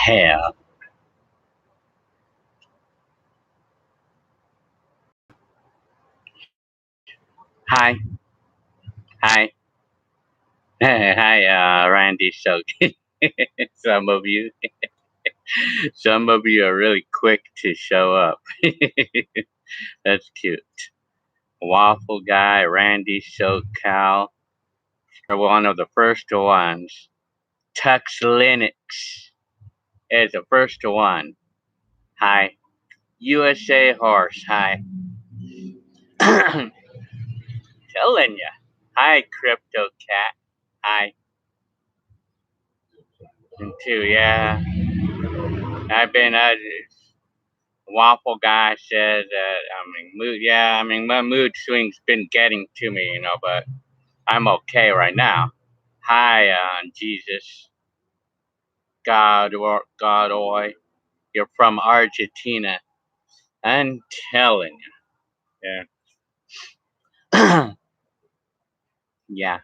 Hell. Hi. Hi. Hi, Randy. So, some of you, some of you are really quick to show up. That's cute. Waffle guy, Randy SoCal, are one of the first ones. Tux Linux is the first one. Hi. USA Horse. Hi. Telling ya. Hi, Crypto Cat. Hi. And too, yeah. I've been, Waffle guy said that, my mood swings been getting to me, but I'm okay right now. Hi, Jesus. God, oi. You're from Argentina. I'm telling you. Yeah. Yeah.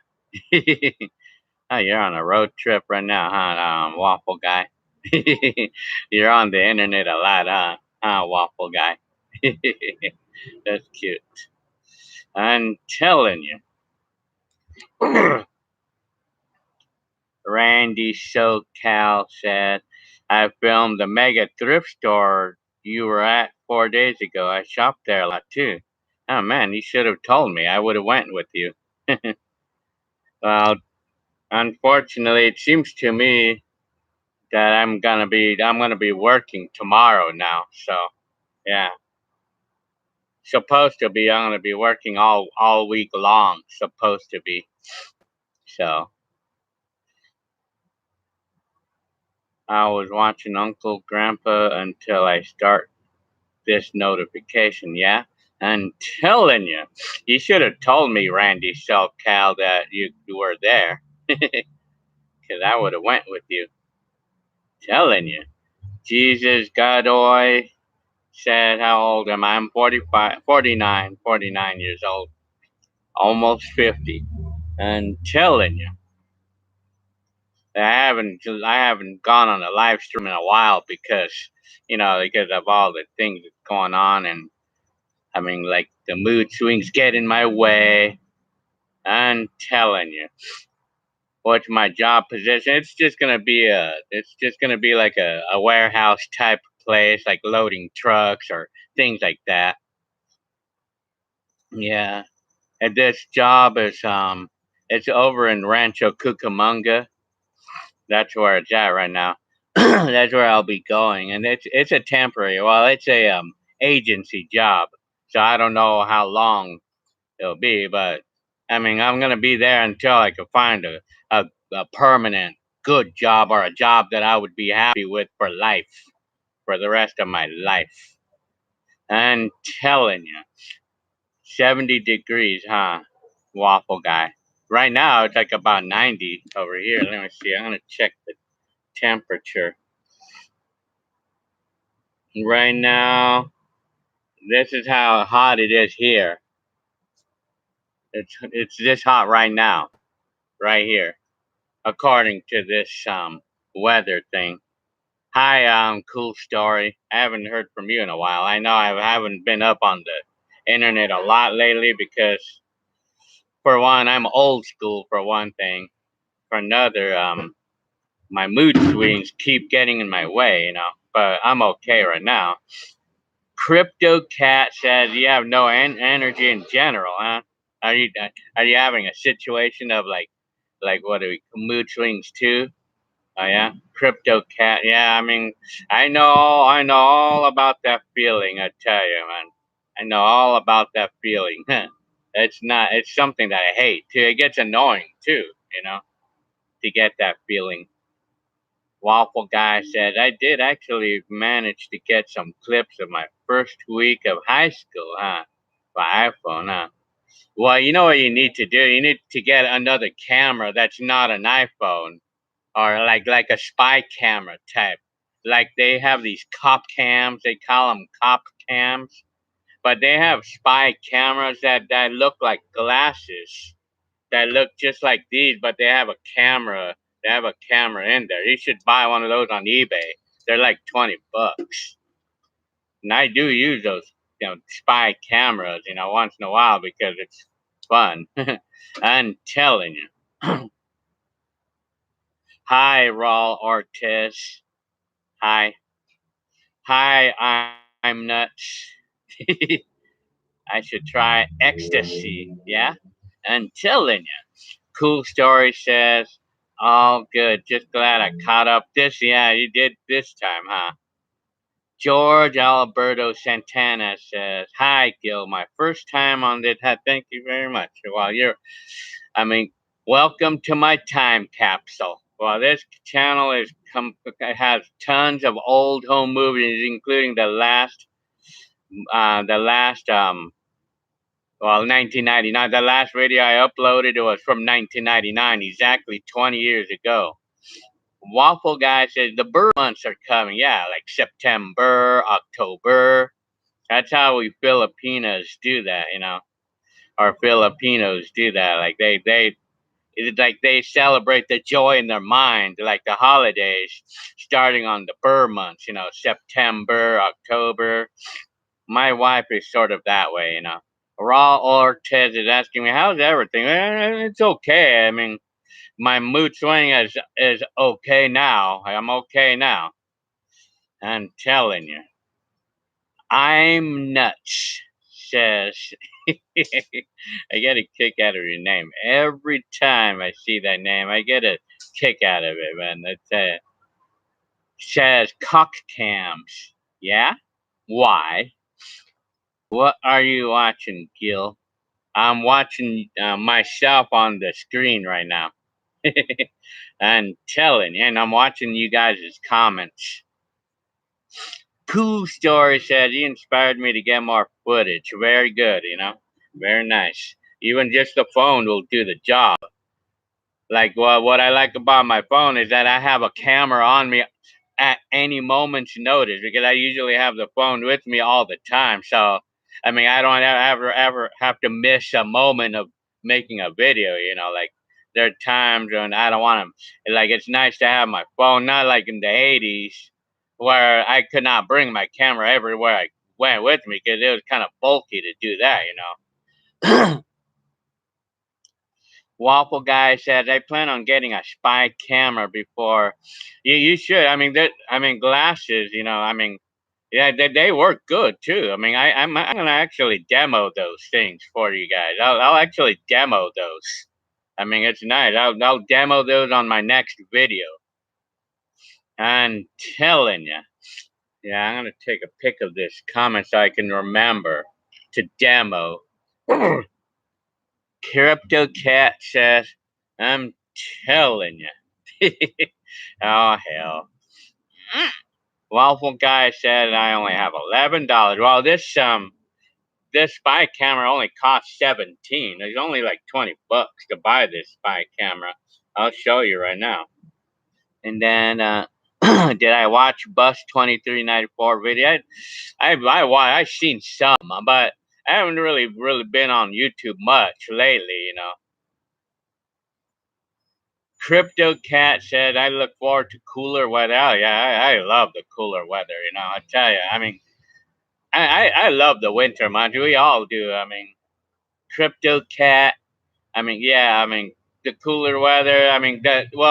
Oh, you're on a road trip right now, huh, Waffle guy? You're on the internet a lot, Waffle guy? That's cute. I'm telling you. Randy SoCal said, I filmed the mega thrift store you were at 4 days ago. I shopped there a lot too. Oh man, you should have told me. I would have went with you. Well, unfortunately, it seems to me that I'm gonna be working tomorrow now. So yeah, supposed to be. I'm gonna be working all week long. Supposed to be. So I was watching Uncle Grandpa until I start this notification. Yeah, I'm telling you, you should have told me, Randy SoCal, that you were there, because I would have went with you. Telling you, Jesus Godoy said, how old am I? I'm 45, 49 years old, almost 50. And telling you, I haven't gone on a live stream in a while because of all the things that's going on, and like the mood swings get in my way. I'm telling you, what's my job position? It's just gonna be like a warehouse type place, like loading trucks or things like that. Yeah. And this job it's over in Rancho Cucamonga. That's where it's at right now. That's where I'll be going, and it's a temporary. Well, it's a agency job, so I don't know how long it'll be, but I'm gonna be there until I can find a permanent good job, or a job that I would be happy with for life, for the rest of my life. I'm telling you, 70 degrees, huh, Waffle guy? Right now it's like about 90 over here. Let me see. I'm gonna check the temperature. Right now, this is how hot it is here. It's this hot right now, right here, according to this weather thing. Hi, cool story. I haven't heard from you in a while. I know I haven't been up on the internet a lot lately because, for one, I'm old school. For one thing, for another, my mood swings keep getting in my way. But I'm okay right now. Crypto Cat says you have no energy in general, huh? Are you having a situation of like what are we mood swings too? Oh yeah, Crypto Cat. Yeah, I know all about that feeling. I tell you, man, I know all about that feeling. It's something that I hate too. It gets annoying too, you know, to get that feeling. Waffle guy said, I did actually manage to get some clips of my first week of high school, huh? By iPhone, huh? Well, you know what you need to do? You need to get another camera that's not an iPhone, or like a spy camera type. Like they have these cop cams, they call them cop cams. but they have spy cameras that look like glasses that look just like these, but they have a camera. They have a camera in there. You should buy one of those on eBay. They're like $20. And I do use those, spy cameras, once in a while because it's fun. I'm telling you. Hi, Raul Ortiz. Hi. Hi, I'm nuts. I should try ecstasy. Yeah? I'm telling you. Cool Story says, all good. Just glad I caught up this. Yeah, you did this time, huh? George Alberto Santana says, hi, Gil. My first time on this. Thank you very much. Well, welcome to my time capsule. Well, this channel has tons of old home movies, including the last 1999. The last video I uploaded was from 1999, exactly 20 years ago. Waffle Guy says the bird months are coming. Yeah, like September, October. That's how we Filipinos do that, Our Filipinos do that. Like it's like they celebrate the joy in their mind, like the holidays, starting on the bird months. September, October. My wife is sort of that way. Raw Ortiz is asking me, how's everything? It's okay. I mean, my mood swing is okay now. I'm okay now. I'm telling you. I'm nuts, says. I get a kick out of your name. Every time I see that name, I get a kick out of it, man. It says cock cams. Yeah? Why? What are you watching, Gil? I'm watching myself on the screen right now. I'm telling you, and I'm watching you guys' comments. Cool Story said he inspired me to get more footage. Very good, very nice. Even just the phone will do the job. Like, well, what I like about my phone is that I have a camera on me at any moment's notice because I usually have the phone with me all the time. So, I mean, I don't ever have to miss a moment of making a video. Like there are times when I don't want to. Like, it's nice to have my phone, not like in the '80s where I could not bring my camera everywhere I went with me because it was kind of bulky to do that. Waffle Guy says, I plan on getting a spy camera before. You should. I mean, glasses. Yeah, they work good too. I mean, I'm gonna actually demo those things for you guys. I'll actually demo those. I mean, it's nice. I'll demo those on my next video. I'm telling you. Yeah, I'm gonna take a pic of this comment so I can remember to demo. Crypto Cat says, I'm telling you. Oh, hell. Waffle Guy said I only have $11. Well, this spy camera only costs 17. There's only like 20 bucks to buy this spy camera. I'll show you right now. And then, did I watch Bus 2394 video? I've seen some, but I haven't really been on YouTube much lately. Crypto Cat said, I look forward to cooler weather. Oh, yeah, I love the cooler weather, I tell you. I mean, I love the winter months. We all do. I mean, Crypto Cat. I mean, yeah, I mean, the cooler weather. I mean,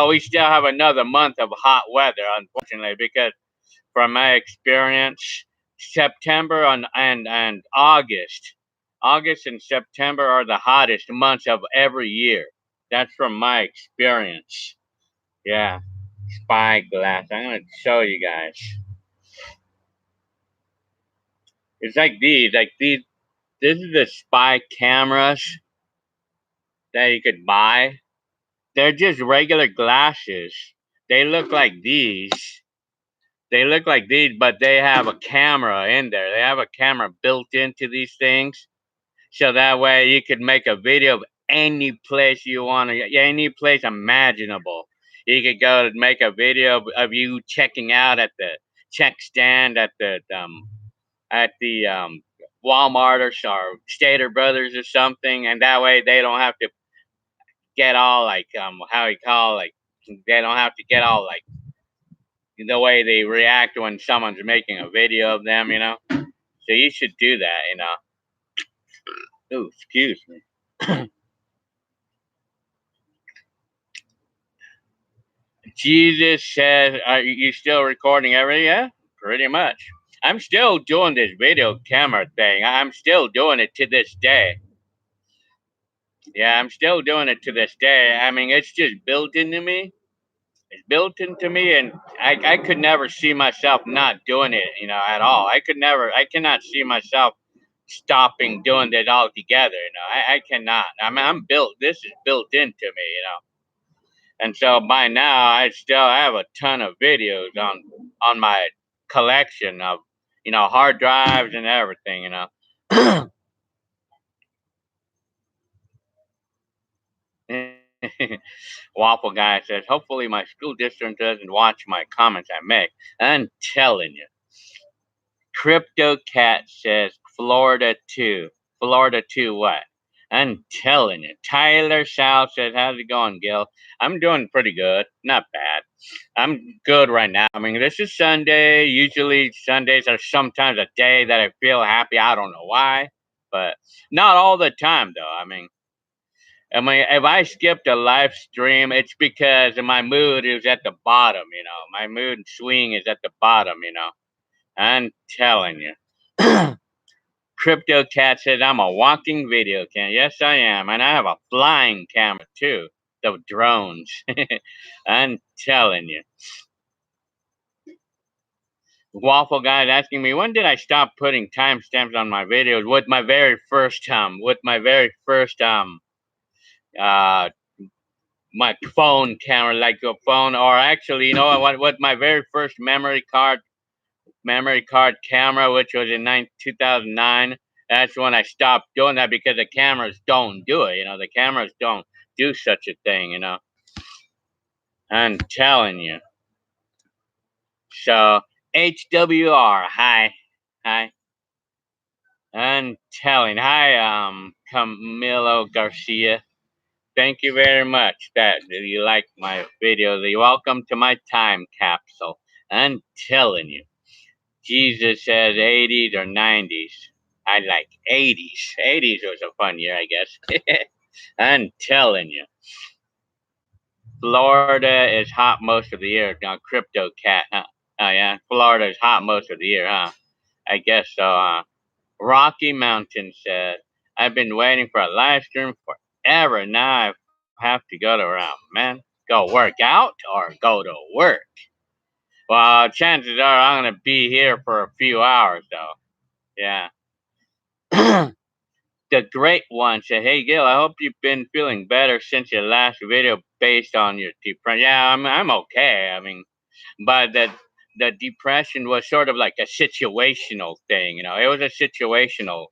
we still have another month of hot weather, unfortunately, because from my experience, September and August and September are the hottest months of every year. That's from my experience. Yeah. Spyglass. I'm gonna show you guys. It's like these. This is the spy cameras that you could buy. They're just regular glasses. They look like these. They look like these, but they have a camera in there. They have a camera built into these things, so that way you could make a video of any place you want to, any place imaginable. You could go and make a video of you checking out at the check stand at the Walmart or Stater Brothers or something, and that way they don't have to get all like how you call like they don't have to get all like the way they react when someone's making a video of them, you know. So you should do that, you know. Oh, excuse me. Jesus says, "Are you still recording everything?" Yeah, pretty much. I'm still doing this video camera thing. I'm still doing it to this day. Yeah, I'm still doing it to this day. I mean, it's just built into me. It's built into me, and I could never see myself not doing it, you know, at all. I cannot see myself stopping doing it altogether, you know. I cannot. I mean, this is built into me, you know. And so by now, I still have a ton of videos on my collection of, you know, hard drives and everything, you know. Waffle Guy says, hopefully my school district doesn't watch my comments I make. I'm telling you. Crypto Cat says, Florida 2. Florida 2 what? I'm telling you. Tyler South says, how's it going, Gil? I'm doing pretty good. Not bad. I'm good right now. I mean, this is Sunday. Usually Sundays are sometimes a day that I feel happy. I don't know why, but not all the time, though. I mean, if I skipped a live stream, it's because my mood is at the bottom, you know. My mood swing is at the bottom, you know. I'm telling you. Crypto Cat says, I'm a walking video camera. Yes, I am. And I have a flying camera, too. The drones. I'm telling you. Waffle Guy's asking me, when did I stop putting timestamps on my videos with my very first, uh, my phone camera, like a phone, or actually, you know what my very first memory card camera, which was in 2009. That's when I stopped doing that because the cameras don't do it. You know, the cameras don't do such a thing. You know, I'm telling you. So HWR, hi. I'm telling, hi, Camilo Garcia. Thank you very much that you like my videos. You're welcome to my time capsule. I'm telling you. Jesus says 80s or 90s. I like 80s. 80s was a fun year, I guess. I'm telling you. Florida is hot most of the year. Now, Crypto Cat, huh? Oh, yeah. Florida is hot most of the year, huh? I guess so, huh? Rocky Mountain said, I've been waiting for a live stream forever. Now I have to go to man. Go work out or go to work. Well, chances are I'm going to be here for a few hours, though. Yeah. The Great One said, hey, Gil, I hope you've been feeling better since your last video based on your depression. Yeah, I'm okay. I mean, but the depression was sort of like a situational thing, you know. It was a situational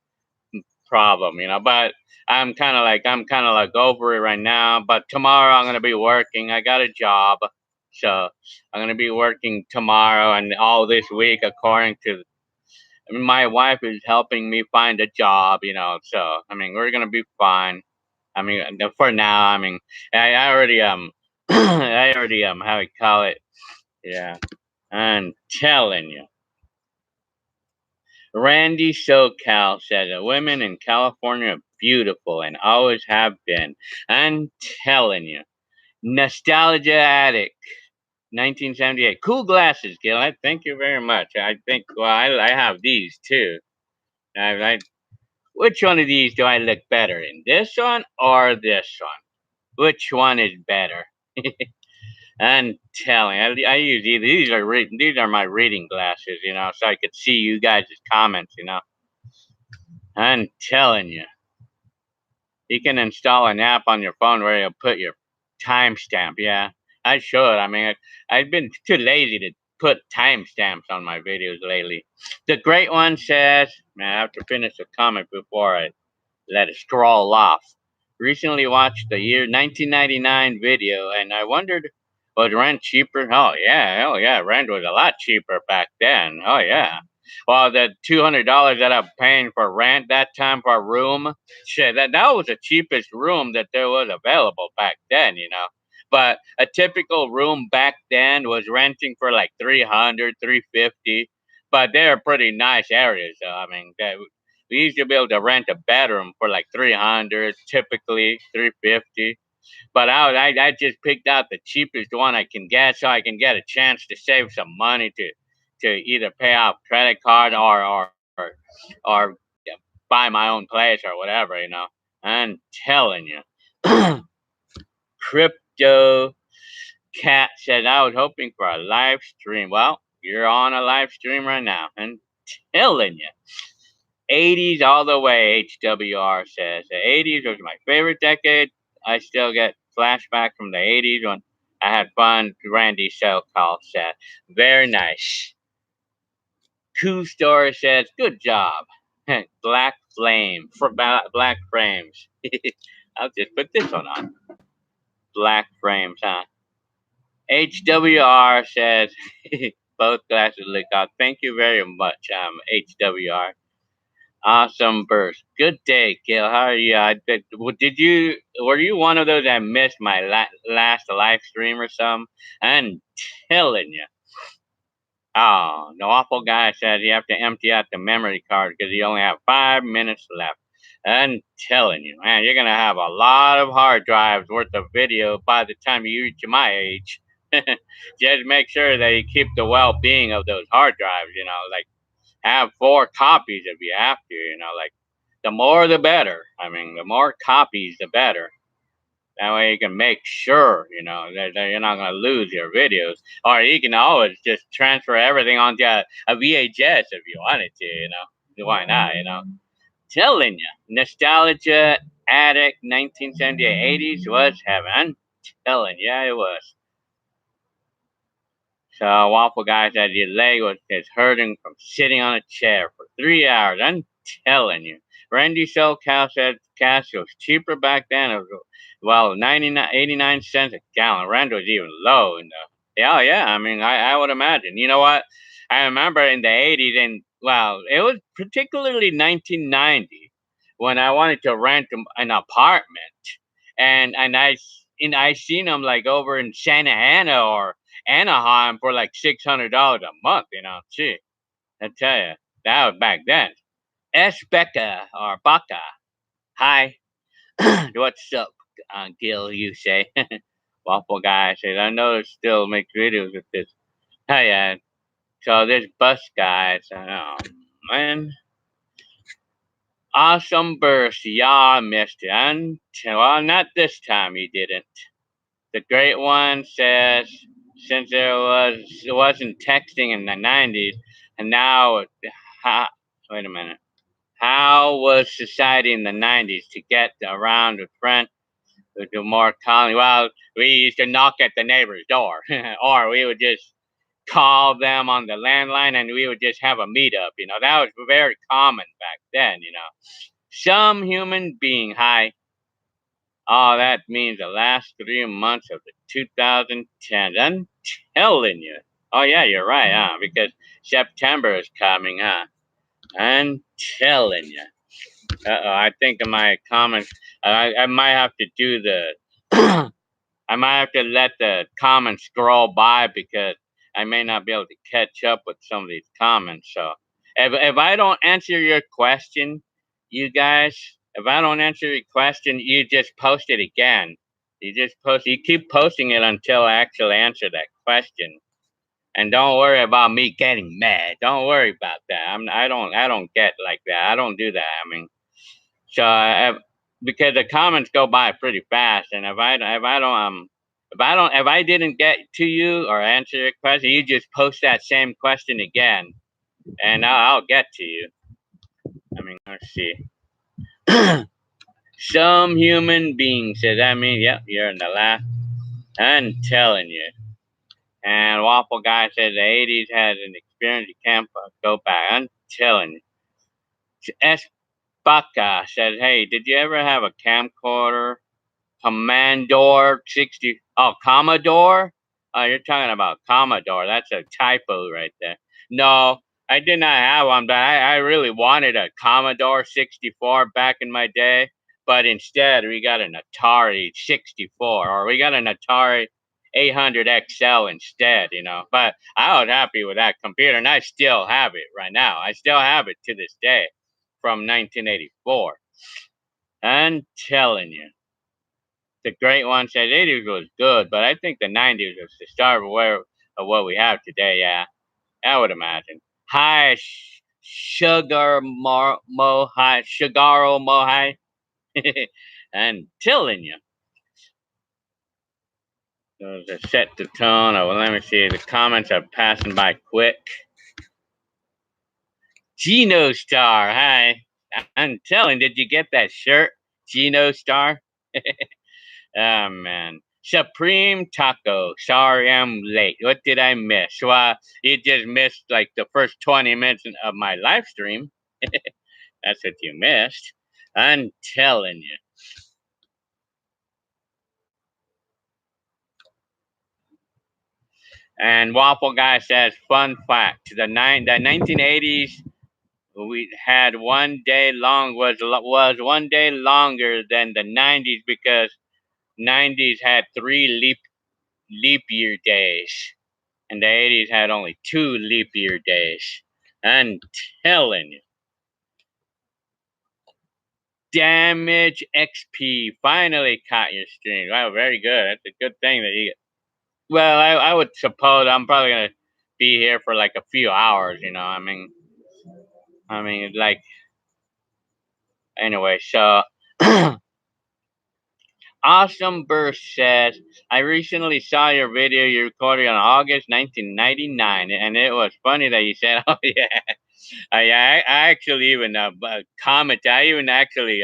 problem, you know. But I'm kind of like over it right now. But tomorrow I'm gonna be working. I got a job, so I'm gonna be working tomorrow and all this week, according to my wife is helping me find a job, you know. So I mean, we're gonna be fine. I mean, for now, I mean, I already I already how you call it? Yeah, I'm telling you. Randy SoCal said that women in California are beautiful and always have been. I'm telling you. Nostalgia Addict, 1978. Cool glasses, Gil. I thank you very much. I think, well, I have these too. Which one of these do I look better in? This one or this one? Which one is better? I'm telling. I use either. These are my reading glasses, you know, so I could see you guys' comments, you know. I'm telling you. You can install an app on your phone where you'll put your timestamp. Yeah, I should. I mean, I've been too lazy to put timestamps on my videos lately. The Great One says, man, I have to finish the comment before I let it scroll off. Recently watched the year 1999 video, and I wondered, was rent cheaper? Oh yeah, rent was a lot cheaper back then. Oh yeah. Well, the $200 that I'm paying for rent that time for a room, shit, that was the cheapest room that there was available back then, you know. But a typical room back then was renting for like 300, 350. But they're pretty nice areas. I mean, we used to be able to rent a bedroom for like 300, typically 350. But I just picked out the cheapest one I can get, so I can get a chance to save some money to either pay off credit card or yeah, buy my own place or whatever, you know. I'm telling you, Crypto Cat said I was hoping for a live stream. Well, you're on a live stream right now. I'm telling you. 80s all the way, HWR says. The 80s was my favorite decade. I still get flashback from the 80s when I had fun. Randy Call said. Very nice. Cool Story says, good job. Black Flame for Black Frames. I'll just put this one on. Black Frames, huh? HWR says, both glasses look out. Thank you very much, HWR. Awesome burst. Good day, Gil. How are you? Were you one of those that missed my last live stream or something? I'm telling you. Oh, the awful guy said you have to empty out the memory card because you only have 5 minutes left. I'm telling you, man, you're going to have a lot of hard drives worth of video by the time you reach my age. Just make sure that you keep the well-being of those hard drives, you know, like have 4 copies if you have to, you know, like the more the better. I mean, the more copies the better. That way you can make sure, you know, that you're not going to lose your videos. Or you can always just transfer everything onto a VHS if you wanted to, you know. Why not, you know? Telling you, Nostalgia Addict 1978 80s was heaven. I'm telling you, it was. So Waffle Guy said your leg is hurting from sitting on a chair for 3 hours. I'm telling you. Randy SoCal said gas was cheaper back then. It was, well, 89 cents a gallon. Rent was even low. Yeah, yeah. I mean, I would imagine. You know what? I remember in the 80s, and well, it was particularly 1990 when I wanted to rent an apartment, and I seen them like over in Santa Ana or Anaheim for like $600 a month, you know. Gee, I tell you, that was back then. S. Becca or Baca. Hi. What's up, Gil, you say? Waffle Guy says, I know it still makes videos with this. Hey, so this bus guy said, oh, man. Awesome burst. Yeah, missed it. And, well, not this time he didn't. The great one says, since it wasn't texting in the 90s, and now, wait a minute. How was society in the 90s to get around with friends to do more calling? Well, we used to knock at the neighbor's door, or we would just call them on the landline and we would just have a meetup. You know, that was very common back then, you know. Some human being, hi. Oh, that means the last 3 months of the 2010s. I'm telling you. Oh, yeah, you're right, huh? Because September is coming, huh? I'm telling you. I think in my comments, I might have to do the, I might have to let the comments scroll by because I may not be able to catch up with some of these comments. So if I don't answer your question, you guys, if I don't answer your question, you just post it again. You keep posting it until I actually answer that question. And don't worry about me getting mad. Don't worry about that. I don't get like that. I don't do that. I mean, so because the comments go by pretty fast, and if I didn't get to you or answer your question, you just post that same question again, and I'll get to you. I mean, let's see. Some human being says, I mean, yep, you're in the last. I'm telling you. And Waffle Guy says the 80s has an experience you can't go back. I'm telling you. Espaka says, hey, did you ever have a camcorder? Commodore 60. Oh, Commodore? Oh, you're talking about Commodore. That's a typo right there. No, I did not have one, but I really wanted a Commodore 64 back in my day. But instead, we got an Atari 64, or we got an Atari 800 XL instead, you know. But I was happy with that computer, and I still have it right now. I still have it to this day from 1984. I'm telling you, the great one said 80s was good, but I think the 90s was the start of what we have today, yeah. I would imagine. Hi, Shugaro Mohai. I'm telling you. Those are set the tone. Oh, well, let me see. The comments are passing by quick. Geno Star, hi. I'm telling, did you get that shirt? Geno Star? Oh, man. Supreme Taco. Sorry I'm late. What did I miss? Well, you just missed like the first 20 minutes of my live stream. That's what you missed. I'm telling you. And Waffle Guy says, fun fact: the 1980s, we had one day long was 1 day longer than the 90s because 90s had 3 leap year days, and the 80s had only 2 leap year days. I'm telling you. Damage XP finally caught your stream. Wow, very good. That's a good thing that you. Well, I would suppose I'm probably gonna be here for like a few hours. You know, like anyway. So, Awesome Burst says, I recently saw your video you recorded on August 1999, and it was funny that you said, "Oh yeah." I actually even commented. I even actually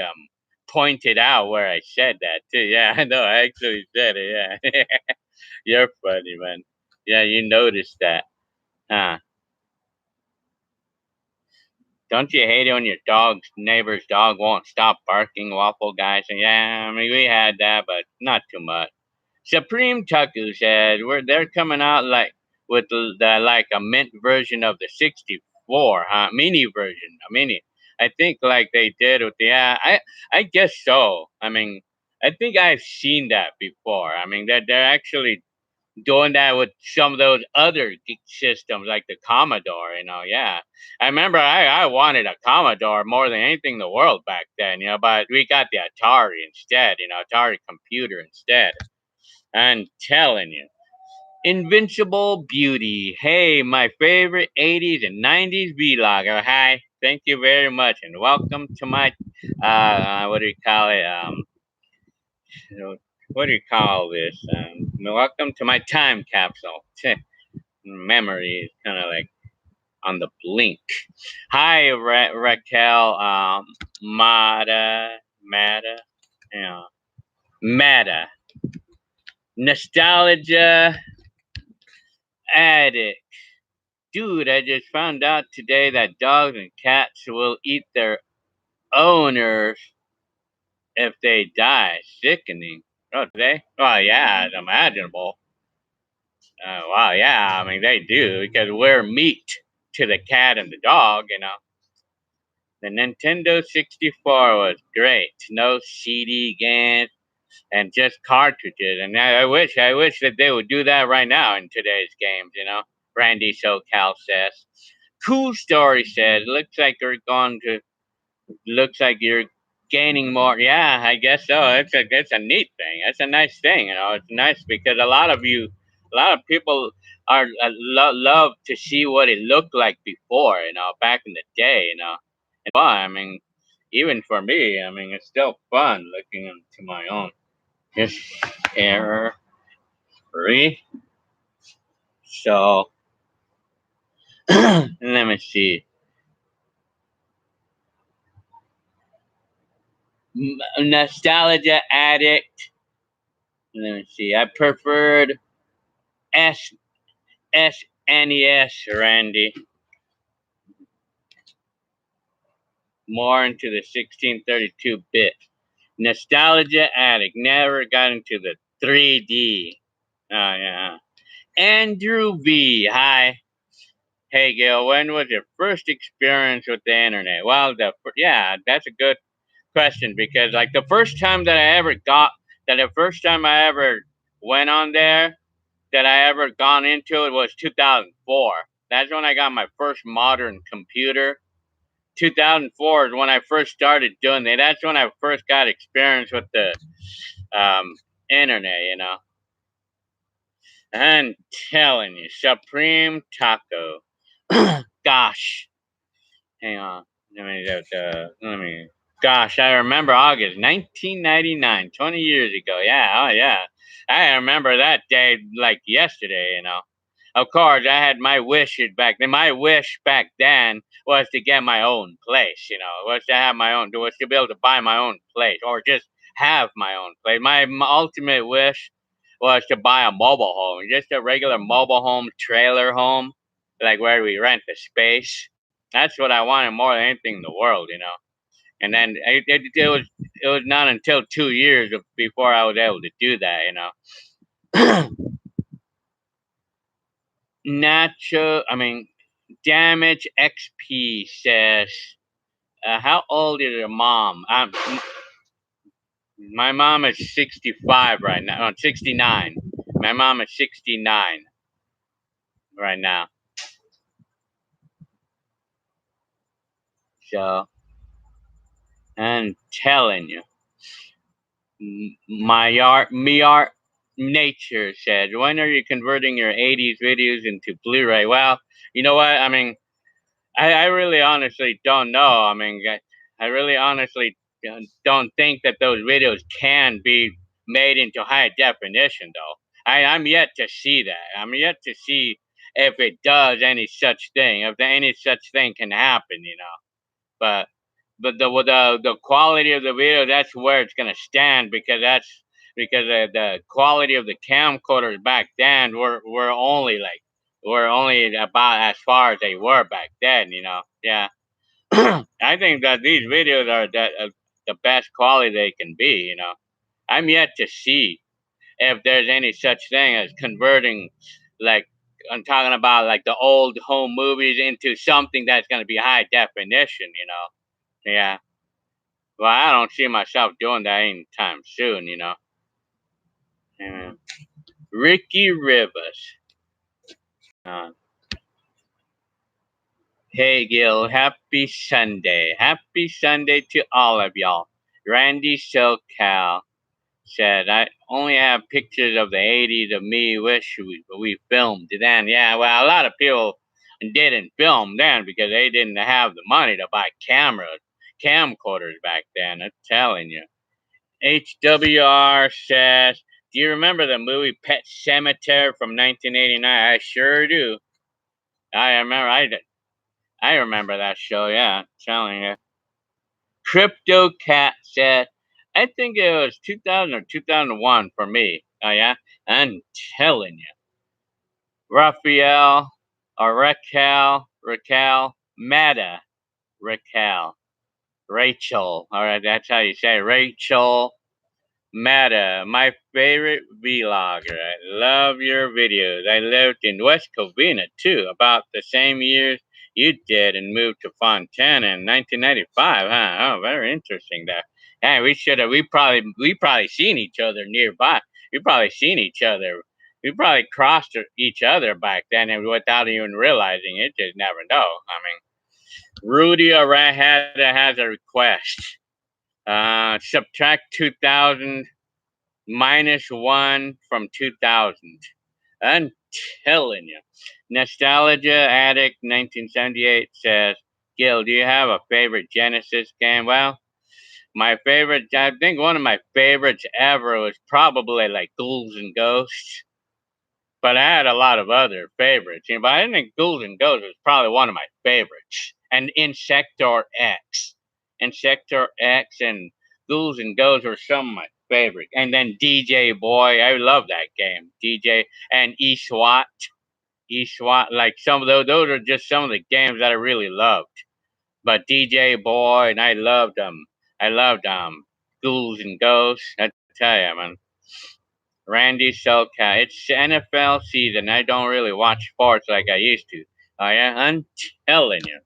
pointed out where I said that too. Yeah, I know. I actually said it. Yeah, you're funny, man. Yeah, you noticed that, huh? Don't you hate it when your neighbor's dog won't stop barking, Waffle Guy? So, yeah, I mean, we had that, but not too much. Supreme Tucker said, they're coming out like with like a mint version of the 64, huh? Mini version, a mini. I think like they did with I guess so. I mean, I think I've seen that before. I mean, they're actually doing that with some of those other systems like the Commodore, you know. Yeah, I remember I wanted a Commodore more than anything in the world back then, you know, but we got the Atari instead, you know, Atari computer instead. I'm telling you. Invincible Beauty. Hey, my favorite 80s and 90s vlogger. Hi, thank you very much, and welcome to my what do you call it? You know, what do you call this? Welcome to my time capsule. Memory is kind of like on the blink. Hi, Raquel. Yeah, Mata. Nostalgia addict. Dude, I just found out today that dogs and cats will eat their owners if they die. Sickening. Oh, do they? Well, yeah, it's imaginable. Wow, yeah, I mean, they do, because we're meat to the cat and the dog, you know. The Nintendo 64 was great. No CD games and just cartridges. And I wish that they would do that right now in today's games, you know. Randy SoCal says. Cool Story says, looks like you're gaining more. Yeah, I guess so. It's a neat thing. It's a nice thing, you know. It's nice because a lot of people are love to see what it looked like before, you know, back in the day, you know. And fun. I mean, even for me, I mean, it's still fun looking into my own. Just error free. So let me see. Nostalgia addict. Let me see. I preferred S SNES, Randy. More into the 1632-bit. Nostalgia addict. Never got into the 3D. Oh, yeah. Andrew V. Hi. Hey Gil, when was your first experience with the internet? Well, yeah, that's a good question because like the first time I ever went on there that I ever gone into it was 2004. That's when I got my first modern computer. 2004 is when I first started doing it. That's when I first got experience with the um, internet, you know. I'm telling you, Supreme Taco. Gosh, hang on. Let me. Gosh, I remember August 1999, 20 years ago. Yeah, oh yeah. I remember that day like yesterday, you know. Of course, I had my wishes back then. My wish back then was to get my own place, you know, was to have my own, was to be able to buy my own place or just have my own place. My ultimate wish was to buy a mobile home, just a regular mobile home, trailer home, like where we rent the space. That's what I wanted more than anything in the world, you know. And then it was not until 2 years before I was able to do that, you know. I mean, Damage XP says, "How old is your mom?" My mom is 65 right now. 69. My mom is 69 right now. So I'm telling you, me art nature said, "When are you converting your 80s videos into Blu-ray?" Well, you know what? I mean, I really honestly don't know. I mean, I really honestly don't think that those videos can be made into high definition, though. I'm yet to see that. I'm yet to see if it does any such thing, if any such thing can happen, you know. But the quality of the video, that's where it's gonna stand because the quality of the camcorders back then were only about as far as they were back then, you know. Yeah. I think that these videos are the best quality they can be, you know. I'm yet to see if there's any such thing as converting, like, I'm talking about like the old home movies into something that's going to be high definition, you know. Yeah. Well, I don't see myself doing that anytime soon, you know. Yeah. Ricky Rivers. Uh, hey, Gil. Happy Sunday. Happy Sunday to all of y'all. Randy SoCal said, "I only have pictures of the 80s of me. Wish we filmed then." Yeah, well, a lot of people didn't film then because they didn't have the money to buy camcorders back then. I'm telling you. HWR says, "Do you remember the movie Pet Cemetery from 1989? I sure do. I remember. I remember that show. Yeah, I'm telling you." Crypto Cat said, "I think it was 2000 or 2001 for me." Oh yeah, I'm telling you. Raphael or Raquel, Meta, Raquel, Rachel. All right, that's how you say it. Rachel Meta, my favorite vlogger. I love your videos. I lived in West Covina too, about the same years you did, and moved to Fontana in 1995. Huh? Oh, very interesting. That. Hey, we probably seen each other nearby. We probably seen each other. We probably crossed each other back then, and without even realizing it. Just never know. I mean, Rudy Arahada has a request. Subtract 2000 -1 from 2000. I'm telling you. Nostalgia Addict 1978 says, "Gil, do you have a favorite Genesis game?" Well, I think one of my favorites ever was probably like Ghouls and Ghosts. But I had a lot of other favorites. You know, but I think Ghouls and Ghosts was probably one of my favorites. And Insector X. Insector X and Ghouls and Ghosts were some of my favorites. And then DJ Boy, I love that game. DJ and eSWAT. eSWAT, like some of those are just some of the games that I really loved. But DJ Boy, and I loved Ghouls and Ghosts. I tell you, man. Randy Selka. It's NFL season. I don't really watch sports like I used to. Oh yeah, I'm telling you.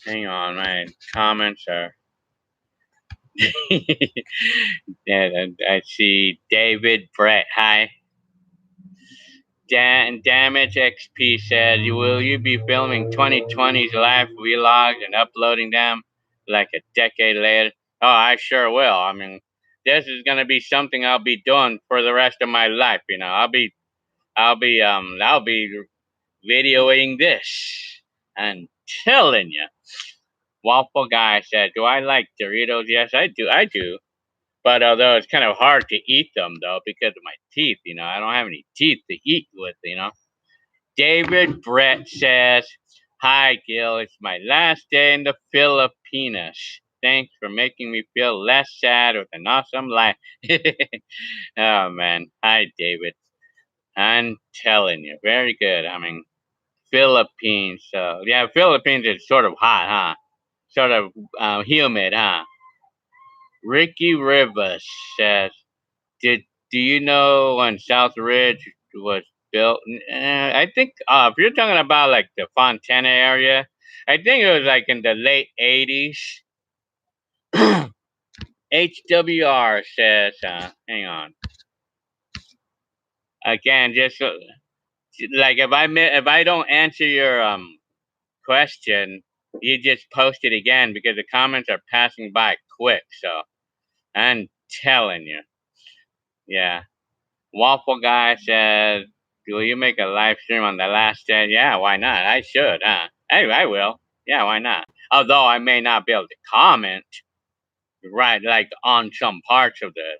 Hang on, my comments are. Yeah, I see David Brett. Hi. Damage XP said, "Will you be filming 2020's live vlogs and uploading them like a decade later?" Oh, I sure will. I mean, this is gonna be something I'll be doing for the rest of my life. You know, I'll be videoing this and telling you. Waffle Guy said, "Do I like Doritos?" Yes, I do. I do. But although it's kind of hard to eat them though because of my teeth, you know, I don't have any teeth to eat with, you know. David Brett says, "Hi, Gil. It's my last day in the Philippines. Thanks for making me feel less sad with an awesome life." Oh, man. Hi, David. I'm telling you. Very good. I mean, Philippines. Yeah, Philippines is sort of hot, huh? Sort of humid, huh? Ricky Rivas says, Did do you know when South Ridge was built? I think if you're talking about like the Fontana area, I think it was like in the late '80s. HWR says, hang on, again, just like if I don't answer your question, you just post it again because the comments are passing by quick. So I'm telling you, yeah. Waffle Guy says, "Will you make a live stream on the last day?" Yeah, why not? I should, huh? I will. Yeah, why not? Although I may not be able to comment, right, like on some parts of the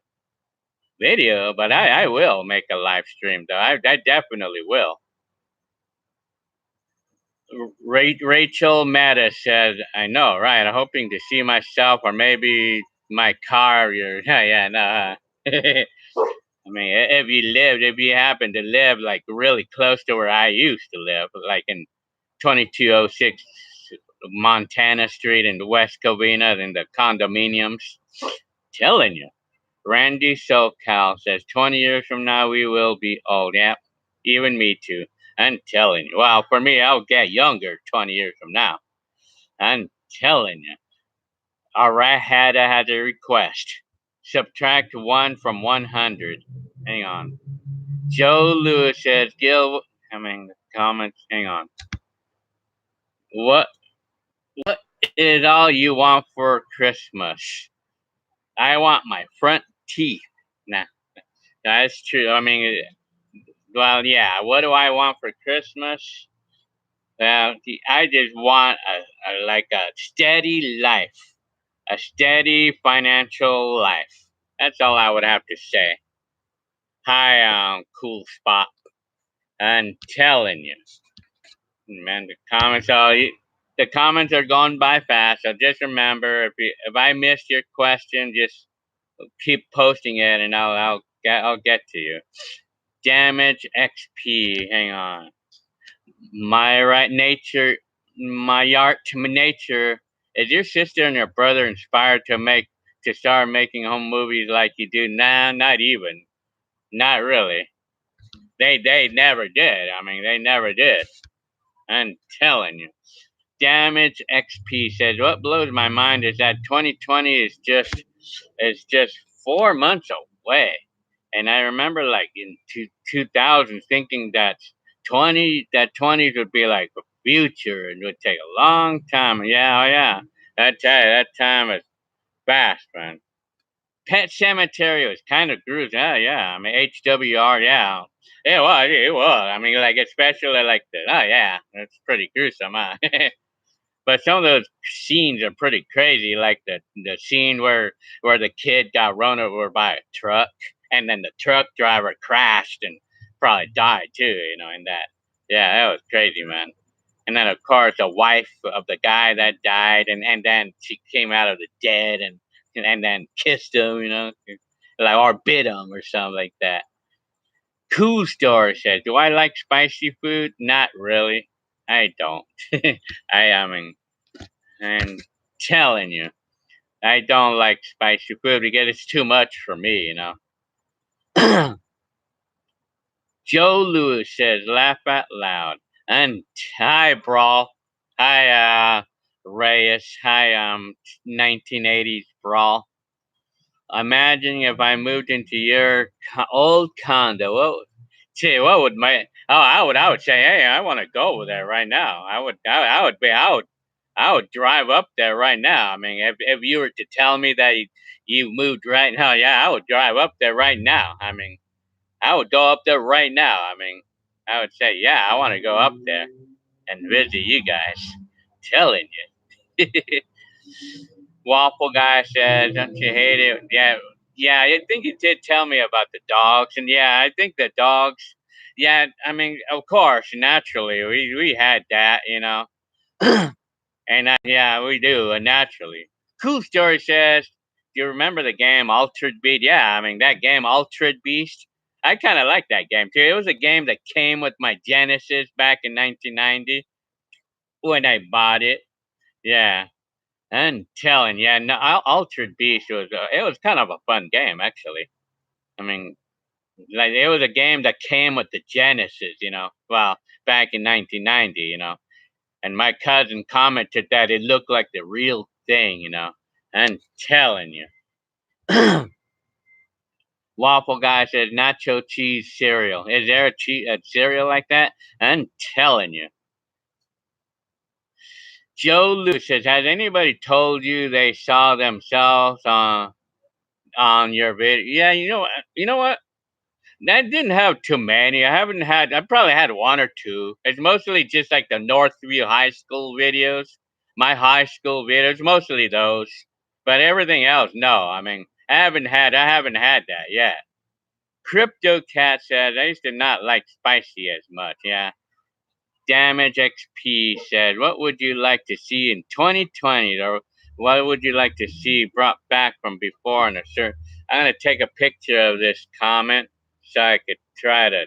video, but I will make a live stream, though. I definitely will. Rachel Meta says, "I know, right? I'm hoping to see myself or maybe my car. Yeah, no. I mean, if you happen to live like really close to where I used to live, like in 2206 Montana Street in West Covina, in the condominiums, telling you. Randy SoCal says 20 years from now we will be old. Yep, even me too. I'm telling you. Well, for me, I'll get younger 20 years from now. I'm telling you. All right, has a request. Subtract 1 from 100. Hang on. Joe Lewis says, Gil, I mean, comments, hang on. What is all you want for Christmas? I want my front teeth. Nah, that's true. I mean, well, yeah, what do I want for Christmas? Well, I just want like a steady life, a steady financial life. That's all I would have to say. Hi, cool spot. I'm telling you. Man, the comments are going by fast. So just remember, if I missed your question, just keep posting it, and I'll get to you. Damage XP. Hang on. My right nature, my art to nature. Is your sister and your brother inspired to start making home movies like you do? Nah, not even. Not really. They never did. I mean, they never did. I'm telling you. Damage XP says, "What blows my mind is that 2020 is just 4 months away." And I remember like in 2000 thinking that 20s would be like the future and would take a long time. Yeah, oh yeah. That time is fast, man. Pet Cemetery was kind of gruesome. Yeah, yeah. I mean, HWR, yeah. It was. I mean, like, especially like oh, yeah. It's pretty gruesome, huh? But some of those scenes are pretty crazy, like the scene where the kid got run over by a truck, and then the truck driver crashed and probably died too. You know, in that. Yeah, that was crazy, man. And then of course the wife of the guy that died, and then she came out of the dead and then kissed him, you know, like or bit him or something like that. Cool Story says, "Do I like spicy food? Not really. I don't. I mean, I'm telling you, I don't like spicy food because it's too much for me, you know." Joe Lewis says, "Laugh out loud. And hi, Brawl. Hi, Reyes. Hi, 1980s Brawl. Imagine if I moved into your old condo. What would my? Oh, I would say, hey, I want to go over there right now. I would drive up there right now. I mean, if you were to tell me that you moved right now, yeah, I would drive up there right now. I mean, I would go up there right now. I mean, I would say, yeah, I want to go up there and visit you guys. Telling you. Waffle guy says, "Don't you hate it?" Yeah, yeah. I think he did tell me about the dogs, and yeah, I think the dogs. Yeah, I mean, of course, naturally, we had that, you know, and yeah, we do, naturally. Cool Story says, "Do you remember the game Altered Beast?" Yeah, I mean that game Altered Beast. I kind of like that game too. It was a game that came with my Genesis back in 1990 when I bought it. Yeah. And telling, yeah, no, Altered Beast was it was kind of a fun game actually. I mean, like it was a game that came with the Genesis, you know. Well, back in 1990, you know, and my cousin commented that it looked like the real thing, you know. And telling you, Waffle guy says nacho cheese cereal. Is there a cereal like that? And telling you, Joe Lewis says, has anybody told you they saw themselves on your video? Yeah, you know what? I didn't have too many. I probably had one or two. It's mostly just like the Northview High School videos, my high school videos, mostly those. But everything else, no. I mean, I haven't had that yet. Crypto Cat says, I used to not like spicy as much. Yeah. Damage XP said, what would you like to see in 2020? Or what would you like to see brought back from before in a certain... I'm going to take a picture of this comment so I could try to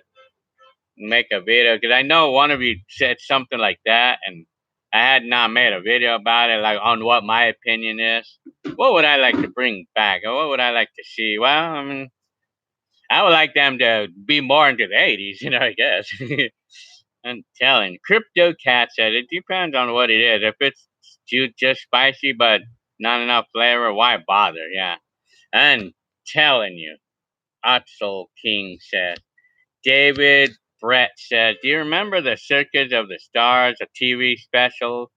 make a video. Because I know one of you said something like that, and I had not made a video about it, like on what my opinion is. What would I like to bring back? Or what would I like to see? Well, I mean, I would like them to be more into the 80s, you know, I guess. I'm telling. Crypto Cat said it depends on what it is. If it's just spicy but not enough flavor, why bother? Yeah. I'm telling you. Axel King said. David Brett says, do you remember the Circus of the Stars, a TV special?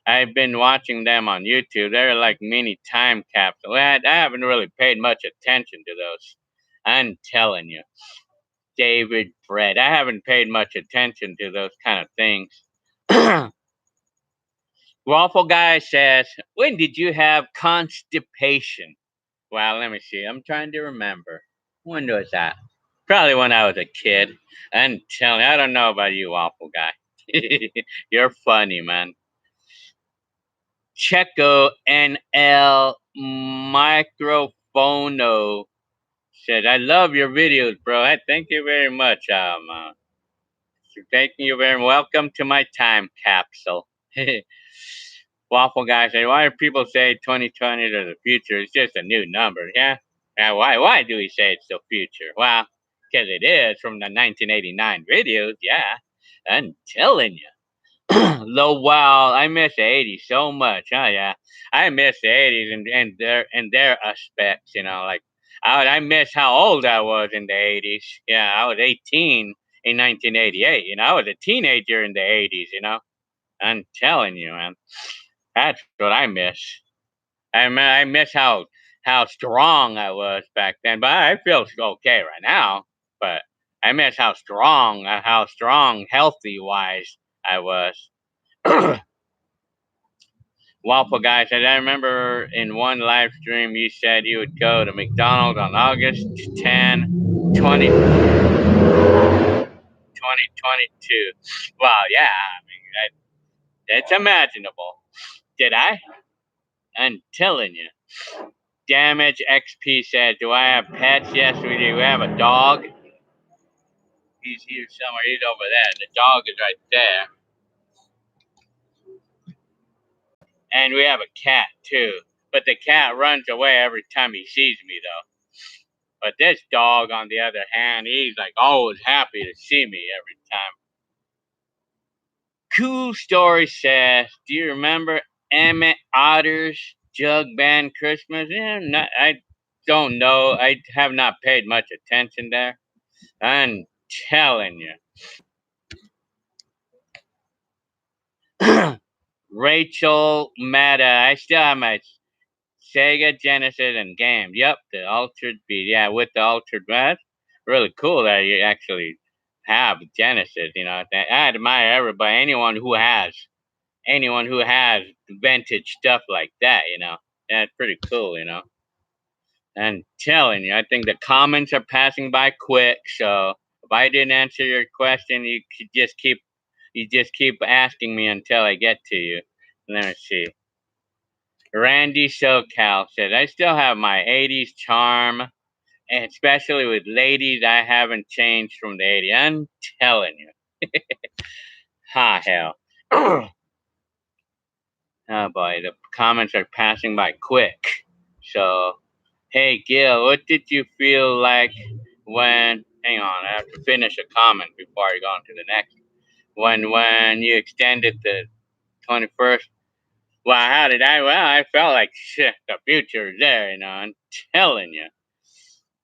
I've been watching them on YouTube. They're like mini time capsules. I haven't really paid much attention to those. I'm telling you. David Brett. I haven't paid much attention to those kind of things. Waffle Guy says, when did you have constipation? Well, let me see. I'm trying to remember. When was that? Probably when I was a kid. I'm telling you, I don't know about you, Waffle Guy. You're funny, man. Checo NL Microphono said, I love your videos, bro. Hey, thank you very much. Thank you very much. Welcome to my time capsule. Waffle guy said, why do people say 2020 is the future? It's just a new number, yeah? Why do we say it's the future? Well, because it is from the 1989 videos, yeah. I'm telling you. Low wow, I miss the 80s so much. Oh yeah. I miss the 80s and their aspects, you know, like I miss how old I was in the 80s. Yeah, I was 18 in 1988, you know. I was a teenager in the 80s, you know. I'm telling you, man. That's what I miss. I miss how strong I was back then, but I feel okay right now. But I miss how strong, healthy wise I was. Waffle Guy said, I remember in one live stream you said you would go to McDonald's on August 10, 2022. Well, yeah, I mean, it's imaginable. Did I? I'm telling you. Damage XP said, do I have pets? Yes, we do. We have a dog. He's here somewhere. He's over there. The dog is right there. And we have a cat, too. But the cat runs away every time he sees me, though. But this dog, on the other hand, he's like always happy to see me every time. Cool Story says, do you remember Emmett Otter's Jug Band Christmas? Yeah, I don't know. I have not paid much attention there. I'm telling you. Rachel Meta. I still have my Sega Genesis and games. Yep, the Altered Beat. Yeah, with the Altered Beat. That's really cool that you actually have Genesis. You know, I admire everybody, anyone who has vintage stuff like that. You know, that's pretty cool. You know, and telling you, I think the comments are passing by quick. So if I didn't answer your question, you just keep asking me until I get to you. Let me see. Randy SoCal said, I still have my 80s charm, and especially with ladies, I haven't changed from the 80s. I'm telling you. Ha, hell. Oh boy, the comments are passing by quick. So, hey Gil, what did you feel like when, hang on, I have to finish a comment before I go on to the next. When you extended the 21st. Well, how did I? Well, I felt like shit. The future is there, you know. I'm telling you,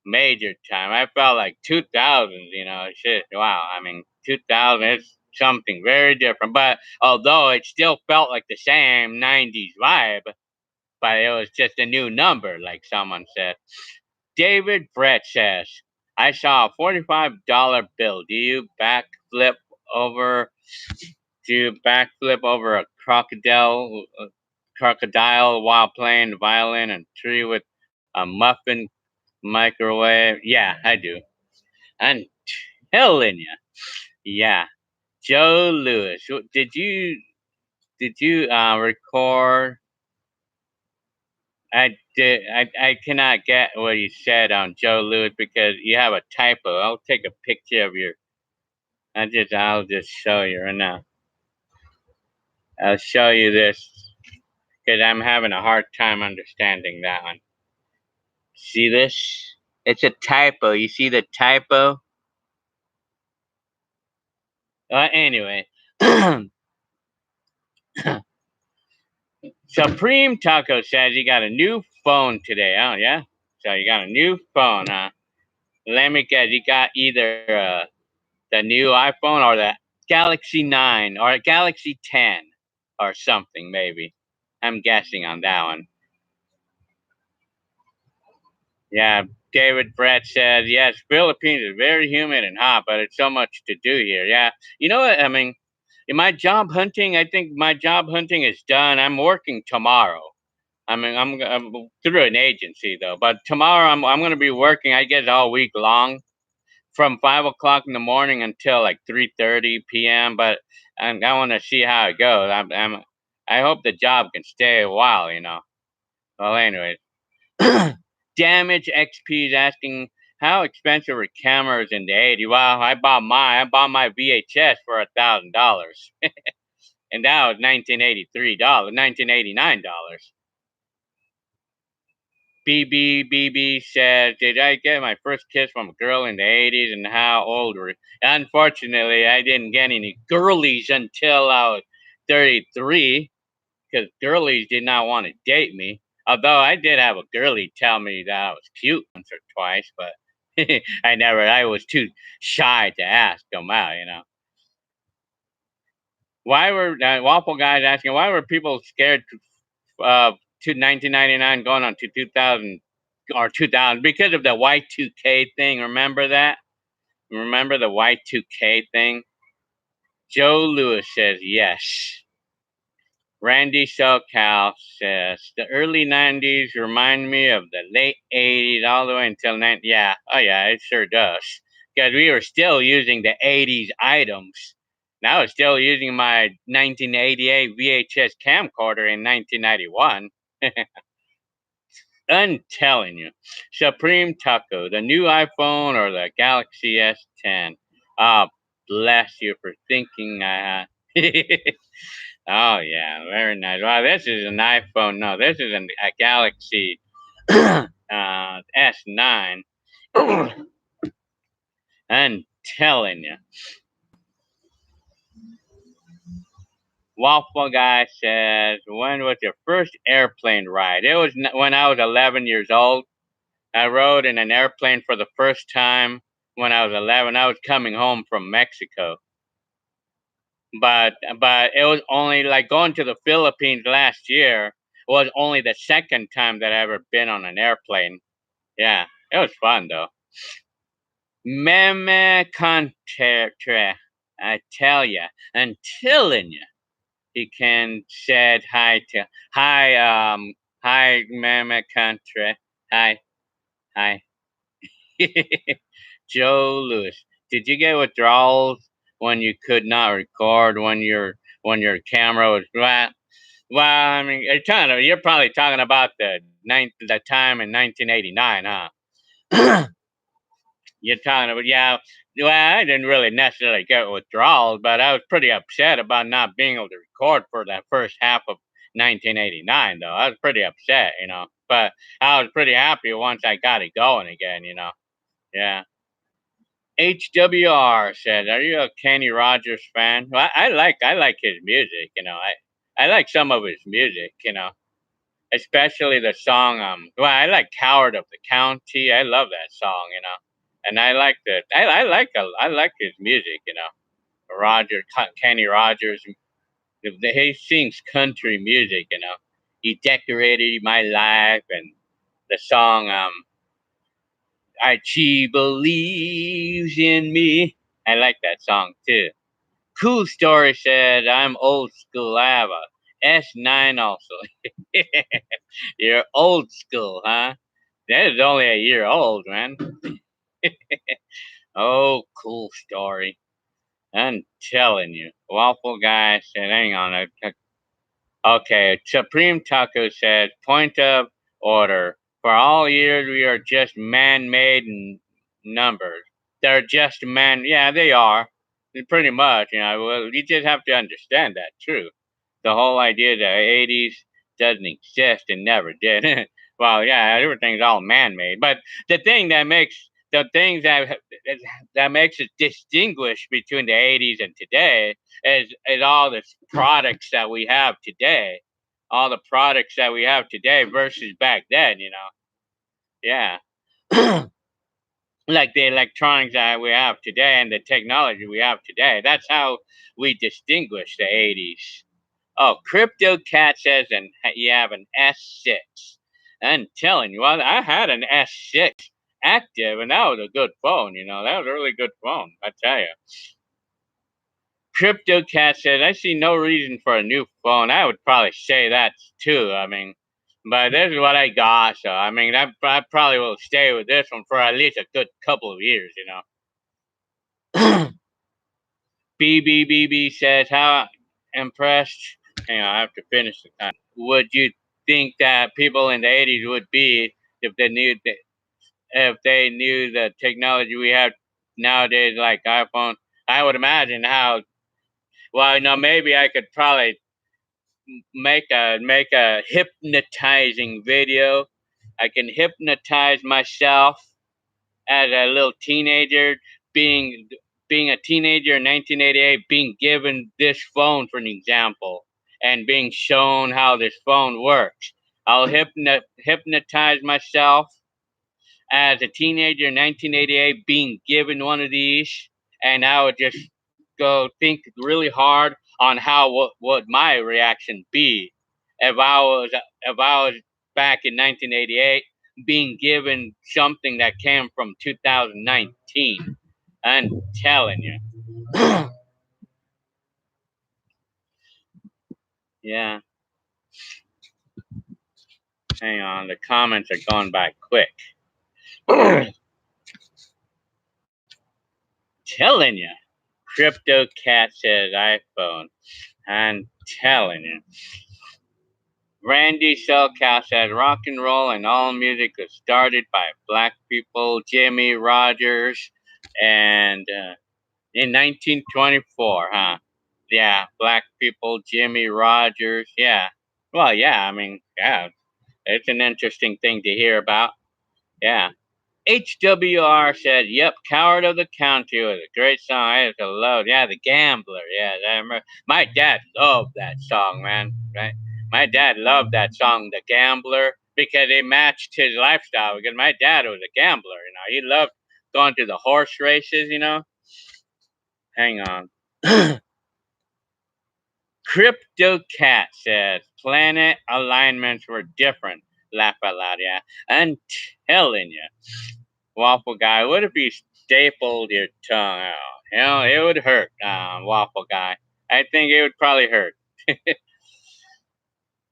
major time. I felt like 2000s, you know. Shit, wow. I mean, 2000 is something very different. But although it still felt like the same 90s vibe, but it was just a new number, like someone said. David Brett says, "I saw a $45 bill. Backflip over? Do you backflip over a crocodile while playing the violin and tree with a muffin microwave?" Yeah, I do. I'm telling you. Yeah. Joe Lewis, did you record? I cannot get what you said on Joe Lewis because you have a typo. I'll take a picture of your. I'll just show you right now. I'll show you this because I'm having a hard time understanding that one. See this? It's a typo. You see the typo? Anyway, Supreme Taco says you got a new phone today. Oh, yeah? So you got a new phone, huh? Let me guess. You got either the new iPhone or the Galaxy 9 or a Galaxy 10 or something, maybe. I'm guessing on that one. Yeah, David Brett says, yes, Philippines is very humid and hot, but it's so much to do here. Yeah. You know what? I mean, in my job hunting, I think my job hunting is done. I'm working tomorrow. I mean, I'm through an agency though, but tomorrow I'm going to be working, I guess, all week long from 5 o'clock in the morning until like 3:30 p.m. But I want to see how it goes. I hope the job can stay a while, you know. Well, anyways. Damage XP is asking how expensive were cameras in the 80s. Well, I bought my VHS for $1,000, and that was $1989. BB said, "Did I get my first kiss from a girl in the 80s, and how old were you?" Unfortunately, I didn't get any girlies until I was 33. Because girlies did not want to date me. Although I did have a girlie tell me that I was cute once or twice, but I was too shy to ask them out, you know. Why were Waffle Guys asking, why were people scared to 1999 going on to 2000 or 2000? Because of the Y2K thing. Remember that? Remember the Y2K thing? Joe Lewis says yes. Randy SoCal says the early 90s remind me of the late 80s all the way until 90. Yeah, oh yeah, it sure does. Because we were still using the 80s items. Now I was still using my 1988 VHS camcorder in 1991. I'm telling you. Supreme Taco, the new iPhone or the Galaxy S10. Ah, bless you for thinking I had. Oh yeah, very nice. Wow, this is an iPhone. No, this is a Galaxy S9. I'm telling you. Waffle Guy says, when was your first airplane ride? It was when I was 11 years old. I rode in an airplane for the first time when I was 11. I was coming home from Mexico. But it was only like going to the Philippines last year was only the second time that I ever been on an airplane. Yeah, it was fun though. Meme Contra, I tell ya, I'm telling ya. He can said hi Meme Contra. Hi, hi. Joe Lewis, did you get withdrawals when you could not record when your camera was flat? Well, I mean, you're probably talking about the time in 1989, huh? You're talking about, yeah. Well, I didn't really necessarily get withdrawals, but I was pretty upset about not being able to record for that first half of 1989, though. I was pretty upset, but I was pretty happy once I got it going again. Yeah. HWR said, "Are you a Kenny Rogers fan?" Well, I like his music. I like some of his music. Especially the song. Well, I like "Coward of the County." I love that song. And I like the I like his music. Kenny Rogers. He sings country music. He decorated my life, and the song She Believes in Me. I like that song too. Cool Story said, I'm old school. I have a S9 also. You're old school, huh? That is only a year old, man. Oh, Cool Story. I'm telling you. Waffle Guy said, hang on. Okay, Supreme Taco said, point of order. For all years, we are just man-made numbers. They're just man. Yeah, they are. Pretty much. Well, you just have to understand that, too. The whole idea that the 80s doesn't exist and never did. Well, yeah, everything's all man-made. But the thing that makes the things that makes it distinguish between the 80s and today is all the products that we have today, all the products that we have today versus back then. Yeah. Like the electronics that we have today and the technology we have today. That's how we distinguish the 80s. Oh, Crypto Cat says, and you have an S6. I'm telling you, well, I had an S6 active, and that was a good phone. That was a really good phone. I tell you. Crypto Cat says, I see no reason for a new phone. I would probably say that too. I mean, but this is what I got. So, I mean, I probably will stay with this one for at least a good couple of years. BBBB says, how impressed. Hang on, I have to finish the time. Would you think that people in the 80s would be if they knew the technology we have nowadays, like iPhone? I would imagine how. Well, maybe I could probably make a hypnotizing video. I can hypnotize myself as a little teenager, being being a teenager in 1988, being given this phone for an example, and being shown how this phone works. I'll hypnotize myself as a teenager in 1988, being given one of these, and I would just go think really hard on how what my reaction be if I was back in 1988 being given something that came from 2019. I'm telling you. Yeah. Hang on, the comments are going by quick. Telling you. Crypto Cat says iPhone. I'm telling you. Randy Selkow said rock and roll and all music was started by black people, Jimmy Rogers, and in 1924, huh? Yeah, black people, Jimmy Rogers. Yeah. Well, yeah, I mean, yeah, it's an interesting thing to hear about. Yeah. HWR said, "Yep, Coward of the County was a great song. I used to love. Yeah, The Gambler. Yeah, I remember. My dad loved that song, man. Right? My dad loved that song, The Gambler, because it matched his lifestyle. Because my dad was a gambler. He loved going to the horse races. Hang on." Crypto Cat says planet alignments were different. Laugh out loud, yeah. I'm telling you, Waffle Guy, what if you stapled your tongue out? It would hurt, Waffle Guy. I think it would probably hurt.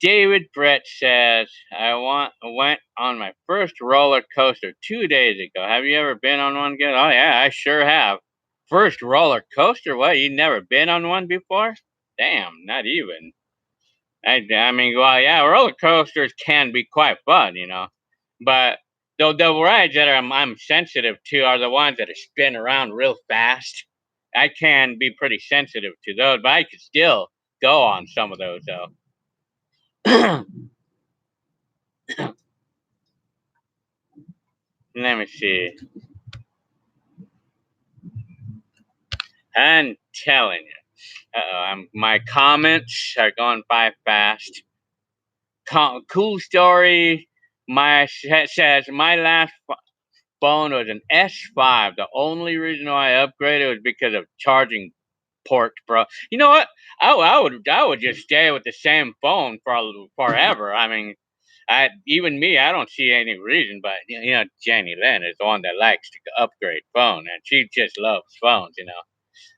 David Brett says, went on my first roller coaster 2 days ago. Have you ever been on one? Oh, yeah, I sure have. First roller coaster? What? You never been on one before? Damn, not even. I mean, well, yeah, roller coasters can be quite fun, but the rides that I'm sensitive to are the ones that spin around real fast. I can be pretty sensitive to those, but I could still go on some of those, though. Let me see. I'm telling you. My comments are going by fast. Cool story. Says my last phone was an S5. The only reason why I upgraded was because of charging port, bro. You know what? I would just stay with the same phone for forever. I mean, I don't see any reason. But Jenny Lynn is the one that likes to upgrade phone, and she just loves phones.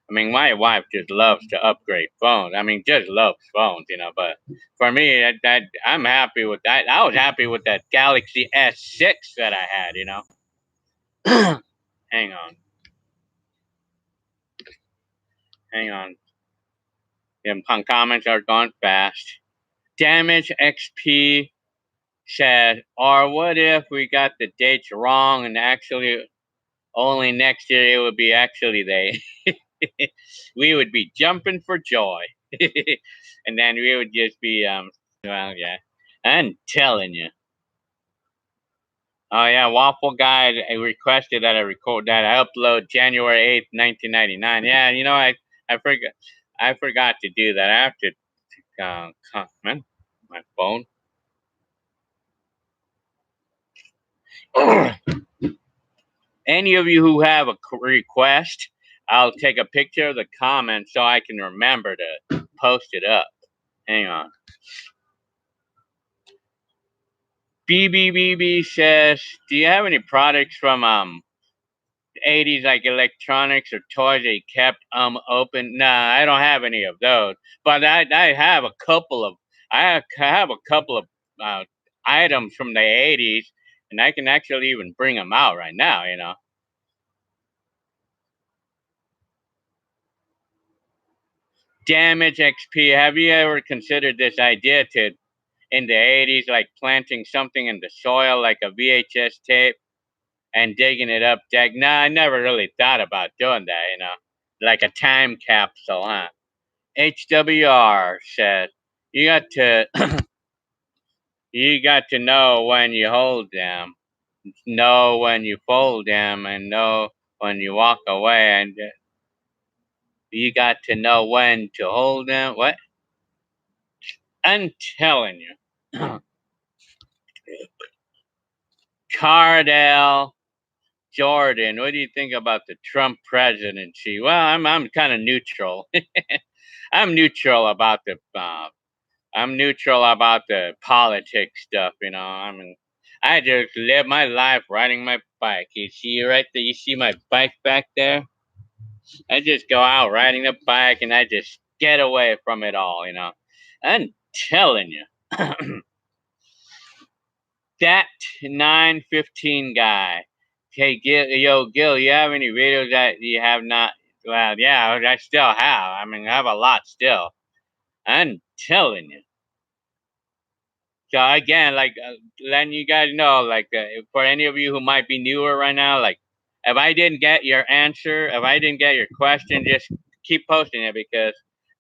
I mean, my wife just loves to upgrade phones. I mean, just loves phones. But for me, I'm happy with that. I was happy with that Galaxy S6 that I had. Hang on. Hang on. The comments are gone fast. Damage XP said, or what if we got the dates wrong and actually only next year it would be actually they? We would be jumping for joy. And then we would just be, well, yeah. I'm telling you. Oh yeah, Waffle Guy requested that I upload January 8th, 1999. Yeah, I forgot to do that. I have to comment my phone. Any of you who have a request, I'll take a picture of the comment so I can remember to post it up. Hang on. BBBB says, do you have any products from 80s like electronics or toys that you kept open? Nah, I don't have any of those. But I have a couple of uh, items from the 80s, and I can actually even bring them out right now. Damage XP. Have you ever considered this idea in the 80s, like planting something in the soil like a VHS tape and digging it up? Nah, I never really thought about doing that, like a time capsule, huh? HWR said, you got to you got to know when you hold them, know when you fold them, and know when you walk away, and you got to know when to hold them. What? I'm telling you. Cardell Jordan, what do you think about the Trump presidency? Well, I'm kind of neutral. I'm neutral about the politics stuff. I mean, I just live my life riding my bike. You see right there. You see my bike back there. I just go out riding the bike, and I just get away from it all. I'm telling you. That 915 guy. Hey, Gil, you have any videos that you have not? Well, yeah, I still have. I mean, I have a lot still. I'm telling you. So again, like, letting you guys know, like, for any of you who might be newer right now, like, if I didn't get your answer, if I didn't get your question, just keep posting it because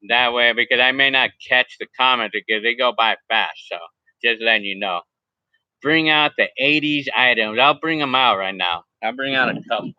I may not catch the comments because they go by fast. So just letting you know. Bring out the 80s items. I'll bring them out right now. I'll bring out a couple.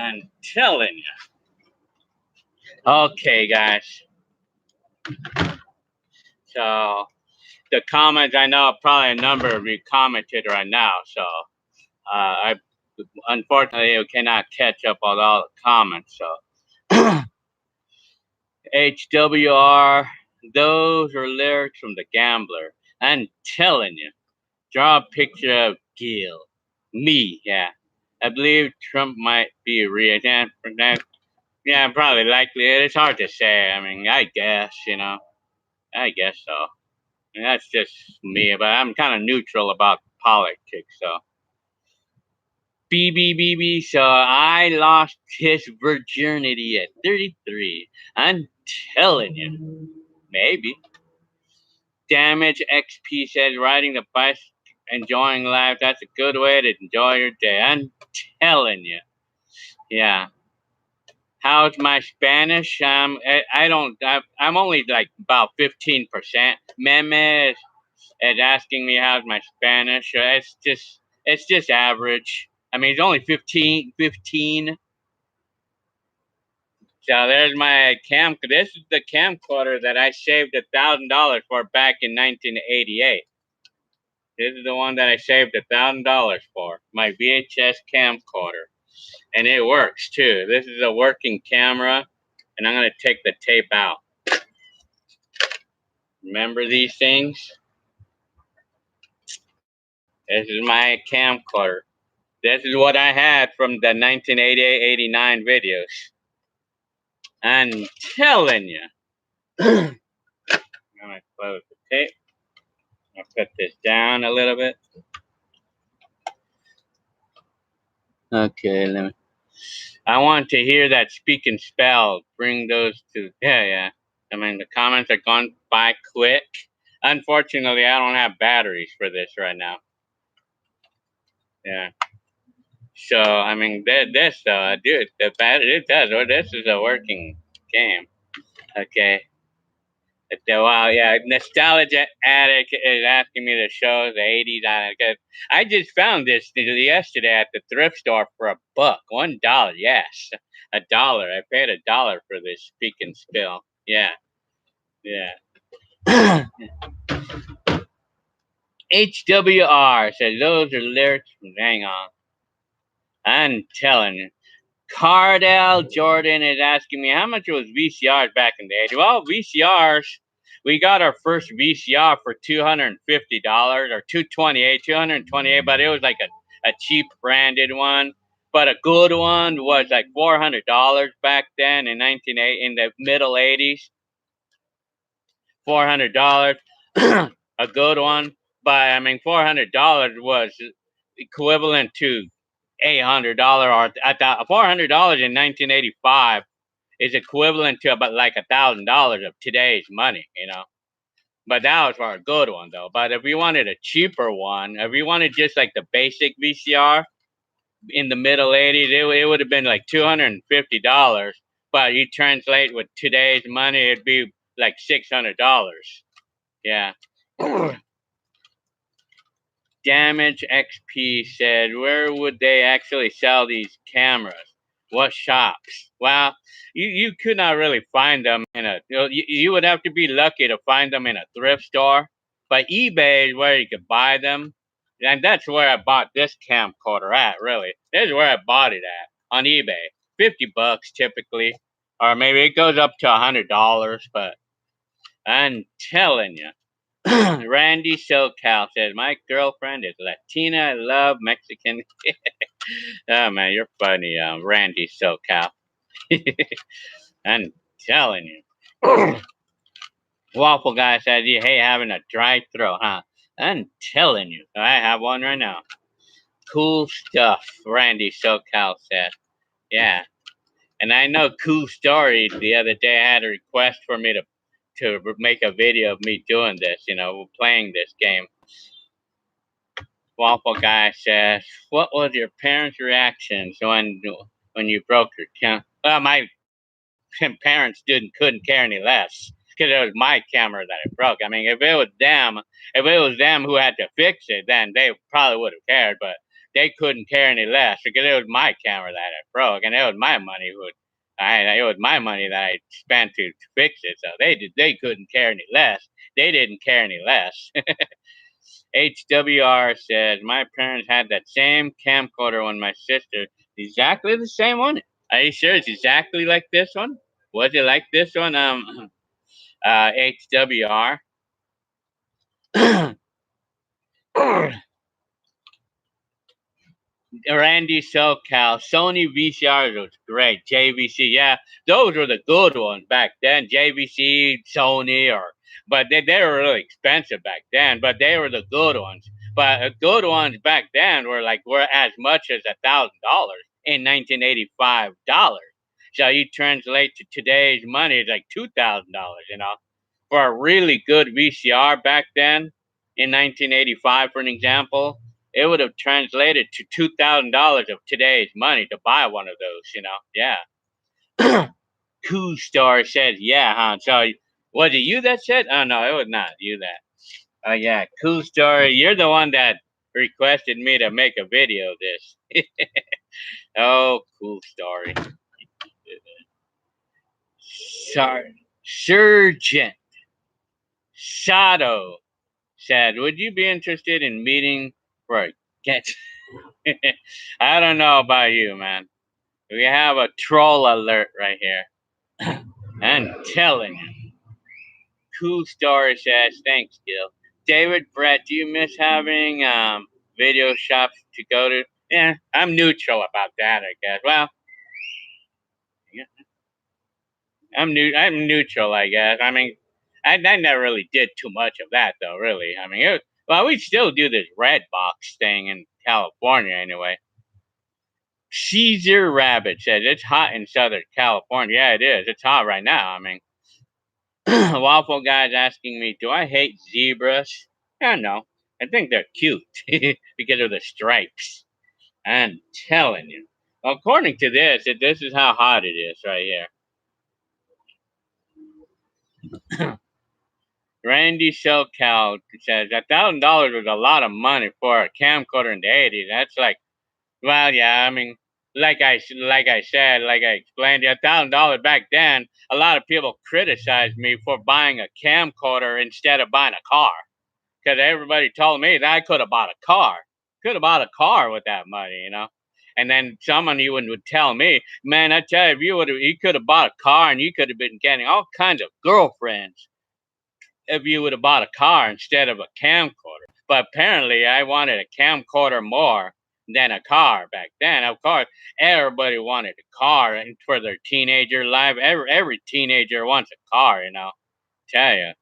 I'm telling you. Okay, guys. So the comments, I know probably a number of you commented right now. So I unfortunately cannot catch up on all the comments. So HWR, those are lyrics from The Gambler. I'm telling you. Draw a picture of Gil. Me, yeah. I believe Trump might be yeah, probably likely. It's hard to say. I mean, I guess, I guess so. And that's just me, but I'm kind of neutral about politics, so. BBBB, so I lost his virginity at 33. I'm telling you. Maybe. Damage XP says riding the bike, enjoying life. That's a good way to enjoy your day. I'm telling you. Yeah. How's my Spanish? I'm only like about 15%. Meme is asking me how's my Spanish. It's just average. I mean, it's only 15. So there's my this is the camcorder that I saved $1,000 for back in 1988. This is the one that I saved $1,000 for. My VHS camcorder. And it works too. This is a working camera. And I'm going to take the tape out. Remember these things? This is my camcorder. This is what I had from the 1988-89 videos. I'm telling you. I'm going to close the tape. I'll put this down a little bit. Okay, let me. I want to hear that speak and spell. Bring those to. Yeah. I mean, the comments are gone by quick. Unfortunately, I don't have batteries for this right now. Yeah. So, I mean, dude, the battery, it does. Well, this is a working game. Okay. Wow, yeah, Nostalgia Addict is asking me to show the 80s on it. I just found this yesterday at the thrift store for $1. $1, yes. $1. I paid $1 for this speak and spill. Yeah. HWR says those are lyrics from Hang On. I'm telling you. Cardell Jordan is asking me how much was VCRs back in the 80s. Well, VCRs, we got our first VCR for $250 or $228, but it was like a cheap branded one. But a good one was like $400 back then in the middle 80s. $400, a good one. But I mean, $400 was equivalent to $800 or $400 in 1985 is equivalent to about like $1,000 of today's money, But that was for a good one though. But if you wanted a cheaper one, if you wanted just like the basic VCR in the middle 80s, it would have been like $250. But you translate with today's money, it'd be like $600. Yeah. Damage XP said, where would they actually sell these cameras? What shops? Well, you could not really find them in a, you would have to be lucky to find them in a thrift store. But eBay is where you could buy them. And that's where I bought this camcorder at, really. This is where I bought it at, on eBay. 50 bucks typically. Or maybe it goes up to $100, but I'm telling you. Randy SoCal says, my girlfriend is Latina. I love Mexican. Oh, man, you're funny, Randy SoCal. I'm telling you. Waffle guy says, you hate having a dry throat, huh? I'm telling you. I have one right now. Cool stuff, Randy SoCal said. Yeah. And I know cool story. The other day I had a request for me to make a video of me doing this, playing this game. Waffle guy says, what was your parents' reactions when you broke your camera? Well, my parents couldn't care any less because it was my camera that it broke. I mean, if it was them who had to fix it, then they probably would have cared, but they couldn't care any less because it was my camera that it broke, and it was my money it was my money that I spent to fix it. So they couldn't care any less. They didn't care any less. HWR says, my parents had that same camcorder when my sister, exactly the same one. Are you sure it's exactly like this one? Was it like this one? HWR. Randy SoCal, Sony VCRs was great. JVC, yeah, those were the good ones back then. JVC, Sony, but they were really expensive back then. But they were the good ones. But good ones back then were as much as $1,000 in 1985 dollars. So you translate to today's money, it's like $2,000. For a really good VCR back then in 1985, for an example, it would have translated to $2,000 of today's money to buy one of those. Yeah. Cool Star says, yeah, huh? So, was it you that said? Oh, no, it was not you that. Oh, yeah, Cool Star, you're the one that requested me to make a video of this. Oh, cool story. Surgeon Sato said, would you be interested in meeting for a get? I don't know about you, man. We have a troll alert right here. I'm telling you. Cool Story says, thanks, Gil. David Brett, do you miss having video shops to go to? Yeah, I'm neutral about that, I guess. Well, yeah, I'm neutral, I guess. I mean, I never really did too much of that, though, really. I mean, we still do this red box thing in California, anyway. Caesar Rabbit says, it's hot in Southern California. Yeah, it is. It's hot right now. I mean, Waffle Guy's asking me, do I hate zebras? I don't know. I think they're cute because of the stripes. I'm telling you. According to this is how hot it is right here. Randy SoCal says, $1,000 was a lot of money for a camcorder in the 80s. That's like, well, yeah, I mean, like I explained, $1,000 back then, a lot of people criticized me for buying a camcorder instead of buying a car. Because everybody told me that I could have bought a car. Could have bought a car with that money. And then someone even would tell me, man, I tell you, you could have bought a car and you could have been getting all kinds of girlfriends if you would have bought a car instead of a camcorder. But apparently I wanted a camcorder more than a car back then. Of course, everybody wanted a car and for their teenager life. Every teenager wants a car, Tell you.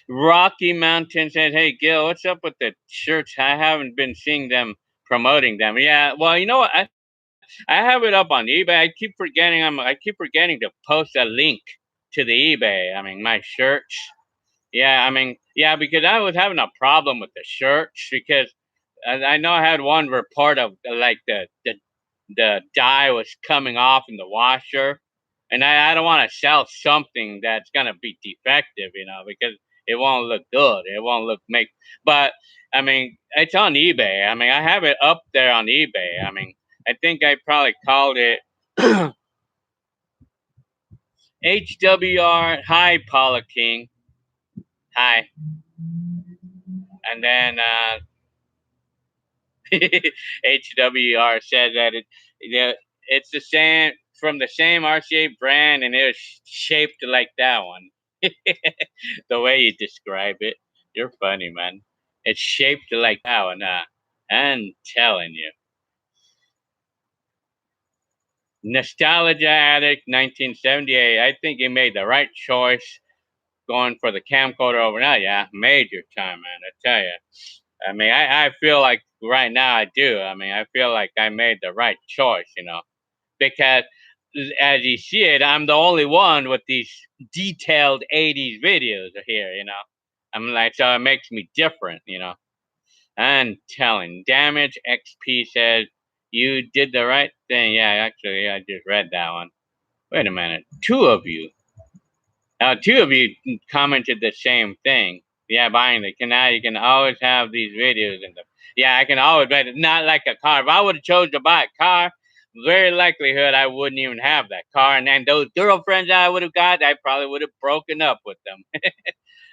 Rocky Mountain says, hey, Gil, what's up with the shirts? I haven't been seeing them promoting them. Yeah, well, you know what? I have it up on eBay. I keep forgetting to post a link to the eBay. I mean, my shirts. Yeah, I mean, yeah, because I was having a problem with the shirts because I know I had one report of like the dye was coming off in the washer, and I don't want to sell something that's gonna be defective, because It won't look good. It won't look make. But I mean, it's on eBay. I mean, I have it up there on eBay. I mean, I think I probably called it HWR. Hi, Paula King. Hi. And then HWR said that it's the same from the same RCA brand, and it was shaped like that one. The way you describe it, you're funny, man. It's shaped like that one. I'm telling you. Nostalgia Addict 1978. I think he made the right choice going for the camcorder over now. Yeah, major time, man. I tell you. I mean, I feel like right now I do. I mean, I feel like I made the right choice, because as you see it, I'm the only one with these detailed 80s videos here. I'm like, so it makes me different. I'm telling. Damage XP says, you did the right thing. Yeah, actually, I just read that one. Wait a minute. Two of you commented the same thing. Yeah, buying it. Now you can always have these videos in them. Yeah, I can always, but not like a car. If I would have chose to buy a car, very likelihood I wouldn't even have that car. And then those girlfriends I would have got, I probably would have broken up with them.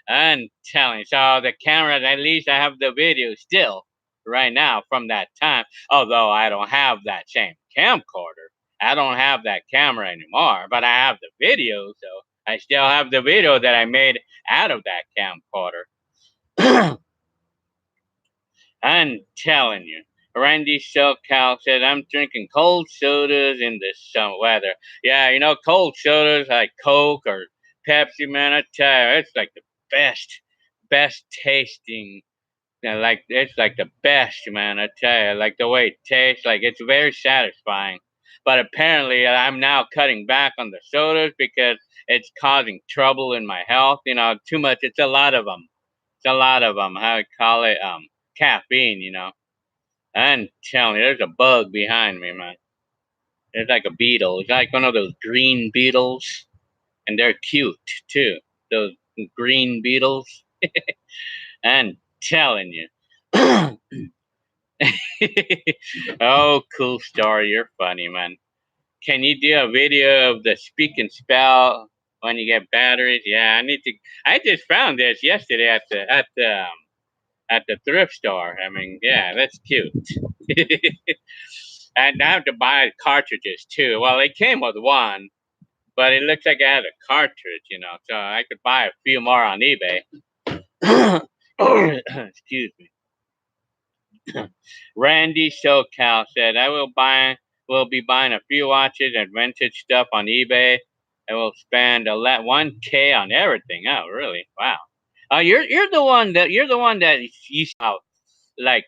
I'm telling you. So the cameras, at least I have the video still right now from that time. Although I don't have that same camcorder. I don't have that camera anymore, but I have the video, so I still have the video that I made out of that camcorder. I'm telling you. Randy SoCal said, I'm drinking cold sodas in this summer weather. Yeah, cold sodas like Coke or Pepsi, man, I tell you, it's like the best tasting. Like, it's like the best, man, I tell you. Like, the way it tastes, like, it's very satisfying. But apparently, I'm now cutting back on the sodas because it's causing trouble in my health. Too much. It's a lot of them. How I call it, caffeine. I'm telling you, there's a bug behind me, man. It's like a beetle. It's like one of those green beetles, and they're cute too. Those green beetles. I'm telling you. Oh, cool story. You're funny, man. Can you do a video of the speak and spell when you get batteries? Yeah, I need to. I just found this yesterday at the thrift store. I mean, yeah, that's cute. And I have to buy cartridges too. Well, it came with one, but it looks like I had a cartridge, so I could buy a few more on eBay. Excuse me. Randy SoCal said, will be buying a few watches and vintage stuff on eBay. I will spend 1K on everything. Oh, really? Wow. You're the one that you saw like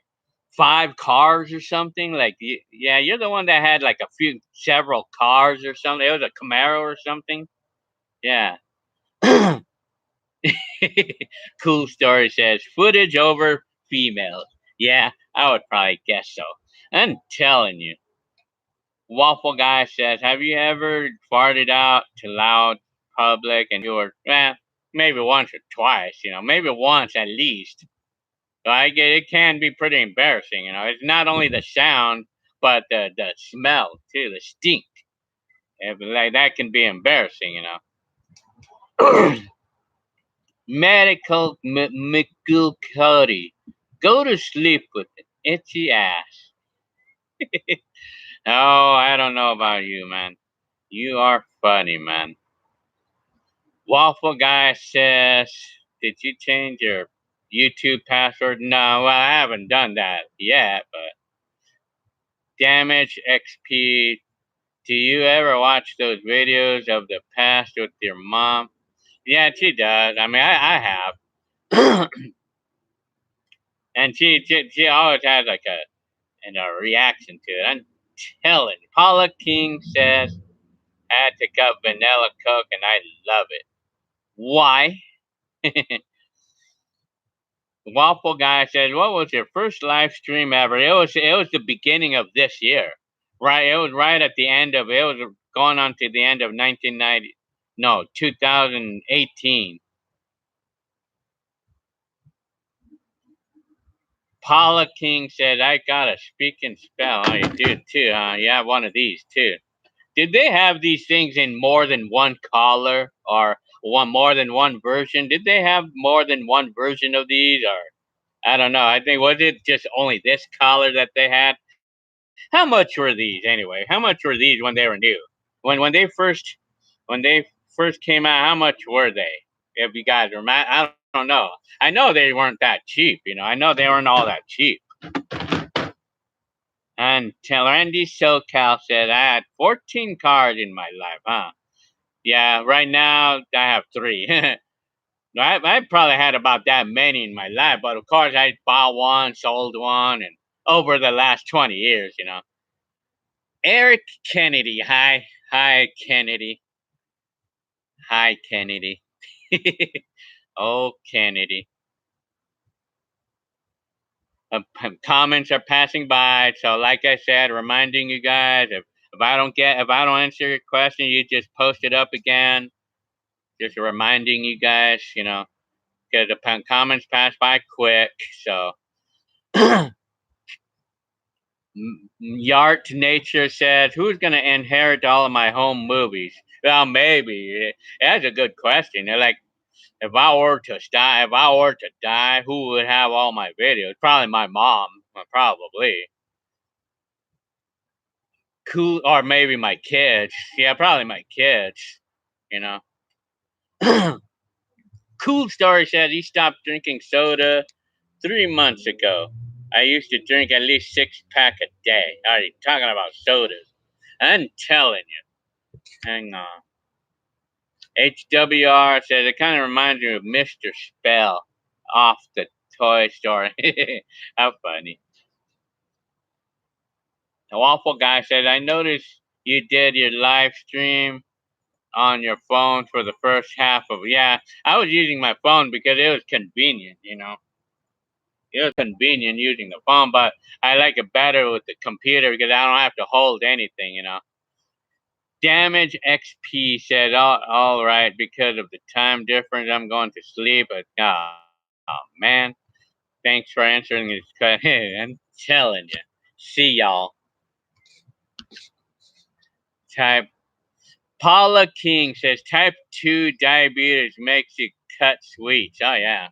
5 cars or something. Like, yeah, you're the one that had like several cars or something. It was a Camaro or something. Yeah. Cool story says footage over females. Yeah, I would probably guess so. I'm telling you. Waffle Guy says, have you ever farted out to loud public and you were, maybe once or twice, maybe once at least. Like, it can be pretty embarrassing, It's not only the sound, but the smell too, the stink. Like, that can be embarrassing, Medical McGilcuddy. Go to sleep with an itchy ass. Oh, I don't know about you, man. You are funny, man. Waffle Guy says, did you change your YouTube password? No, well, I haven't done that yet, but Damage XP, do you ever watch those videos of the past with your mom? Yeah, she does. I mean, I have. And she always has like a reaction to it. I'm telling you. Paula King says, I had to cut vanilla Coke and I love it. Why? Waffle Guy says, what was your first live stream ever? It was the beginning of this year. Right? It was right at the end of it was going on to the end of 2018. Paula King said, I got a speak and spell. Oh, you do too, huh? You have one of these too. Did they have these things in more than one color or more than one version? Did they have more than one version of these, or I don't know. I think was it just only this color that they had? How much were these anyway? How much were these when they were new? When they first came out, how much were they? If you guys remember, I don't know. I know they weren't that cheap. I know they weren't all that cheap. And Randy SoCal said, I had 14 cars in my life, huh? Yeah, right now I have 3. I probably had about that many in my life, but of course I bought one, sold one, and over the last 20 years. Eric Kennedy, hi. Hi, Kennedy. Hi, Kennedy. Oh, Kennedy. Comments are passing by, so like I said, reminding you guys, if I don't answer your question, you just post it up again. Just reminding you guys, because the comments pass by quick. So, Yart Nature says, "Who's going to inherit all of my home movies?" Well, maybe that's a good question. They're like, if I were to die, who would have all my videos? Probably my mom, probably. Cool, or maybe my kids. Yeah, probably my kids. You know. Cool Story said he stopped drinking soda 3 months ago. I used to drink at least 6-pack a day. Are you talking about sodas? I'm telling you. Hang on. HWR says it kind of reminds me of Mr. Spell off the Toy Story. How funny. The Waffle Guy said, I noticed you did your live stream on your phone for the first half of yeah. I was using my phone because it was convenient. It was convenient using the phone, but I like it better with the computer because I don't have to hold anything. Damage XP said, all right, because of the time difference, I'm going to sleep. But oh man, thanks for answering this question. I'm telling you. See y'all. Type Paula King says type 2 diabetes makes you cut sweets. Oh yeah.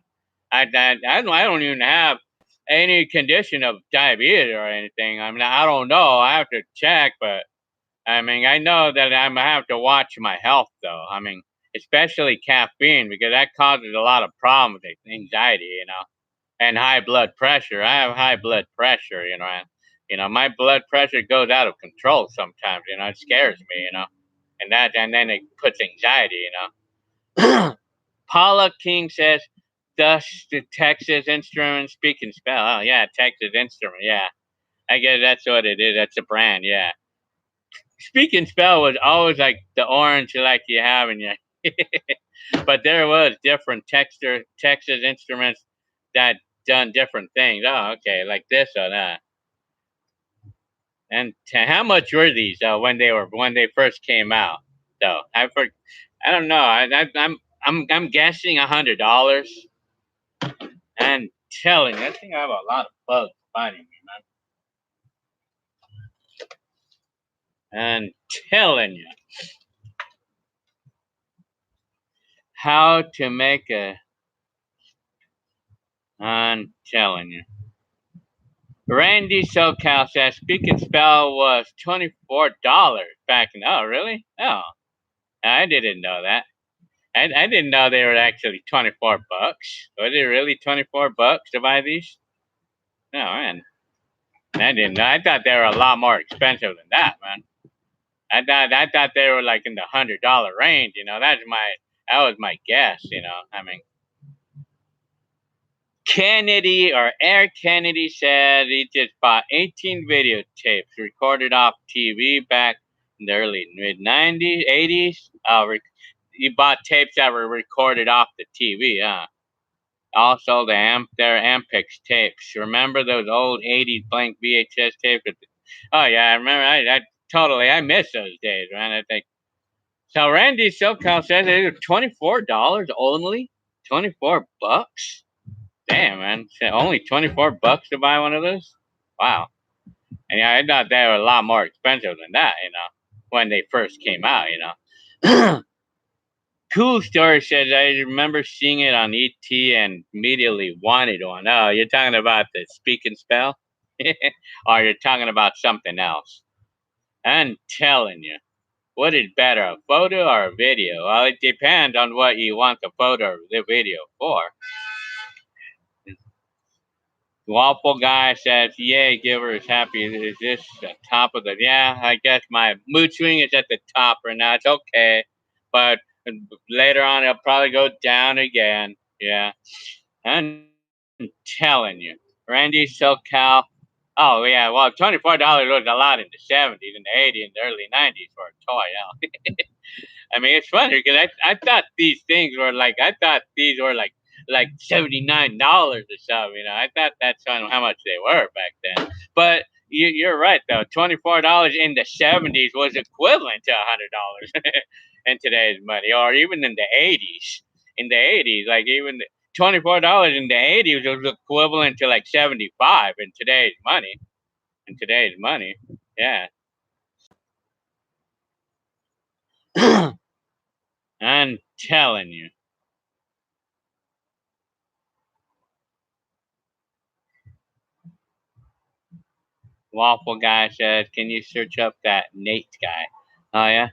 I don't even have any condition of diabetes or anything. I mean, I don't know. I have to check, but I mean, I know that I'm gonna have to watch my health though. I mean, especially caffeine because that causes a lot of problems, like anxiety, and high blood pressure. I have high blood pressure, and my blood pressure goes out of control sometimes. It scares me, and then it puts anxiety. Paula King says, "Thus the Texas Instrument Speak and Spell." Oh yeah, Texas Instrument. Yeah, I guess that's what it is. That's a brand. Yeah. Speak and Spell was always like the orange like you have in your but there was different Texas Instruments that done different things. Oh, okay, like this or that. And how much were these when they first came out? Though I don't know. I'm guessing $100. And telling you, I think I have a lot of bugs biting me, man. And telling you how to make a. I'm telling you. Randy SoCal says Speak and Spell was $24 back in. Oh, really? Oh, I didn't know that. I didn't know they were actually $24. Was it really $24 to buy these? Oh man, I didn't know. I thought they were a lot more expensive than that, man. I thought they were like in the $100 range. That was my guess. I mean, Kennedy or Eric Kennedy said he just bought 18 videotapes recorded off TV back in the early mid 90s, 80s. He bought tapes that were recorded off the TV, huh? Also, their Ampex tapes. Remember those old 80s blank VHS tapes? Oh, yeah, I remember. I miss those days, man. I think. So Randy SoCal says it was $24 only? $24? Damn, man. Shit, only 24 bucks to buy one of those? Wow. And yeah, I thought they were a lot more expensive than that, when they first came out. Cool story says I remember seeing it on ET and immediately wanted one. Oh, you're talking about the speak and spell? Or you're talking about something else? I'm telling you. What is better, a photo or a video? Well, it depends on what you want the photo or the video for. Waffle guy says, "Yay, Giver is happy. Is this the top of the?" Yeah, I guess my mood swing is at the top right now. It's okay, but later on it'll probably go down again. Yeah, I'm telling you, Randy SoCal. Oh yeah, well, $24 was a lot in the '70s, and the '80s, and the early '90s for a toy. Yeah. I mean, it's funny because I thought these things were like $79 or something. I thought that's how much they were back then. But you're right though. $24 in the '70s was equivalent to $100 in today's money, or even in the '80s. In the '80s, like even $24 in the '80s was equivalent to like 75 in today's money. In today's money, yeah. I'm telling you. Waffle guy says, "Can you search up that Nate guy?" Oh yeah.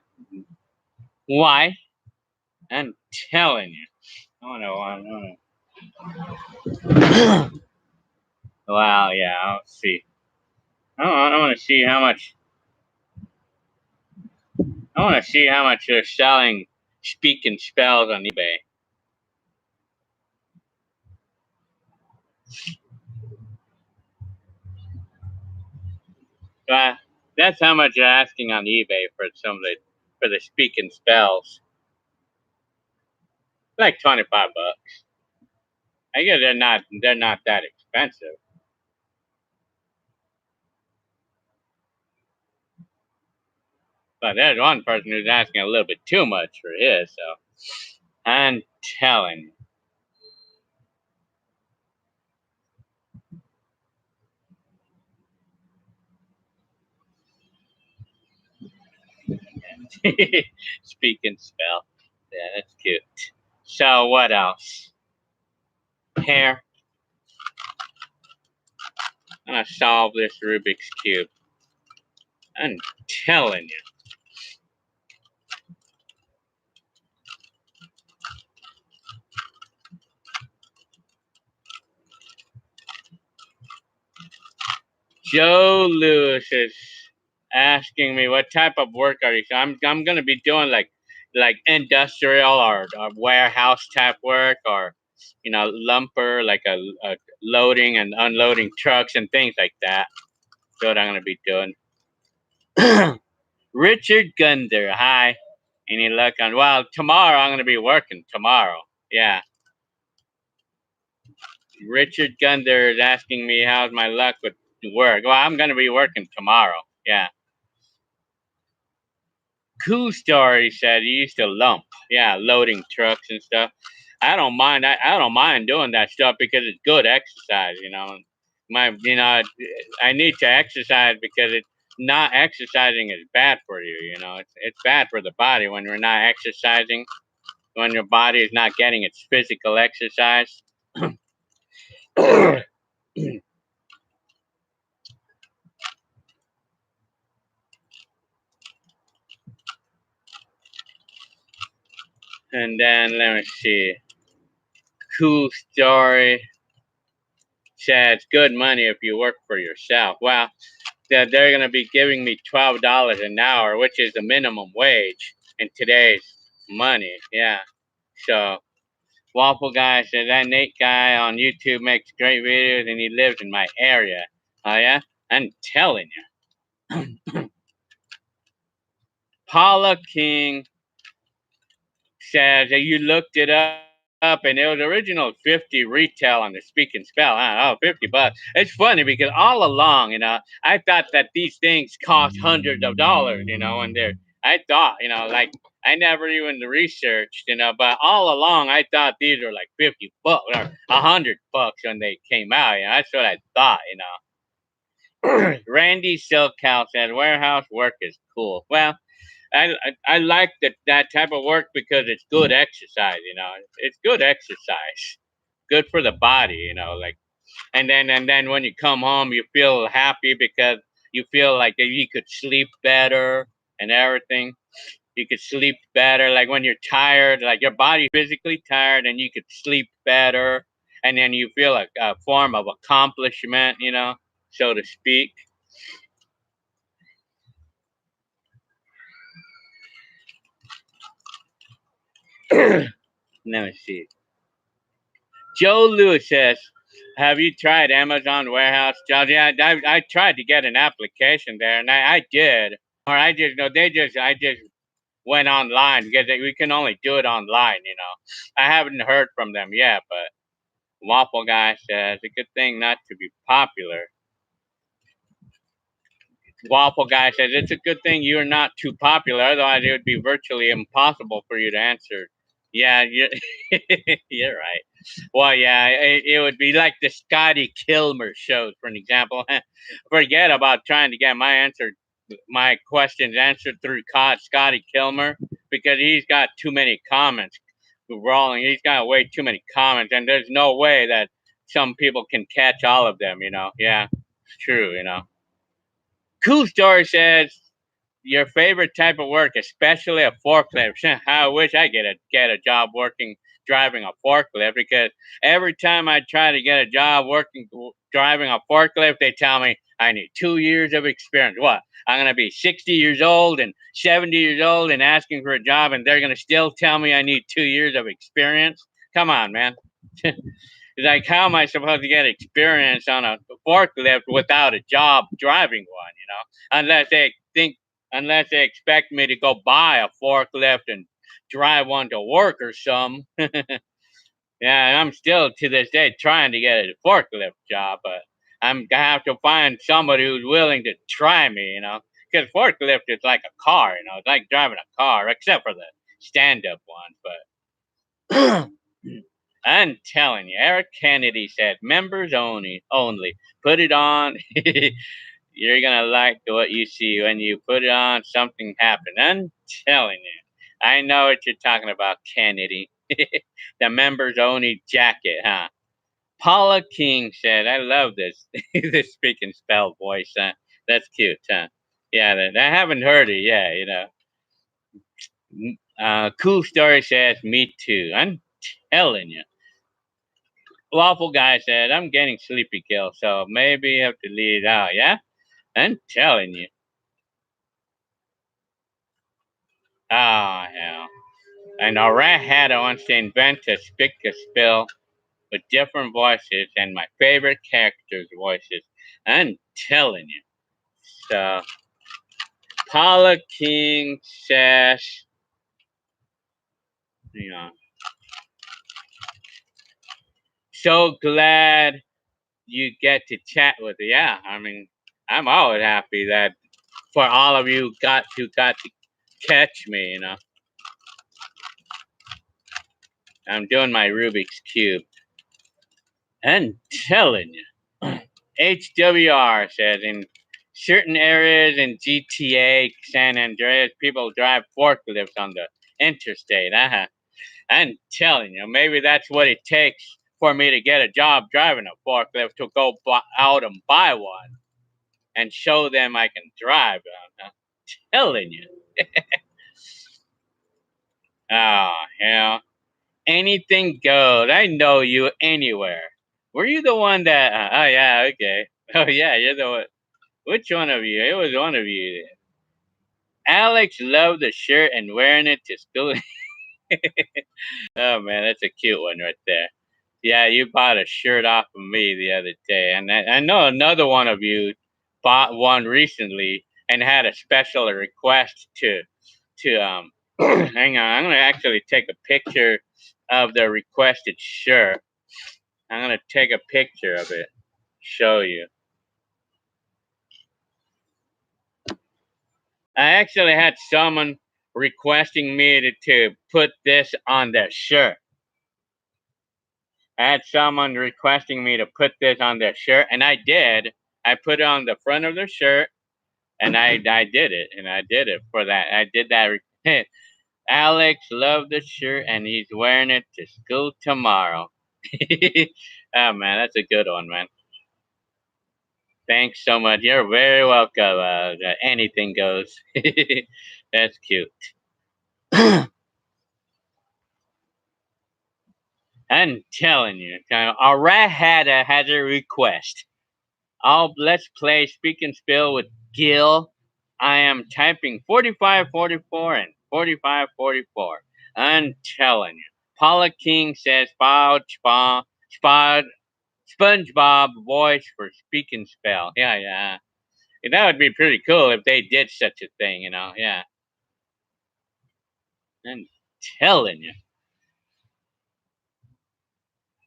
Why? I'm telling you. Oh no. I don't know. Wow. Yeah. I'll see. I want to see how much. I want to see how much they're selling speaking spells on eBay. Uh, that's how much you're asking on eBay for some of the speaking spells. Like 25 bucks. I guess they're not that expensive. But there's one person who's asking a little bit too much for his, so I'm telling you. Speak and spell. Yeah, that's cute. So what else? Here, I'm gonna solve this Rubik's Cube. I'm telling you. Joe Lewis is asking me what type of work are you? So I'm gonna be doing like industrial or warehouse type work, or lumper, like a loading and unloading trucks and things like that. That's what I'm gonna be doing. Richard Gunder, hi. Any luck on? Well, tomorrow I'm gonna be working tomorrow. Yeah. Richard Gunder is asking me how's my luck with work. Well, I'm gonna be working tomorrow. Yeah. Cool story said he used to lump. Yeah, loading trucks and stuff. I don't mind. I don't mind doing that stuff because it's good exercise. I need to exercise because not exercising is bad for you. It's bad for the body when you're not exercising, when your body is not getting its physical exercise. And then let me see. Cool story said it's good money if you work for yourself. Well, they're going to be giving me $12 an hour, which is the minimum wage in today's money. Yeah. So Waffle guy said that Nate guy on YouTube makes great videos and he lives in my area. Oh yeah, I'm telling you. Paula King says that you looked it up and it was original 50 retail on the speak and spell. Oh, $50. It's funny because all along, I thought that these things cost hundreds of dollars, and I thought, like I never even researched, but all along I thought these were like $50 or $100 when they came out. That's what I thought. Randy Silkow said warehouse work is cool. Well, I like that type of work because it's good exercise. It's good exercise, good for the body. Like and then when you come home, you feel happy because you feel like you could sleep better and everything. You could sleep better, like when you're tired, like your body physically tired, and you could sleep better, and then you feel a form of accomplishment, so to speak. Let me see. Joe Lewis says, "Have you tried Amazon Warehouse jobs?" Yeah, I tried to get an application there, and I did. Or I just know I just went online because we can only do it online. I haven't heard from them yet, but Waffle Guy says it's a good thing not to be popular. Waffle Guy says it's a good thing you're not too popular, otherwise it would be virtually impossible for you to answer. Yeah, you're right. Well, yeah, it would be like the Scotty Kilmer shows, for an example. Forget about trying to get my questions answered through Scotty Kilmer, because he's got too many comments rolling. He's got way too many comments, and there's no way that some people can catch all of them. Yeah, it's true. Cool Story says your favorite type of work, especially a forklift. I wish I get a job driving a forklift, because every time I try to get a job driving a forklift, they tell me I need 2 years of experience. What? I'm gonna be 60 years old and 70 years old and asking for a job, and they're gonna still tell me I need 2 years of experience? Come on, man. Like, how am I supposed to get experience on a forklift without a job driving one? Unless they expect me to go buy a forklift and drive one to work or some. Yeah, and I'm still to this day trying to get a forklift job, but I'm gonna have to find somebody who's willing to try me. Because forklift is like a car. It's like driving a car, except for the stand-up ones, but. I'm telling you, Eric Kennedy said, members only. Put it on. You're going to like what you see. When you put it on, something happens. I'm telling you. I know what you're talking about, Kennedy. The members only jacket, huh? Paula King said, I love this. This speak and spell voice, huh? That's cute, huh? Yeah, I haven't heard it yet. Cool Story says, me too. I'm telling you. Waffle Guy said, I'm getting sleepy kill, so maybe you have to lead out, yeah? I'm telling you. Oh, hell. And a rat hat wants to invent a spick a spill with different voices and my favorite characters' voices. I'm telling you. So, Paula King says, you know, so glad you get to chat with her. Yeah, I mean, I'm always happy that for all of you got to catch me. I'm doing my Rubik's Cube. I'm telling you. HWR says in certain areas in GTA San Andreas, people drive forklifts on the interstate. I'm telling you, maybe that's what it takes for me to get a job driving a forklift, to go out and buy one and show them I can drive. I'm telling you. Oh, hell. Anything goes. I know you anywhere. Were you the one that? Oh yeah, okay. Oh yeah, you're the one. Which one of you? It was one of you. Alex loved the shirt and wearing it to school. Oh man, that's a cute one right there. Yeah, you bought a shirt off of me the other day, and I know another one of you bought one recently and had a special request to. Hang on, I'm gonna actually take a picture of the requested shirt. I'm gonna take a picture of it, show you. I actually had someone requesting me to put this on their shirt. I had someone requesting me to put this on their shirt, and I did. I put it on the front of their shirt, and I did it, and I did it for that. I did that. Alex loved the shirt, and he's wearing it to school tomorrow. Oh man, that's a good one, man. Thanks so much. You're very welcome. Anything goes. That's cute. I'm telling you, our rat has a request. Let's play Speak and Spill with Gil. I am typing 4544 and 4544. I'm telling you. Paula King says SpongeBob voice for Speak and Spell. Yeah. That would be pretty cool if they did such a thing, Yeah. I'm telling you.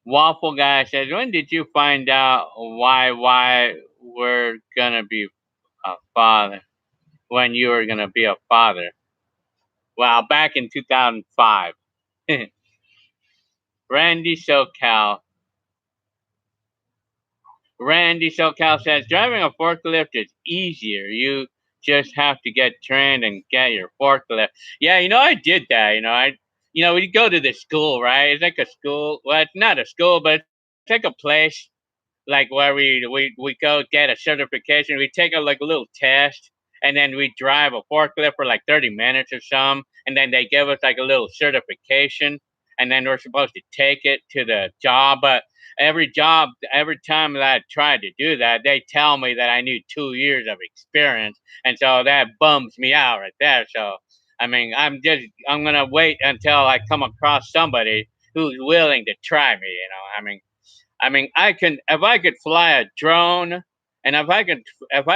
Waffle Guy says, when did you find out why we're gonna be a father? When you were gonna be a father? Well, back in 2005. Randy SoCal. Randy SoCal says, driving a forklift is easier. You just have to get trained and get your forklift. Yeah, I did that. We go to the school, right? It's like a school. Well, it's not a school, but it's like a place like where we go get a certification. We take a little test, and then we drive a forklift for like 30 minutes or some, and then they give us like a little certification, and then we're supposed to take it to the job. But every time that I tried to do that, they tell me that I need 2 years of experience, and so that bums me out right there. So I'm gonna wait until I come across somebody who's willing to try me. If I could fly a drone, and if I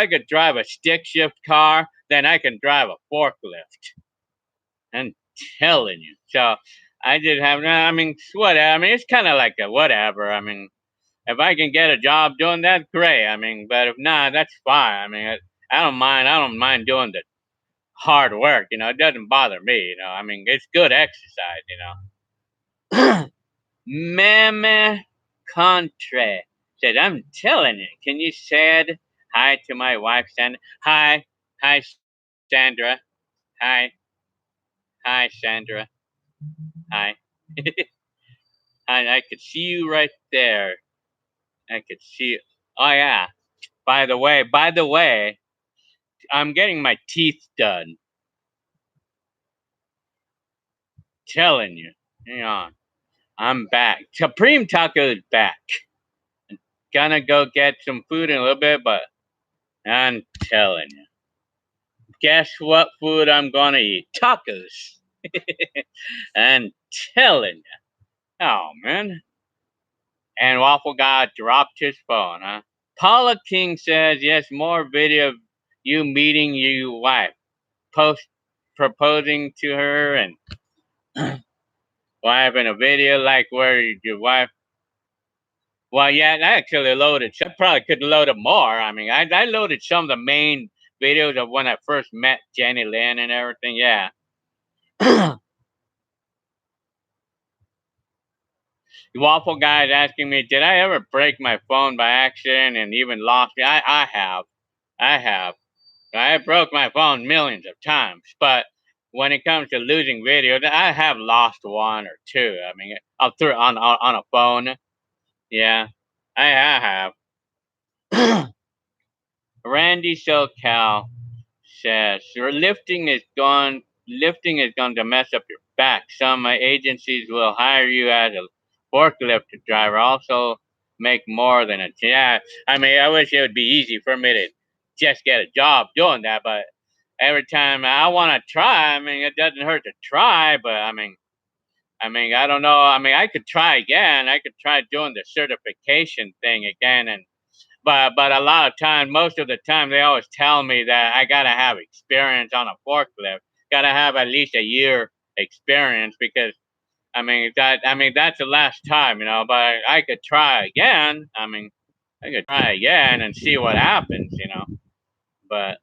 could drive a stick shift car, then I can drive a forklift. I'm telling you. So I did have. Whatever. It's kind of like a whatever. If I can get a job doing that, great. But if not, that's fine. I don't mind. I don't mind doing the hard work. It doesn't bother me. It's good exercise. Meme Contre said, I'm telling you, can you say hi to my wife, Sandra? Hi, Sandra. Hi, Sandra. Hi. I could see you right there. I could see you. Oh, yeah. By the way, I'm getting my teeth done. Telling you. Hang on. I'm back. Supreme Taco is back. Gonna go get some food in a little bit, but I'm telling you. Guess what food I'm gonna eat? Tacos. I'm telling you. Oh, man. And Waffle Guy dropped his phone, huh? Paula King says, yes, more video of you meeting your wife. Post proposing to her and wife in a video like where your wife. Well, yeah, I actually loaded. I probably could load it more. I loaded some of the main videos of when I first met Jenny Lynn and everything. Yeah. Waffle Guy is asking me, did I ever break my phone by accident and even lost it? I have. I have. I broke my phone millions of times, but when it comes to losing videos, I have lost one or two. Through on a phone. Yeah, I have. Randy SoCal says lifting is going to mess up your back. Some agencies will hire you as a forklift driver, also make more than a. Yeah, I wish it would be easy for me to just get a job doing that, but every time I want to try, it doesn't hurt to try, but I don't know. I could try again. I could try doing the certification thing again, but a lot of time, most of the time, they always tell me that I gotta have experience on a forklift. Gotta have at least a year experience because that's the last time, But I could try again. I could try again and see what happens, But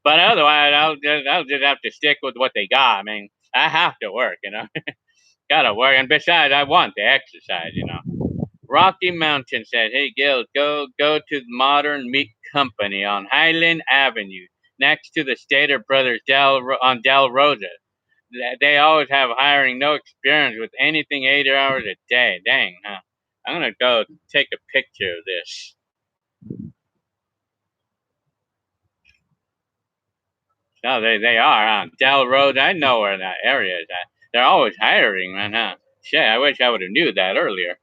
But otherwise, I'll just have to stick with what they got. I mean, I have to work, gotta work. And besides, I want the exercise. Rocky Mountain said, "Hey Gil, go to the Modern Meat Company on Highland Avenue, next to the Stater Brothers on Del Rosa. They always have hiring, no experience with anything 8 hours a day. Dang, huh? I'm gonna go take a picture of this." No, they are, huh? Del Road, I know where that area is at. They're always hiring, man, huh? Shit, I wish I would have knew that earlier.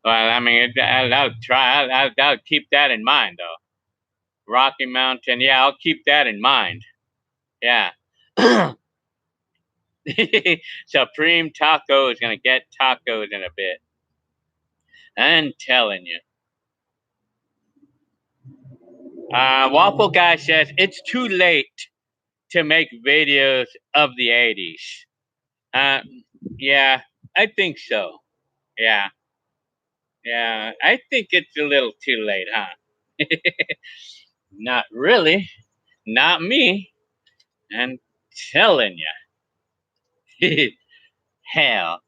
Well, I mean, I'll try. I'll keep that in mind, though. Rocky Mountain, yeah, I'll keep that in mind. Yeah. Supreme Taco is gonna get tacos in a bit. I'm telling you. Waffle Guy says it's too late to make videos of the 80s. Uh, yeah, I think so. Yeah. Yeah, I think it's a little too late, huh? Not really. Not me. I'm telling you. Hell.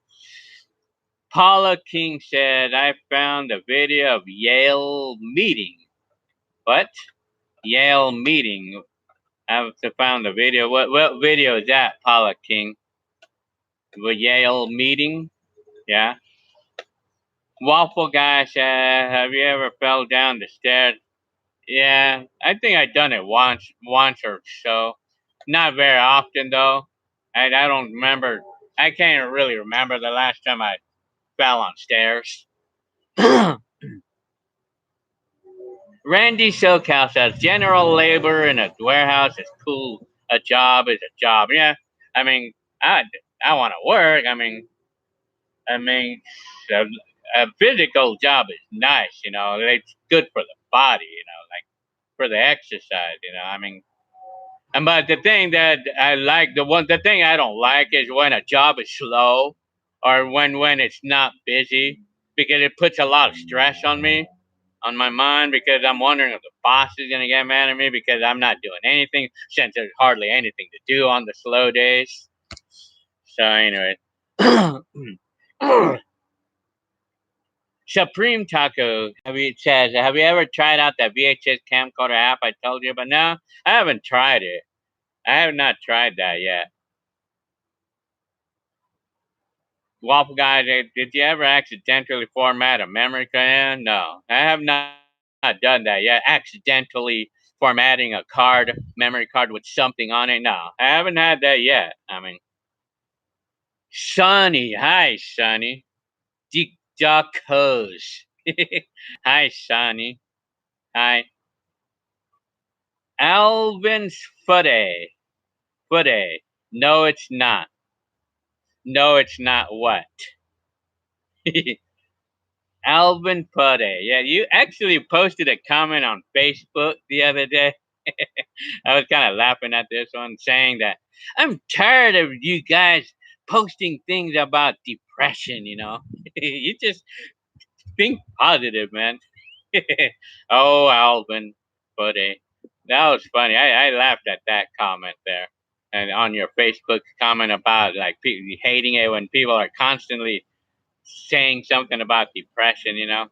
Paula King said, I found a video of Yale meeting. What? Yale meeting. I found a video. What video is that, Paula King? The Yale meeting? Yeah. Waffle Guy said, have you ever fell down the stairs? Yeah, I think I done it once or so. Not very often though. I don't remember. I can't really remember the last time I fell on stairs. Randy SoCal says general labor in a warehouse is cool. A job is a job. Yeah, I mean, I want to work. I mean, a, a physical job is nice. It's good for the body. Like for the exercise. I mean, but the thing that I like, the thing I don't like is when a job is slow, or when it's not busy, because it puts a lot of stress on me, on my mind, because I'm wondering if the boss is gonna get mad at me because I'm not doing anything, since there's hardly anything to do on the slow days. So anyway, Supreme Taco have you ever tried out that VHS camcorder app I told you about? No, I haven't tried it. I have not tried that yet. Waffle Guy, did you ever accidentally format a memory card? No, I have not done that yet. Accidentally formatting a memory card with something on it? No, I haven't had that yet. I mean, Sonny, hi, Sonny. Dick Duck Hose. Hi, Sonny. Hi. Alvin's Footy. Footy. No, it's not. No, it's not what? Alvin Putty. Yeah, you actually posted a comment on Facebook the other day. I was kind of laughing at this one, saying that I'm tired of you guys posting things about depression, you just think positive, man. Oh, Alvin Putty. That was funny. I laughed at that comment there. And on your Facebook comment about like people hating it when people are constantly saying something about depression. Oh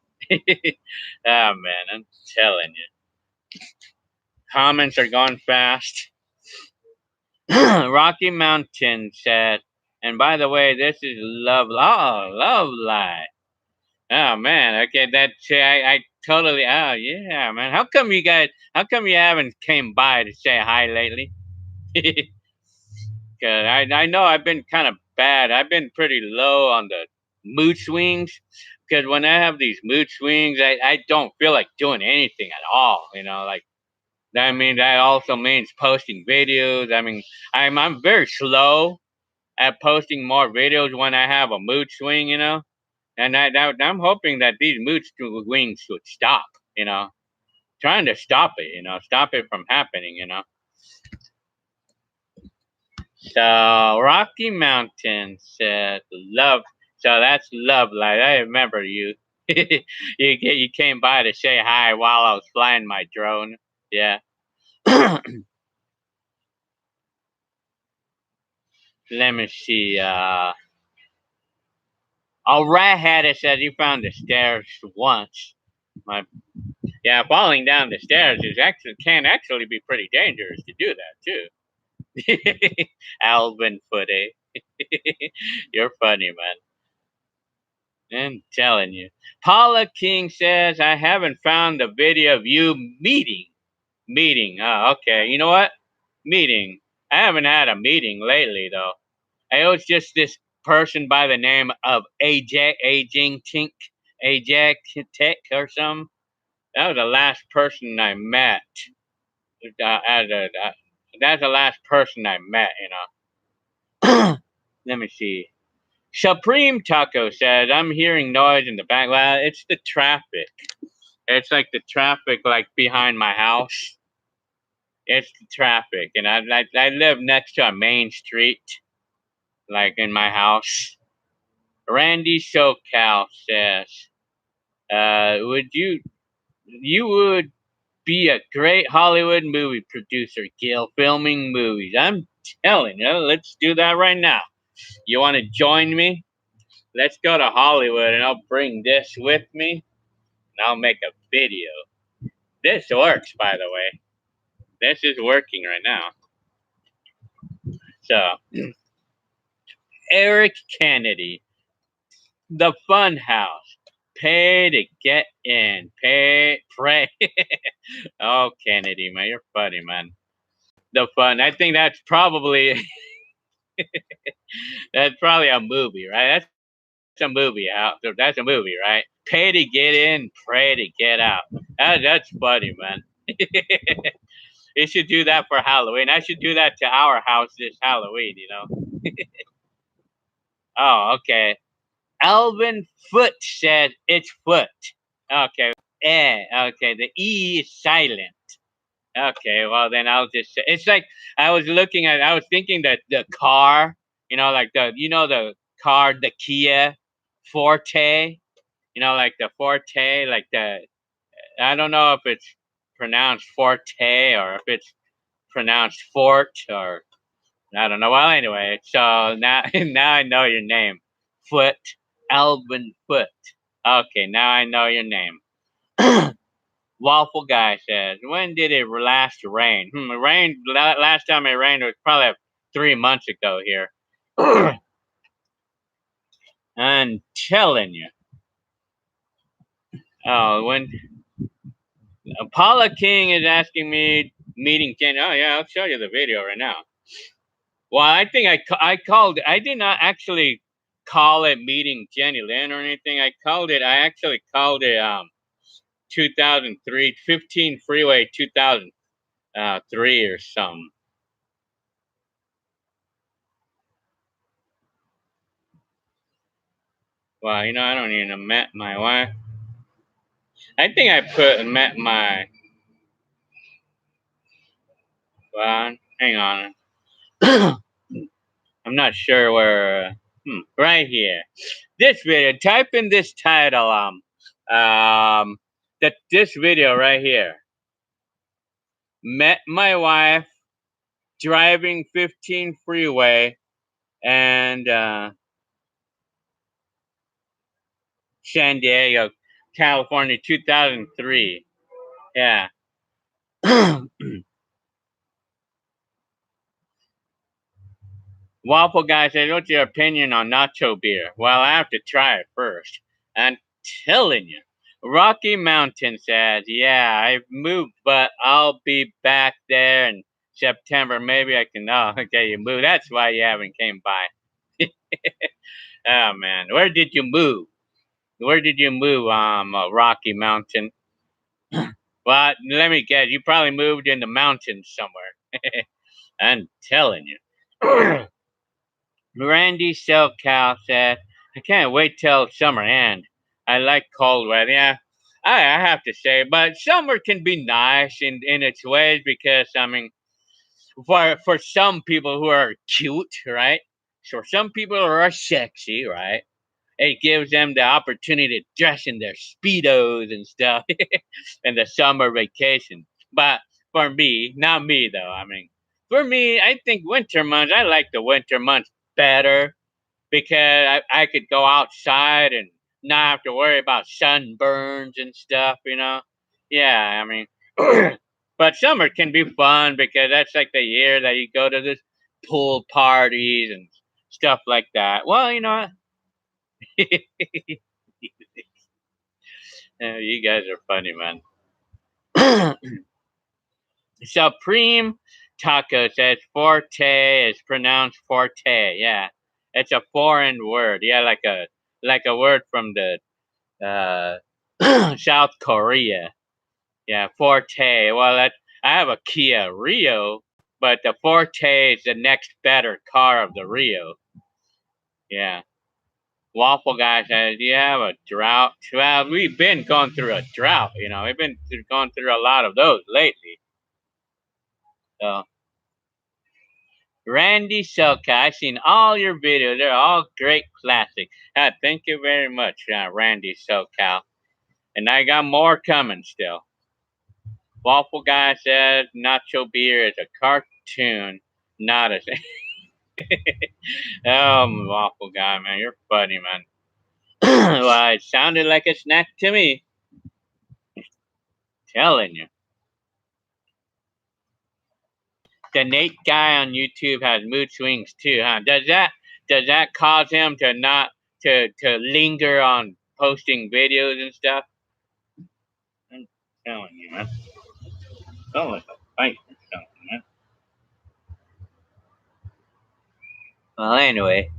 man, I'm telling you. Comments are going fast. Rocky Mountain said, and by the way, this is love. Oh, love lie. Oh man, okay, I totally. Oh yeah, man. How come you haven't came by to say hi lately? Cause I know I've been kind of bad. I've been pretty low on the mood swings. Because when I have these mood swings, I don't feel like doing anything at all. Like that also means posting videos. I mean, I'm very slow at posting more videos when I have a mood swing. And I'm hoping that these mood swings would stop. Trying to stop it. Stop it from happening. So Rocky Mountain said love. So that's love light. I remember you. You came by to say hi while I was flying my drone. Yeah. let me see. All right, Hattie said you found the stairs once. Yeah, falling down the stairs can actually be pretty dangerous to do that too. Alvin Footy, you're funny, man. I'm telling you. Paula King says I haven't found the video of you meeting. Oh, okay. You know what? Meeting. I haven't had a meeting lately though. It was just this person by the name of Aging Tink, Ajak Tech or something. That was the last person I met. That's the last person I met, Let me see. Supreme Taco says, I'm hearing noise in the back. Well, it's the traffic. It's like the traffic, like behind my house. It's the traffic. And I live next to a main street, like in my house. Randy SoCal says, you would be a great Hollywood movie producer, Gil, filming movies. I'm telling you, let's do that right now. You want to join me? Let's go to Hollywood and I'll bring this with me and I'll make a video. This works, by the way. This is working right now. So, Eric Kennedy, The Fun House. Pay to get in. Pray. Oh, Kennedy, man, you're funny, man. The Fun. I think that's probably a movie, right? That's a movie. That's a movie, right? Pay to get in, pray to get out. That's funny, man. You should do that for Halloween. I should do that to our house this Halloween, Oh, okay. Alvin Foot said it's foot. Okay. Okay. The E is silent. Okay. Well, then I'll just say it's like I was thinking that the car, like the car, the Kia Forte, like the Forte, like I don't know if it's pronounced Forte or if it's pronounced Fort or I don't know. Well, anyway, so now I know your name, Foot, Alvin Foot. Okay, now I know your name. Waffle Guy says, when did it last rain? It rained last time it rained was probably 3 months ago here. I'm telling you. Oh, when Paula King is asking me meeting Ken. Oh yeah, I'll show you the video right now. Well, I think I called. I did not actually call it meeting Jenny Lynn or anything. I actually called it 2003 15 Freeway 2003 or something. Well, I don't even have met my wife. I think I met my. Well, hang on. I'm not sure where. Right here. This video. Type in this title. This video right here. Met my wife driving 15 freeway and San Diego, California, 2003. Yeah. Waffle Guy says, what's your opinion on nacho beer? Well, I have to try it first. I'm telling you. Rocky Mountain says, yeah, I've moved, but I'll be back there in September. Maybe I can, okay, you moved. That's why you haven't came by. Oh, man. Where did you move? Rocky Mountain? Well, let me guess. You probably moved in the mountains somewhere. I'm telling you. Randy SoCal said, I can't wait till summer ends. I like cold weather. Yeah, I have to say, but summer can be nice in its ways because, for some people who are cute, right? For some people who are sexy, right? It gives them the opportunity to dress in their Speedos and stuff in the summer vacation. But for me, not me though. For me, I think winter months, I like the winter months better because I could go outside and not have to worry about sunburns and stuff, you know? Yeah, I mean, but summer can be fun because that's like the year that you go to this pool parties and stuff like that. Well, you know, you guys are funny, man. Supreme Taco says forte is pronounced forte. Yeah, it's a foreign word. Yeah, like a word from the South Korea. Yeah, forte. Well, I have a Kia Rio, but the Forte is the next better car of the Rio. Yeah. Waffle Guy says, "Do you have a drought?" Well, we've been going through a drought. You know, we've been going through a lot of those lately. So, Randy Soka, I've seen all your videos. They're all great classics. Thank you very much, Randy SoCal. And I got more coming still. Waffle Guy says Nacho Beer is a cartoon, not a. Oh, Waffle Guy, man, you're funny, man. Well, it sounded like a snack to me. Telling you. The Nate guy on YouTube has mood swings too, huh? Does that cause him to not to linger on posting videos and stuff? I'm telling you, man. Oh, like a fight or something, man. Well, anyway,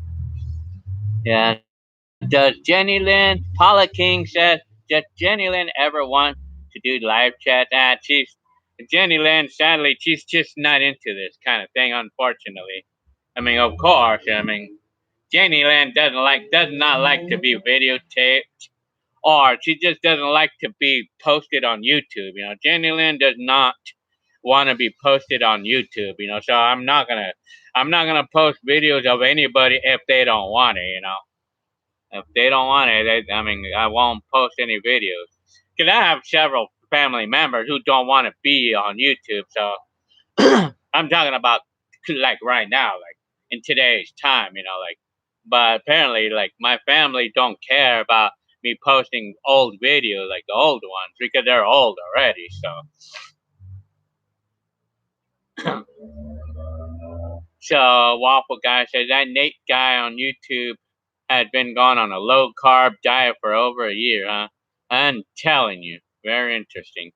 yeah. Does Jenny Lynn, Paula King says, does Jenny Lynn ever want to do live chat? Jenny Lynn, sadly, she's just not into this kind of thing, unfortunately. I mean, of course, I mean, Jenny Lynn does not like to be videotaped, or she just doesn't like to be posted on YouTube. You know, Jenny Lynn does not want to be posted on YouTube. You know, so I'm not gonna post videos of anybody if they don't want it. You know. If they don't want it, I mean, I won't post any videos. Because I have several family members who don't want to be on YouTube. So I'm talking about like right now, like in today's time, you know, like. But apparently, like my family don't care about me posting old videos, like the old ones, because they're old already. So, so Waffle Guy says that Nate guy on YouTube had been gone on a low carb diet for over a year, huh? I'm telling you, very interesting.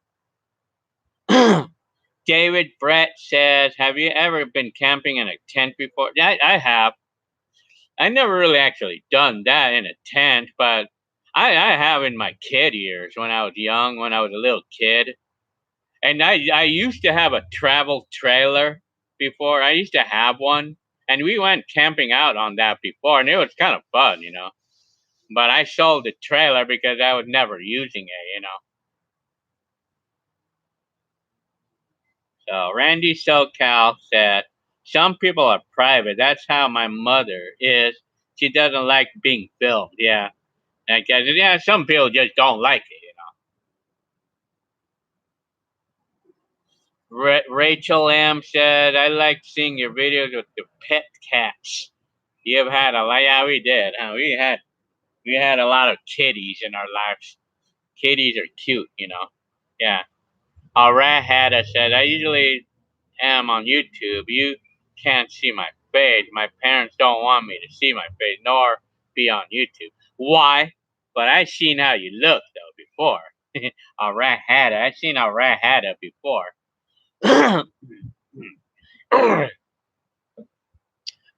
David Brett says, have you ever been camping in a tent before? Yeah, I have. I never really actually done that in a tent, but I have in my kid years when I was young, when I was a little kid. And I used to have a travel trailer before. I used to have one, and we went camping out on that before, and it was kind of fun, you know. But I sold the trailer because I was never using it, you know. So Randy SoCal said, some people are private. That's how my mother is. She doesn't like being filmed. Yeah. I guess, yeah, some people just don't like it, you know. Rachel M said, I like seeing your videos with the pet cats. You've had a lot. Yeah, we did. Huh? We had a lot of kitties in our lives. Kitties are cute, you know. Yeah. Rat Hatter said, I usually am on YouTube. You can't see my face. My parents don't want me to see my face nor be on YouTube. Why? But I seen how you look though before. A rat hatter. I seen a rat hatter before.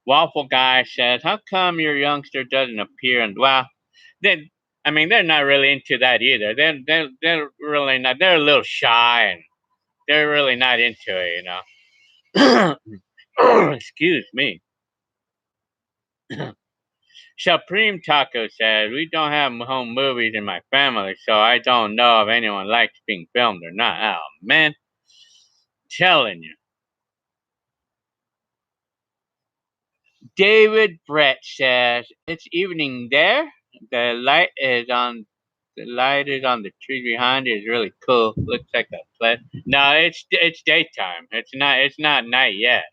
Waffle Guy says, how come your youngster doesn't appear? And well, they, I mean, they're not really into that either. They're really not. They're a little shy and they're really not into it, you know. Excuse me. Supreme Taco said, we don't have home movies in my family, so I don't know if anyone likes being filmed or not. Oh, man. Telling you. David Brett says, it's evening there. The light is on the tree behind it. It's really cool. Looks like a place. No, it's daytime. It's not night yet.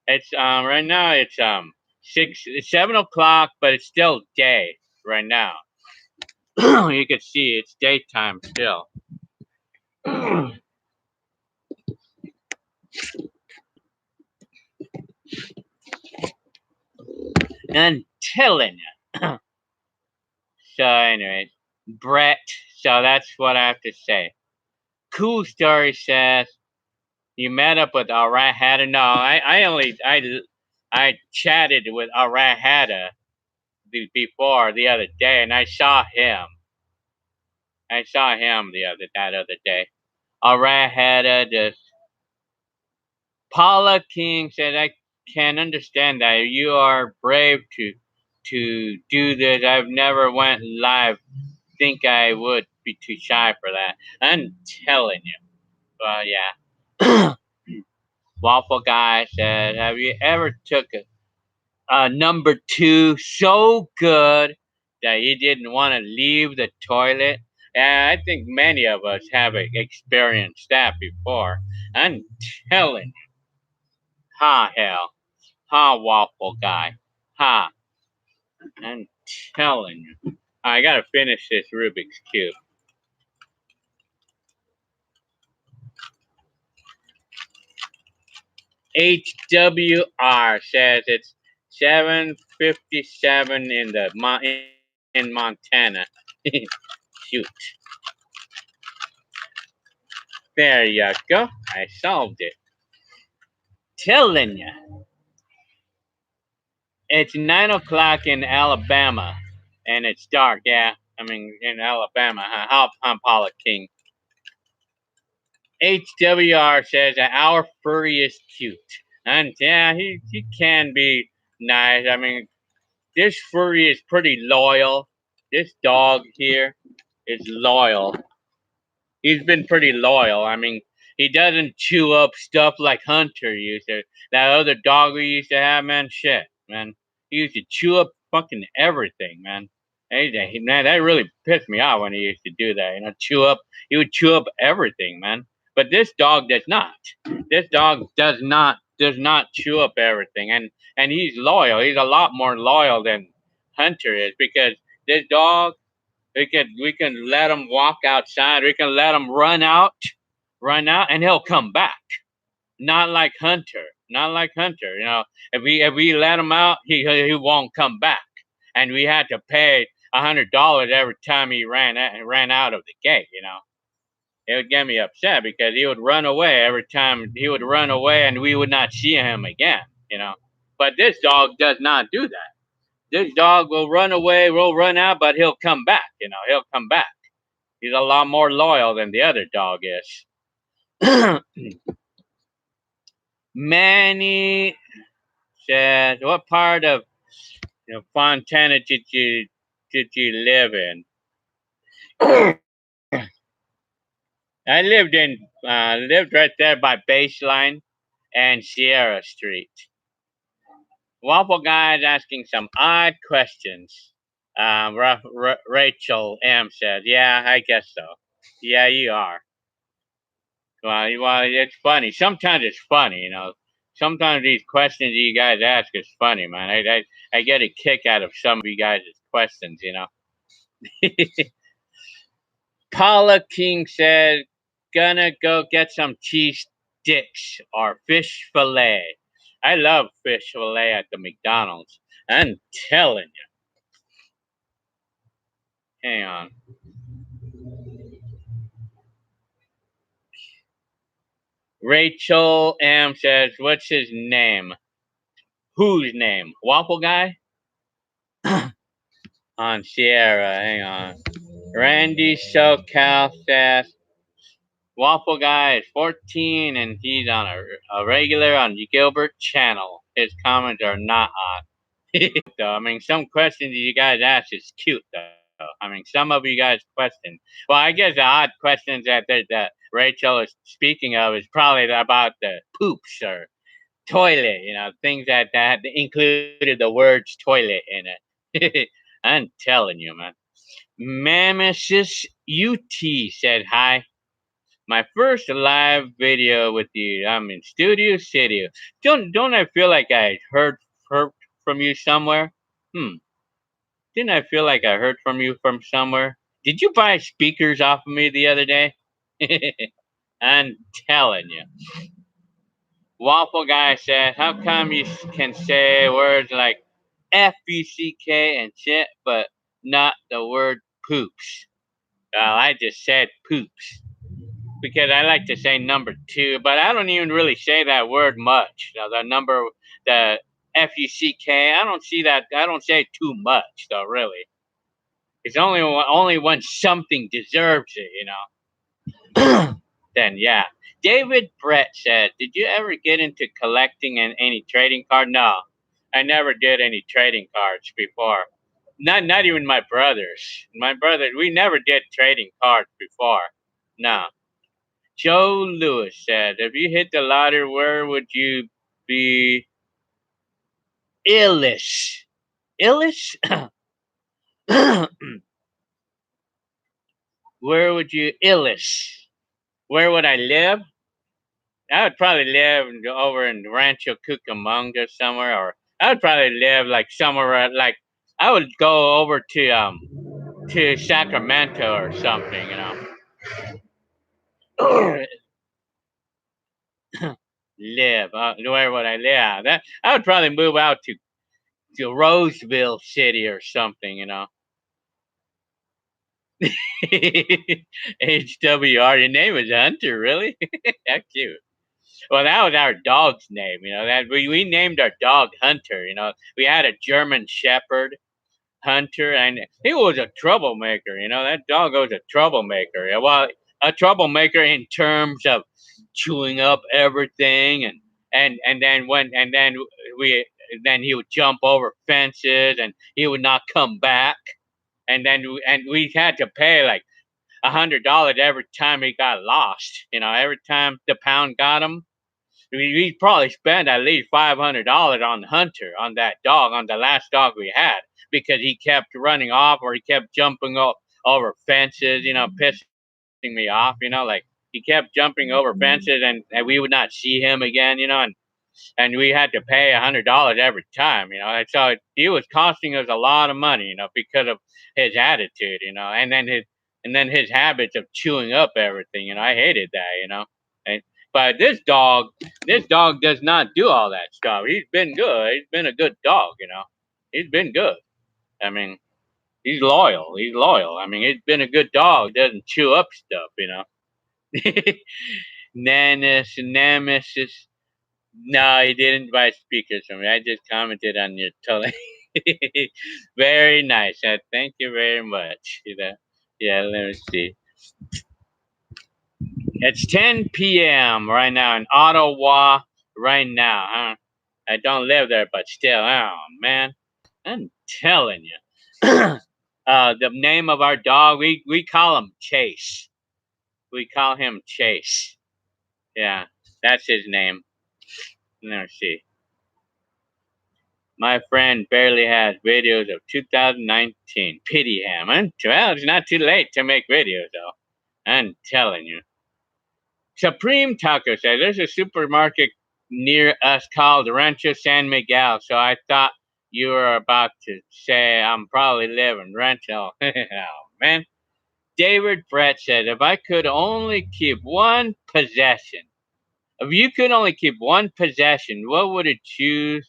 It's right now 7 o'clock, but it's still day right now. You can see it's daytime still. I'm telling you. So anyway, Brett. So that's what I have to say. Cool Story says you met up with Arahada. No, I chatted with Arahada before the other day, and I saw him. That other day. Arahada just. Paula King said, "I can understand that you are brave to do this. I've never went live. Think I would be too shy for that. I'm telling you." Well, yeah. Waffle Guy said, "Have you ever took a number 2 so good that you didn't want to leave the toilet?" And I think many of us have experienced that before. I'm telling you. Ha, hell. Ha, Waffle Guy. Ha. I'm telling you. I gotta finish this Rubik's Cube. HWR says it's 7:57 in Montana. Shoot. There you go. I solved it. Telling you. It's 9 o'clock in Alabama. And it's dark, yeah. I mean, in Alabama. I'm Paula King. HWR says that our furry is cute. And yeah, he can be nice. I mean, this furry is pretty loyal. This dog here is loyal. He's been pretty loyal. I mean, he doesn't chew up stuff like Hunter used to. That other dog we used to have, man, shit, man. He used to chew up fucking everything, man. Man, that really pissed me off when he used to do that. You know, he would chew up everything, man. But this dog does not. This dog does not chew up everything, and he's loyal. He's a lot more loyal than Hunter is, because this dog, we can let him walk outside. We can let him run out, and he'll come back. Not like Hunter. You know, if we let him out, he won't come back, and we had to pay $100 every time he ran out of the gate. You know, it would get me upset because he would run away every time. He would run away, and we would not see him again. You know, but this dog does not do that. This dog will run away, will run out, but he'll come back. You know, he'll come back. He's a lot more loyal than the other dog is. Manny says, "What part of Fontana did you live in?" I lived right there by Baseline and Sierra Street. Waffle Guy is asking some odd questions. Rachel M said, "Yeah, I guess so. Yeah, you are." Well, it's funny. Sometimes it's funny, you know. Sometimes these questions you guys ask is funny, man. I get a kick out of some of you guys' questions, you know. Paula King said, "Gonna go get some cheese sticks or fish fillet." I love fish fillet at the McDonald's. I'm telling you. Hang on. Rachel M says, "What's his name?" Whose name? Waffle Guy? On Sierra. Hang on. Randy SoCal says, "Waffle Guy is 14 and he's on a regular on Gilbert channel. His comments are not odd." Though, I mean, some questions you guys ask is cute, though. I mean, some of you guys question. Well, I guess the odd questions that Rachel is speaking of is probably about the poops or toilet, you know, things that included the words toilet in it. I'm telling you, man. Mamesis UT said hi. "My first live video with you. I'm in Studio City. Don't I feel like I heard from you somewhere. Didn't I feel like I heard from you from somewhere? Did you buy speakers off of me the other day? I'm telling you. Waffle Guy said, how come you can say words like F-U-C-K and shit, but not the word poops? Well, I just said poops because I like to say number two, but I don't even really say that word much. The number, the F-U-C-K, I don't see that. I don't say it too much, though, really. It's only when something deserves it, Then, yeah. David Brett said, did you ever get into collecting any trading card? No, I never did any trading cards before. Not even my brothers. We never did trading cards before. No. Joe Lewis said, if you hit the lottery, where would you be? Illish. Illish? Where would you, Illish? Where would I live? I would probably live over in Rancho Cucamonga somewhere, or I would probably live like somewhere like I would go over to Sacramento or something, Live. Where would I live? I would probably move out to Roseville City or something, HWR. Your name is Hunter, really? That's cute. Well, that was our dog's name, that we named our dog Hunter, We had a German Shepherd, Hunter, and he was a troublemaker, that dog was a troublemaker. Well, a troublemaker in terms of chewing up everything and we then he would jump over fences and he would not come back. And we had to pay like $100 every time he got lost. Every time the pound got him, we probably spent at least $500 on Hunter, on that dog, on the last dog we had, because he kept running off or he kept jumping over fences, pissing me off, like he kept jumping over fences and we would not see him again, and we had to pay $100 every time, and so he was costing us a lot of money, because of his attitude, and then his habits of chewing up everything, I hated that, and, but this dog does not do all that stuff. He's been good. He's been a good dog, He's been good. I mean, he's loyal. He's loyal. I mean, he's been a good dog. Doesn't chew up stuff, Nemesis. No, he didn't buy speakers from me. I just commented on your totally. Very nice. Thank you very much. Yeah, let me see. It's 10 p.m. right now in Ottawa. Right now, huh? I don't live there, but still, oh man, I'm telling you. The name of our dog, we call him Chase. We call him Chase. Yeah, that's his name. Let's see. My friend barely has videos of 2019. Pity him. Well, it's not too late to make videos, though. I'm telling you. Supreme Taco says there's a supermarket near us called Rancho San Miguel, so I thought you were about to say I'm probably living Rancho. Oh, man. David Brett said, if I could only keep one possession, if you could only keep one possession, what would it choose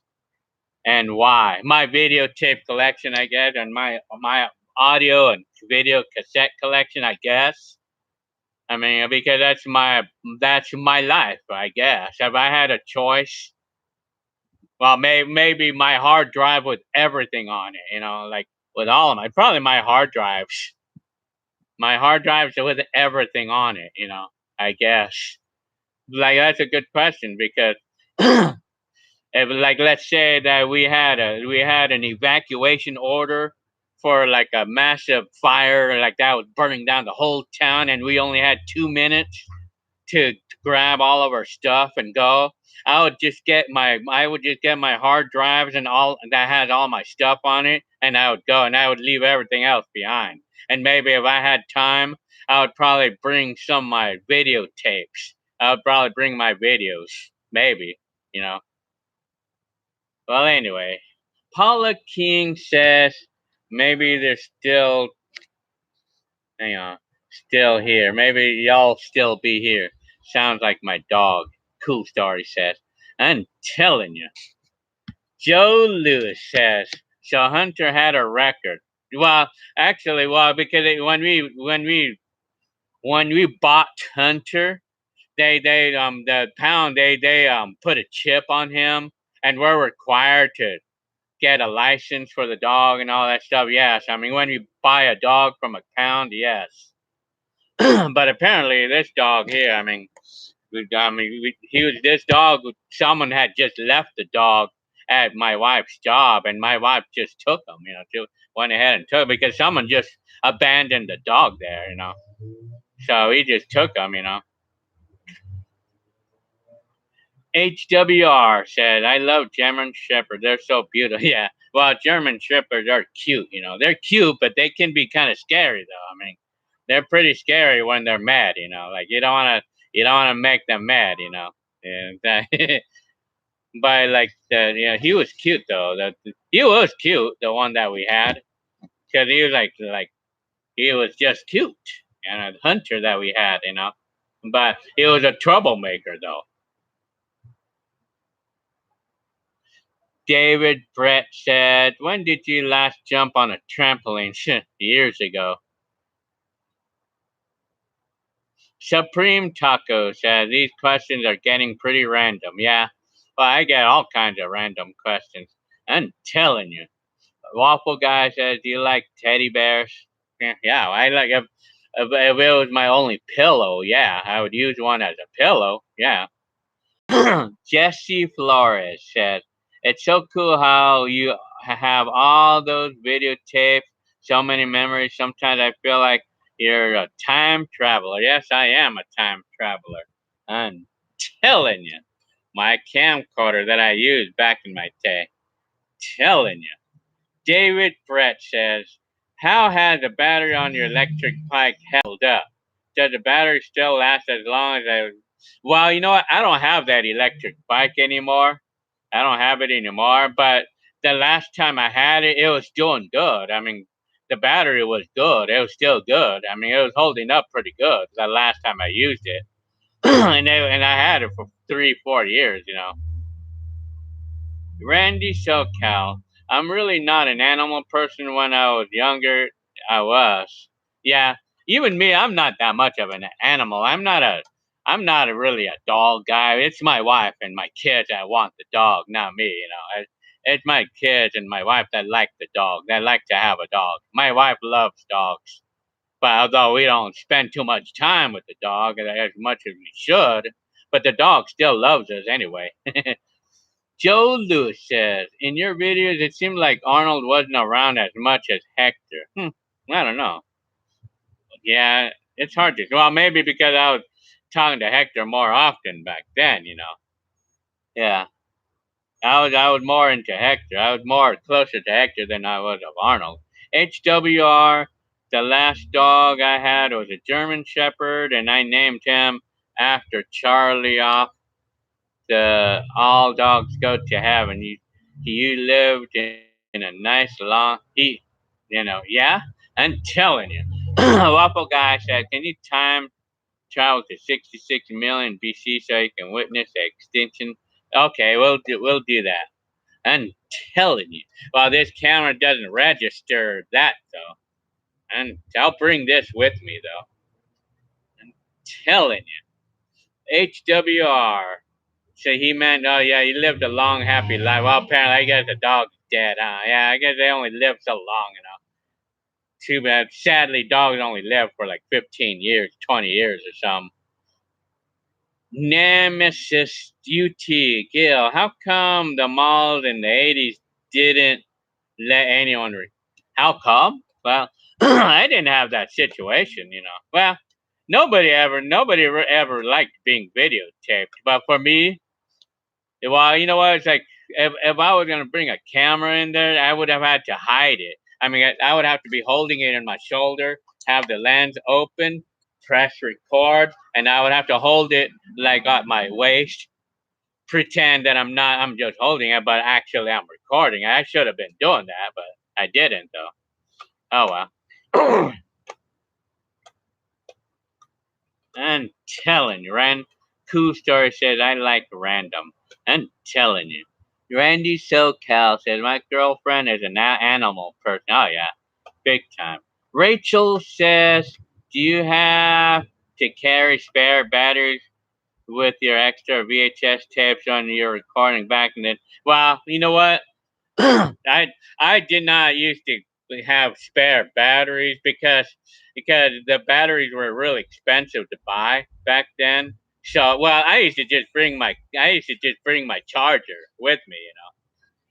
and why? My videotape collection, I guess, and my audio and video cassette collection, I guess. I mean, because that's my life, I guess. If I had a choice, well, maybe my hard drive with everything on it, like with all of probably my hard drives. My hard drives with everything on it, I guess. Like, that's a good question because if, like, let's say that we had an evacuation order for like a massive fire like that was burning down the whole town and we only had 2 minutes to grab all of our stuff and go. I would just get my hard drives and all that has all my stuff on it, and I would go and I would leave everything else behind. And maybe if I had time, I would probably bring some of my videotapes. I would probably bring my videos, maybe, Well, anyway, Paula King says maybe they're still, hang on, still here. Maybe y'all still be here. Sounds like my dog. Cool story says. I'm telling you. Joe Lewis says, so Hunter had a record. Well, actually, because when we bought Hunter, they the pound they put a chip on him, and we're required to get a license for the dog and all that stuff. Yes, I mean when you buy a dog from a pound, yes. But apparently this dog here, he was this dog. Someone had just left the dog at my wife's job, and my wife just took him. She went ahead and took because someone just abandoned the dog there. So he just took him. HWR said, I love German Shepherds. They're so beautiful. Yeah. Well, German Shepherds are cute, They're cute, but they can be kind of scary though. They're pretty scary when they're mad, Like you don't wanna make them mad, And but like he was cute though. He was cute, the one that we had. Because he was like he was just cute. And a hunter that we had, But he was a troublemaker though. David Brett said, when did you last jump on a trampoline? Years ago. Supreme Taco said, these questions are getting pretty random. Yeah, well, I get all kinds of random questions. I'm telling you. Waffle Guy says, do you like teddy bears? Yeah, I like if it was my only pillow, yeah, I would use one as a pillow. Yeah. Jesse Flores said, it's so cool how you have all those videotapes, so many memories. Sometimes I feel like you're a time traveler. Yes, I am a time traveler. I'm telling you. My camcorder that I used back in my day. Telling you. David Brett says, how has the battery on your electric bike held up? Does the battery still last as long as I... Well, you know what? I don't have that electric bike anymore. I don't have it anymore, but the last time I had it, it was doing good. The battery was good. It was still good. It was holding up pretty good the last time I used it. and I had it for 3-4 years, Randy SoCal. I'm really not an animal person. When I was younger, I was. Yeah, even me, I'm not that much of an animal. I'm not really a dog guy. It's my wife and my kids that want the dog, not me, It's my kids and my wife that like the dog. That like to have a dog. My wife loves dogs. But although we don't spend too much time with the dog as much as we should, but the dog still loves us anyway. Joe Lewis says, in your videos, it seemed like Arnold wasn't around as much as Hector. I don't know. Yeah, it's hard to. Well, maybe because I was talking to Hector more often back then, Yeah, I was more into Hector. I was more closer to Hector than I was of Arnold. HWR, the last dog I had was a German Shepherd, and I named him after Charlie off the All Dogs Go to Heaven. You lived in a nice long yeah. I'm telling you. Waffle Guy said, can you time travel to 66 million BC so you can witness the extinction? Okay, we'll do that. I'm telling you. Well, this camera doesn't register that though, and I'll bring this with me though. I'm telling you. HWR. So he meant, oh yeah, he lived a long, happy life. Well, apparently, I guess the dog's dead, huh? Yeah, I guess they only live so long, Too bad. Sadly, dogs only live for like 15 years, 20 years or something. Nemesis UT Gil, how come the malls in the 80s didn't let anyone How come? Well, I didn't have that situation, Well, nobody ever liked being videotaped. But for me, well, you know what? It's like if I was gonna bring a camera in there, I would have had to hide it. I would have to be holding it in my shoulder, have the lens open, press record, and I would have to hold it like at my waist, pretend that I'm just holding it, but actually I'm recording. I should have been doing that, but I didn't though. Oh well. I'm telling you, Cool Story says I like random. I'm telling you. Randy SoCal says my girlfriend is an animal person. Oh yeah, big time. Rachel says, do you have to carry spare batteries with your extra VHS tapes on your recording back in the? Well, you know what? I did not used to have spare batteries because the batteries were really expensive to buy back then. So well, I used to just bring my charger with me.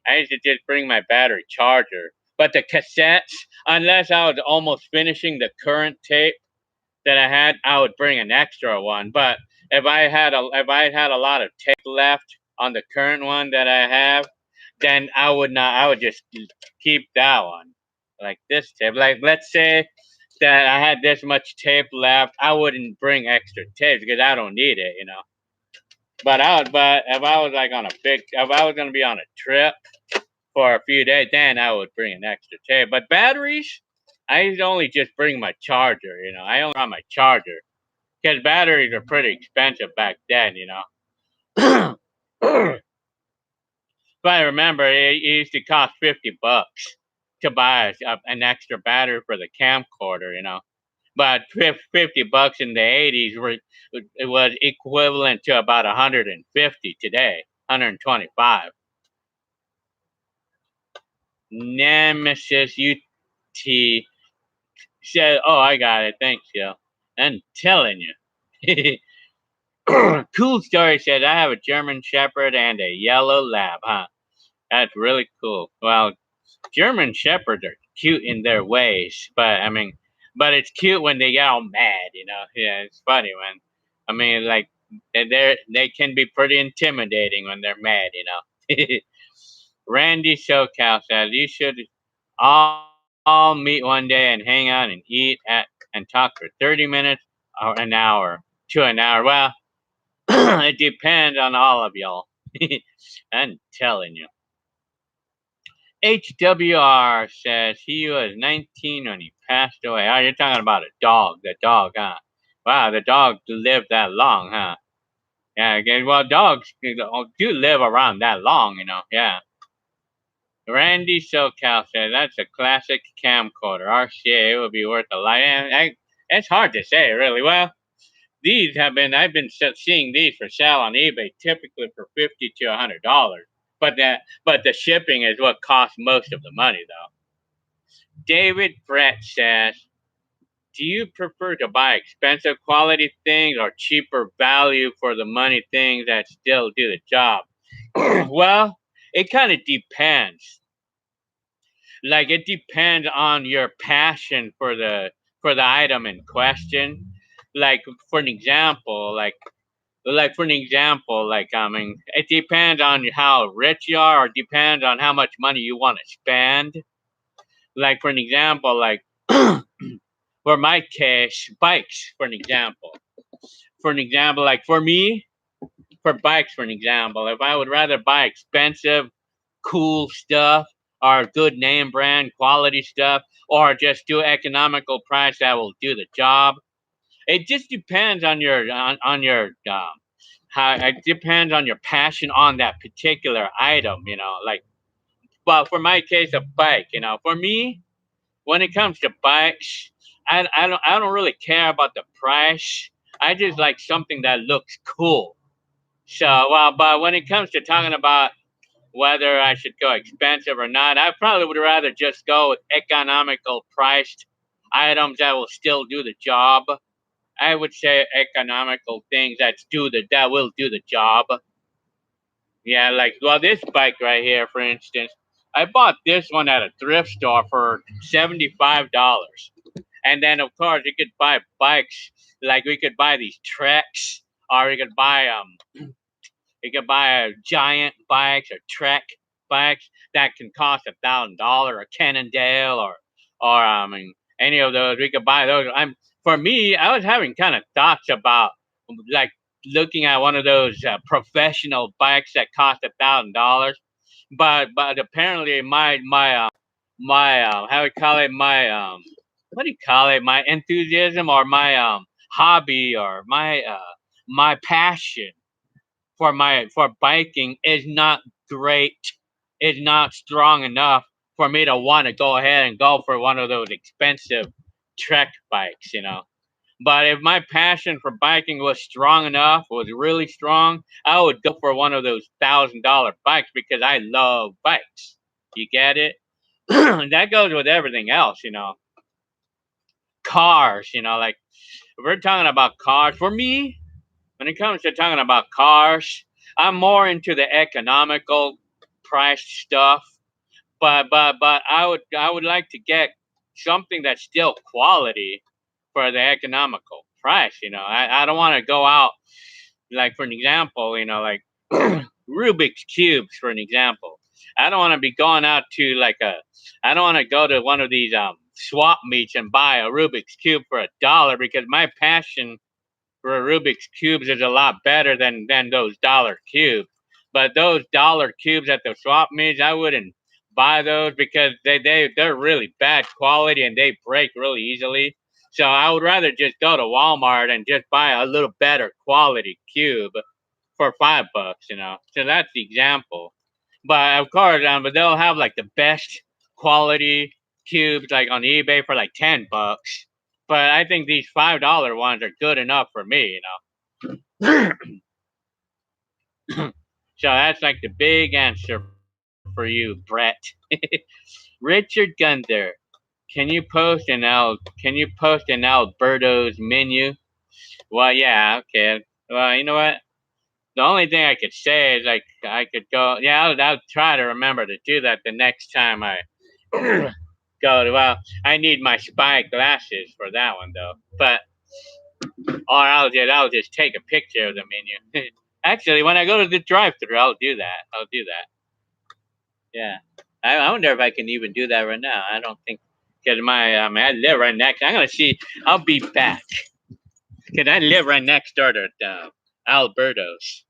I used to just bring my battery charger. But the cassettes, unless I was almost finishing the current tape that I had, I would bring an extra one. But if I had a lot of tape left on the current one that I have, then I would not. I would just keep that one, like this tape. Like let's say that I had this much tape left, I wouldn't bring extra tapes because I don't need it. But if I was like if I was gonna be on a trip for a few days, then I would bring an extra tape. But batteries, I used to only just bring my charger. I only brought my charger because batteries are pretty expensive back then. But I remember it used to cost $50 to buy an extra battery for the camcorder. But $50 in the 80s it was equivalent to about 150 today, 125. Nemesis UT said, "Oh, I got it. Thanks, yo. I'm telling you." Cool Story said, "I have a German Shepherd and a yellow lab, huh? That's really cool." Well, German Shepherds are cute in their ways, but it's cute when they get all mad. Yeah, it's funny when, like they can be pretty intimidating when they're mad. Randy SoCal says you should all meet one day and hang out and eat and talk for 30 minutes or an hour to an hour. Well, it depends on all of y'all. I'm telling you. HWR says he was 19 when he passed away. Oh, you're talking about a dog. The dog, huh? Wow, the dog lived that long, huh? Yeah, okay, well, dogs do live around that long. Yeah. Randy SoCal says that's a classic camcorder. RCA would be worth a lot. It's hard to say, really. Well, I've been seeing these for sale on eBay, typically for $50 to $100. But the shipping is what costs most of the money, though. David Brett says, do you prefer to buy expensive quality things or cheaper value for the money things that still do the job? Well, it kind of depends. Like it depends on your passion for the item in question. Like for an example, it depends on how rich you are, or depends on how much money you want to spend. Like for an example, for my case, bikes. Like for me, for bikes, for an example, if I would rather buy expensive, cool stuff or good name brand quality stuff, or just do economical price that will do the job, it just depends on your how it depends on your passion on that particular item. Well, for my case, a bike. For me, when it comes to bikes, I don't really care about the price. I just like something that looks cool. So, well, but when it comes to talking about whether I should go expensive or not, I probably would rather just go with economical priced items that will still do the job. I would say economical things that will do the job. Yeah, like well, this bike right here, for instance, I bought this one at a thrift store for $75. And then of course you could buy bikes like we could buy these Treks, or you could buy a giant bikes or Trek bikes that can cost $1,000, or Cannondale, or any of those. We could buy those. For me, I was having kind of thoughts about like looking at one of those professional bikes that cost $1,000. But apparently my how do you call it, my what do you call it, my enthusiasm, or my hobby, or my passion for biking is not great, is not strong enough for me to want to go ahead and go for one of those expensive trek bikes, you know. But if my passion for biking was strong enough, was really strong, I would go for one of those $1,000 bikes because I love bikes. You get it? That goes with everything else, you know. Cars, you know, like if we're talking about cars, for me, when it comes to talking about cars, I'm more into the economical price stuff. But I would like to get something that's still quality for the economical price. You know, I don't want to go out, like, for an example, you know, like Rubik's cubes, for an example. I don't want to be going out to I don't want to go to one of these swap meets and buy a Rubik's cube for $1 because my passion for Rubik's cubes is a lot better than those dollar cubes. But those dollar cubes at the swap meets, I wouldn't buy those because they're really bad quality and they break really easily. So I would rather just go to Walmart and just buy a little better quality cube for $5, you know. So that's the example. But of course, but they'll have like the best quality cubes like on eBay for like $10. But I think these $5 ones are good enough for me, you know. So that's like the big answer for you, Brett. Richard Gunther, can you post an Alberto's menu? Well, yeah, okay. Well, you know what? The only thing I could say is like I could go. Yeah, I'll try to remember to do that the next time I go to. Well, I need my spy glasses for that one though. But or I'll just take a picture of the menu. Actually, when I go to the drive-thru, I'll do that. I'll do that. Yeah. I wonder if I can even do that right now. I don't think because I live right next. I'm gonna see. I'll be back because I live right next door to Alberto's.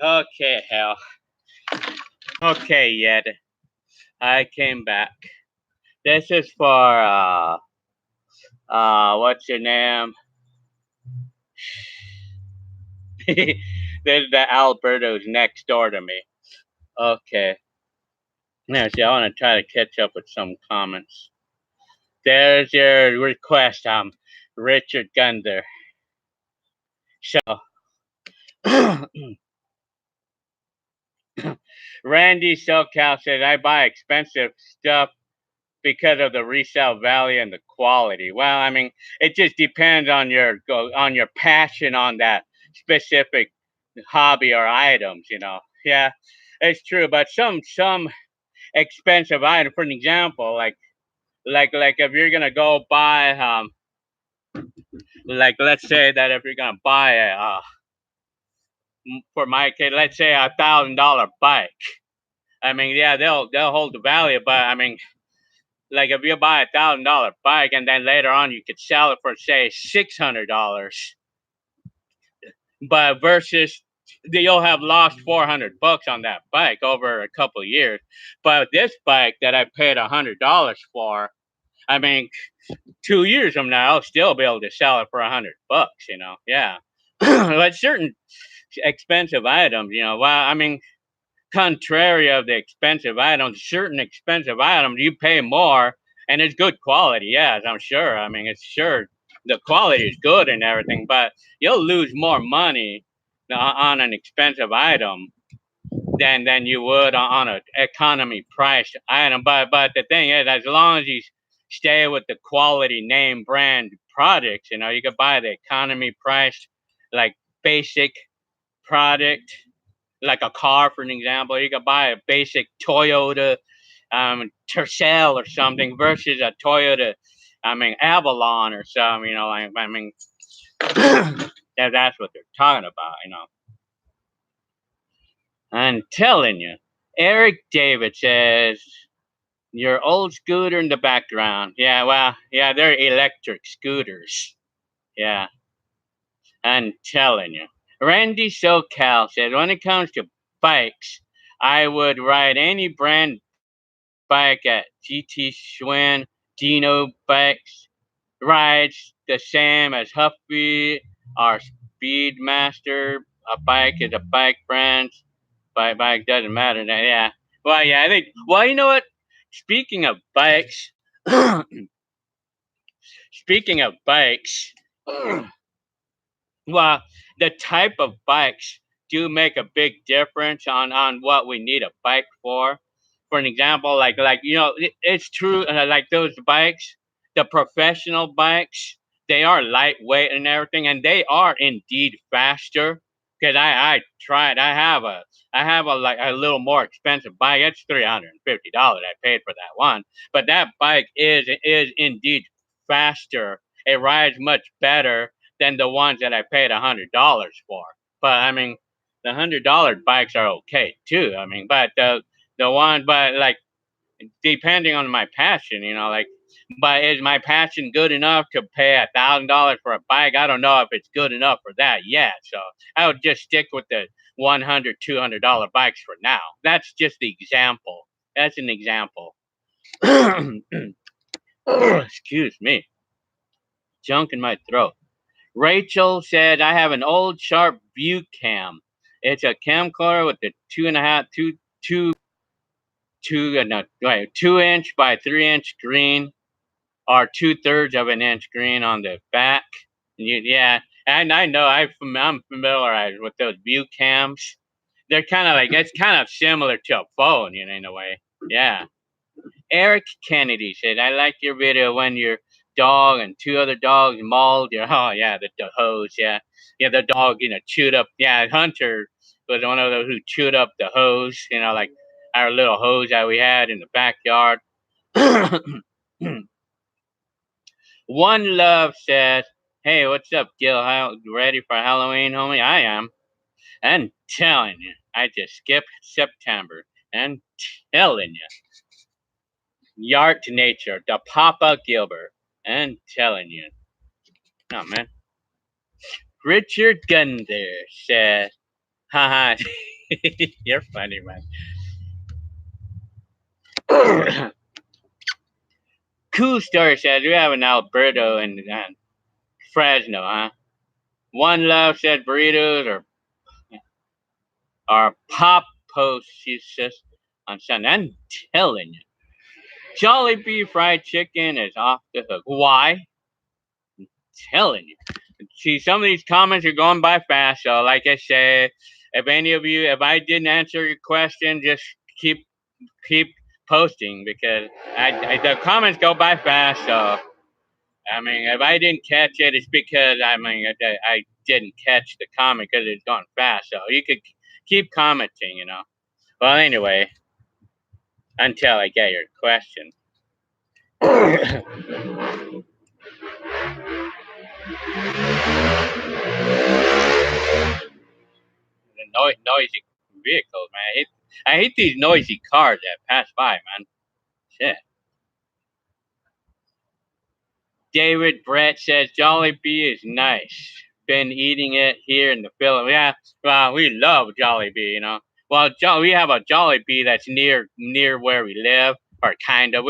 Okay, hell. Okay, Yed. I came back. This is for what's your name? This is the Alberto's next door to me. Okay. Now, see, I want to try to catch up with some comments. There's your request, Richard Gunther. So, Randy SoCal says, I buy expensive stuff because of the resale value and the quality. Well, I mean, it just depends on your passion on that specific hobby or items, you know. Yeah, it's true. But some expensive item, for an example, like if you're gonna go buy Like, let's say that if you're gonna buy a, for my case, let's say $1,000 bike. I mean, yeah, they'll hold the value, but I mean, like if you buy $1,000 bike and then later on you could sell it for say $600, but versus you'll have lost $400 on that bike over a couple of years. But this bike that I paid $100 for, I mean, 2 years from now I'll still be able to sell it for $100. You know, yeah. But certain expensive items, you know, well, I mean, contrary of the expensive items, certain expensive items you pay more and it's good quality. Yes, I'm sure. I mean, it's sure the quality is good and everything, but you'll lose more money on an expensive item than you would on an economy priced item. But the thing is, as long as you stay with the quality name brand products, you know, you could buy the economy priced like basic product like a car, for an example. You could buy a basic Toyota Tercel or something versus a Toyota, I mean, Avalon or something, you know, like, I mean, that's what they're talking about, you know. I'm telling you. Eric David says, your old scooter in the background. Yeah, well, yeah, they're electric scooters. Yeah, I'm telling you. Randy SoCal says, when it comes to bikes, I would ride any brand bike at GT Schwinn, Dino bikes, rides the same as Huffy or Speedmaster. A bike is a bike brand. Bike doesn't matter. Yeah. Well, yeah, I think, well, you know what? Speaking of bikes, speaking of bikes, well, the type of bikes do make a big difference on what we need a bike for. For an example, like you know, it's true. Like those bikes, the professional bikes, they are lightweight and everything, and they are indeed faster. Because I tried. I have a like a little more expensive bike. It's $350. I paid for that one, but that bike is indeed faster. It rides much better than the ones that I paid $100 for. But I mean, the $100 bikes are okay too. I mean, but the one, but like depending on my passion, you know, like, but is my passion good enough to pay $1,000 for a bike? I don't know if it's good enough for that yet. So I would just stick with the $100, $200 bikes for now. That's just the example. That's an example. Excuse me, junk in my throat. Rachel said, I have an old sharp view cam. It's a camcorder with a 2.5, 2-inch by 3-inch screen, or 2/3 of an inch screen on the back. Yeah, and I know I'm familiarized with those view cams. They're kind of like, it's kind of similar to a phone, you know, in a way. Yeah. Eric Kennedy said, I like your video when your dog and two other dogs mauled your, oh, yeah, the hose, yeah. Yeah, the dog, you know, chewed up, yeah, Hunter was one of those who chewed up the hose, you know, like our little hose that we had in the backyard. One Love says, hey, what's up, Gil? How, ready for Halloween, homie? I am. And telling you, I just skipped September. And telling you. Yard to Nature, the Papa Gilbert. And telling you. Oh, man. Richard Gunder says, haha, you're funny, man. Cool Story says, we have an Alberto and Fresno, huh? One Love said burritos or pop post, she says, on Sunday. I'm telling you. Jollibee fried chicken is off the hook. Why? I'm telling you. See, some of these comments are going by fast. So, like I said, if any of you, if I didn't answer your question, just keep posting because the comments go by fast. So, I mean, if I didn't catch it, it's because I didn't catch the comment because it's going fast. So you could keep commenting, you know. Well, anyway, until I get your question. The noisy vehicles, man. I hate these noisy cars that pass by, man. Shit. David Brett says Jollibee is nice. Been eating it here in the Philippines. Yeah, well, we love Jollibee, you know. Well, we have a Jollibee that's near where we live, or kind of.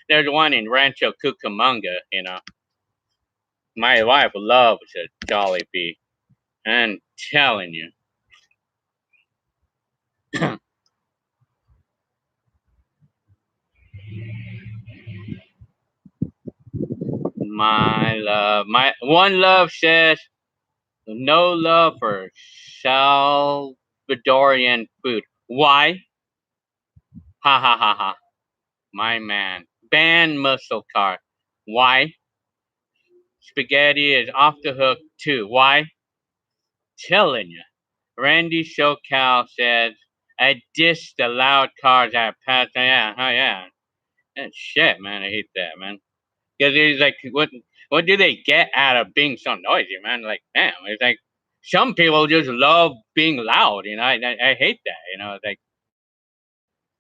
There's one in Rancho Cucamonga, you know. My wife loves a Jollibee. I'm telling you. My one love says no love for Salvadorian food. Why? Ha ha ha ha. My man. Ban muscle car. Why? Spaghetti is off the hook too. Why? Telling you. Randy SoCal says, I diss the loud cars that pass. Yeah, oh yeah. That shit, man. I hate that, man. Because it's like, what do they get out of being so noisy, man? Like, damn, it's like some people just love being loud, you know. I hate that, you know. Like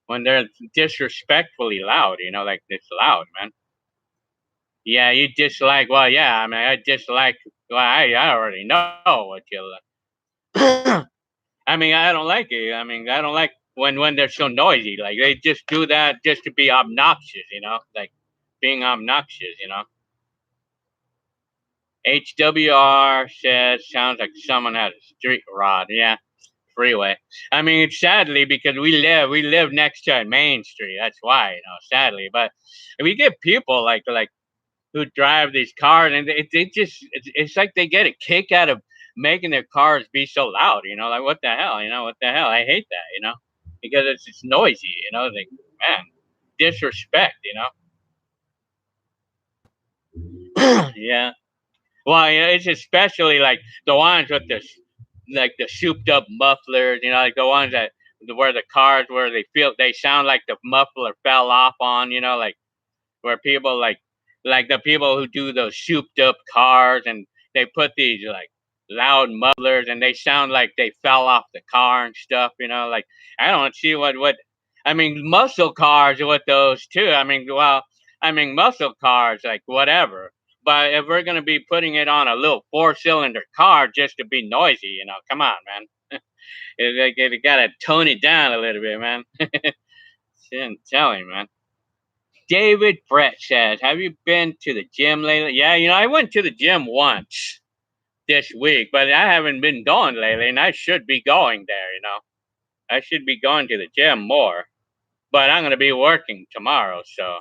when they're disrespectfully loud, you know, like it's loud, man. Yeah, you dislike. Well, yeah, I mean, I dislike. Well, I already know what you like. I mean, I don't like it. I mean, I don't like when they're so noisy. Like they just do that just to be obnoxious, you know, like being obnoxious, you know. HWR says sounds like someone has a street rod. Yeah, freeway. I mean, it's sadly because we live next to a main street. That's why, you know, sadly. But we get people like who drive these cars, and they just it's like they get a kick out of making their cars be so loud. You know, like what the hell? You know, what the hell? I hate that. You know, because it's noisy. You know, like man, disrespect. You know. Yeah. Well, you know, it's especially like the ones with the souped up mufflers. You know, like the ones that where the cars where they sound like the muffler fell off on. You know, like where people like the people who do those souped up cars and they put these like loud mufflers and they sound like they fell off the car and stuff, you know, like I don't see what I mean muscle cars with those too. I mean, well, I mean muscle cars like whatever. But if we're gonna be putting it on a little 4-cylinder car just to be noisy, you know, come on, man. You gotta tone it down a little bit, man. Shouldn't tell him, man. David Brett says, have you been to the gym lately? Yeah, you know, I went to the gym once this week, but I haven't been going lately, and I should be going there, you know. I should be going to the gym more, but I'm going to be working tomorrow, so.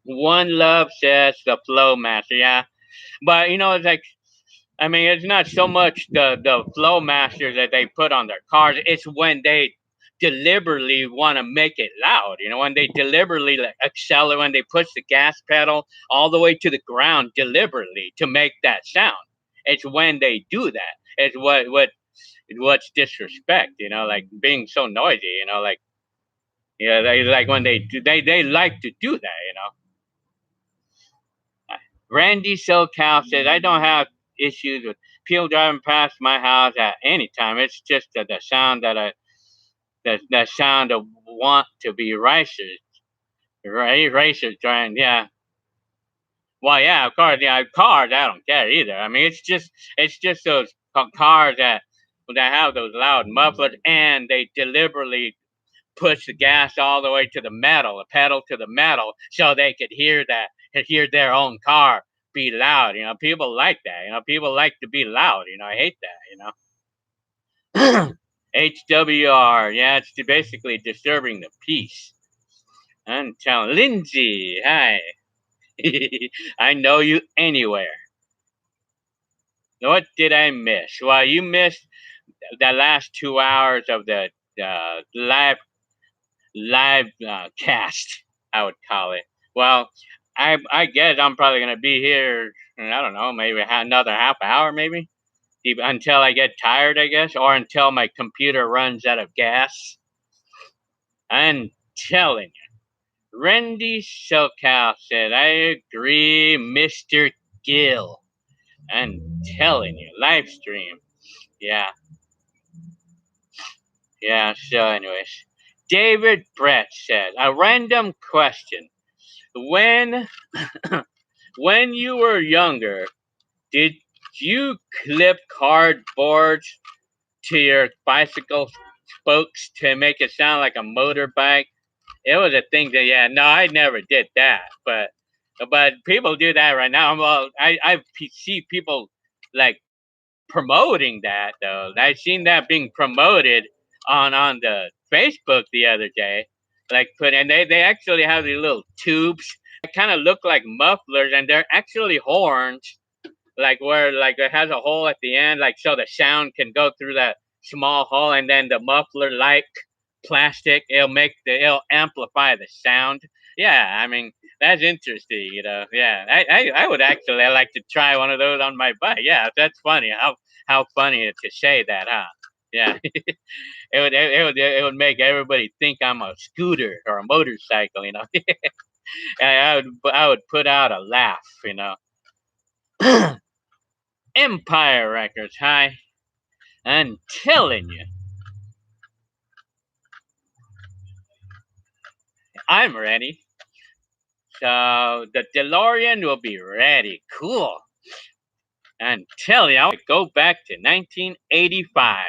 One Love says the Flow Master, yeah. But, you know, it's like, I mean, it's not so much the flow masters that they put on their cars. It's when they deliberately want to make it loud. You know, when they deliberately like, accelerate, when they push the gas pedal all the way to the ground deliberately to make that sound. It's when they do that. It's what's disrespect. You know, like being so noisy. You know, like yeah, they like when they like to do that. You know. Randy SoCal says, I don't have issues with people driving past my house at any time. It's just the sound the sound of want to be racers. Right? Racers trying, yeah. Well, yeah, of course, yeah, cars, I don't care either. I mean, it's just those cars that have those loud mufflers and they deliberately push the gas all the way to the metal, the pedal to the metal, so they could hear their own car be loud. You know, people like that. You know, people like to be loud. You know, I hate that. You know, HWR, yeah, it's basically disturbing the peace. I'm telling Lindsay, hi. I know you anywhere. What did I miss? Well, you missed the last 2 hours of the live cast, I would call it. Well, I guess I'm probably gonna be here. I don't know, maybe another half hour, maybe until I get tired, I guess, or until my computer runs out of gas. I'm telling you, Randy SoCal said, "I agree, Mister skill. I'm telling you, live stream. Yeah. Yeah, so anyways. David Brett says, a random question. When when you were younger, did you clip cardboard to your bicycle spokes to make it sound like a motorbike? It was a thing that, yeah, no, I never did that, but people do that right now. Well, I see people like promoting that though. I seen that being promoted on the Facebook the other day. Like and they actually have these little tubes that kind of look like mufflers, and they're actually horns, like where like it has a hole at the end, like so the sound can go through that small hole, and then the muffler like plastic, it'll amplify the sound. Yeah, I mean that's interesting, you know. Yeah, I would actually like to try one of those on my bike. Yeah, that's funny. How funny to say that, huh? Yeah, it would make everybody think I'm a scooter or a motorcycle, you know. I would put out a laugh, you know. Empire Records, hi. I'm telling you, I'm ready. So the DeLorean will be ready. Cool. I'm telling you, I want to go back to 1985.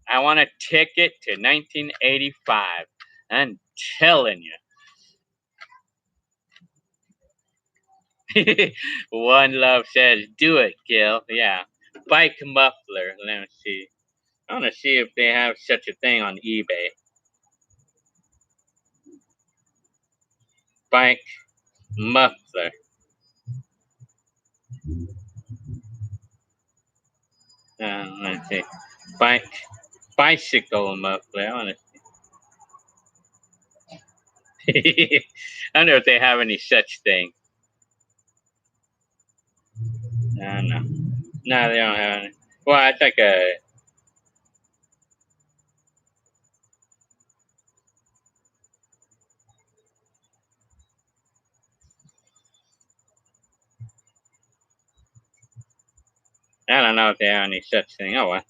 I want a ticket to 1985. I'm telling you. One Love says, do it, Gil. Yeah. Bike muffler. Let me see. I want to see if they have such a thing on eBay. Bike muffler. Let's see. Bicycle muffler. I want to I don't know if they have any such thing. I don't know. No, they don't have any. Well, it's like a. I don't know if they have any such thing. Oh well.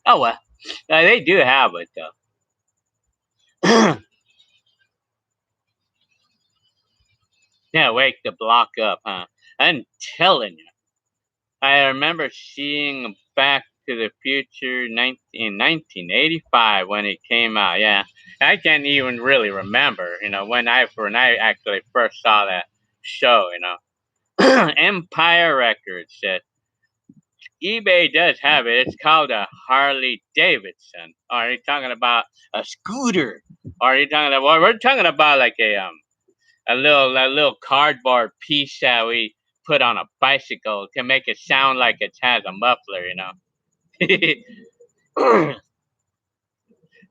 Oh well. They do have it though. Yeah, wake the block up, huh? I'm telling you. I remember seeing Back to the Future in 1985 when it came out. Yeah, I can't even really remember. You know when I actually first saw that show. You know, Empire Records said eBay does have it. It's called a Harley Davidson. Are you talking about a scooter? Are you talking about? Well, we're talking about like a little cardboard piece that we put on a bicycle to make it sound like it has a muffler. You know.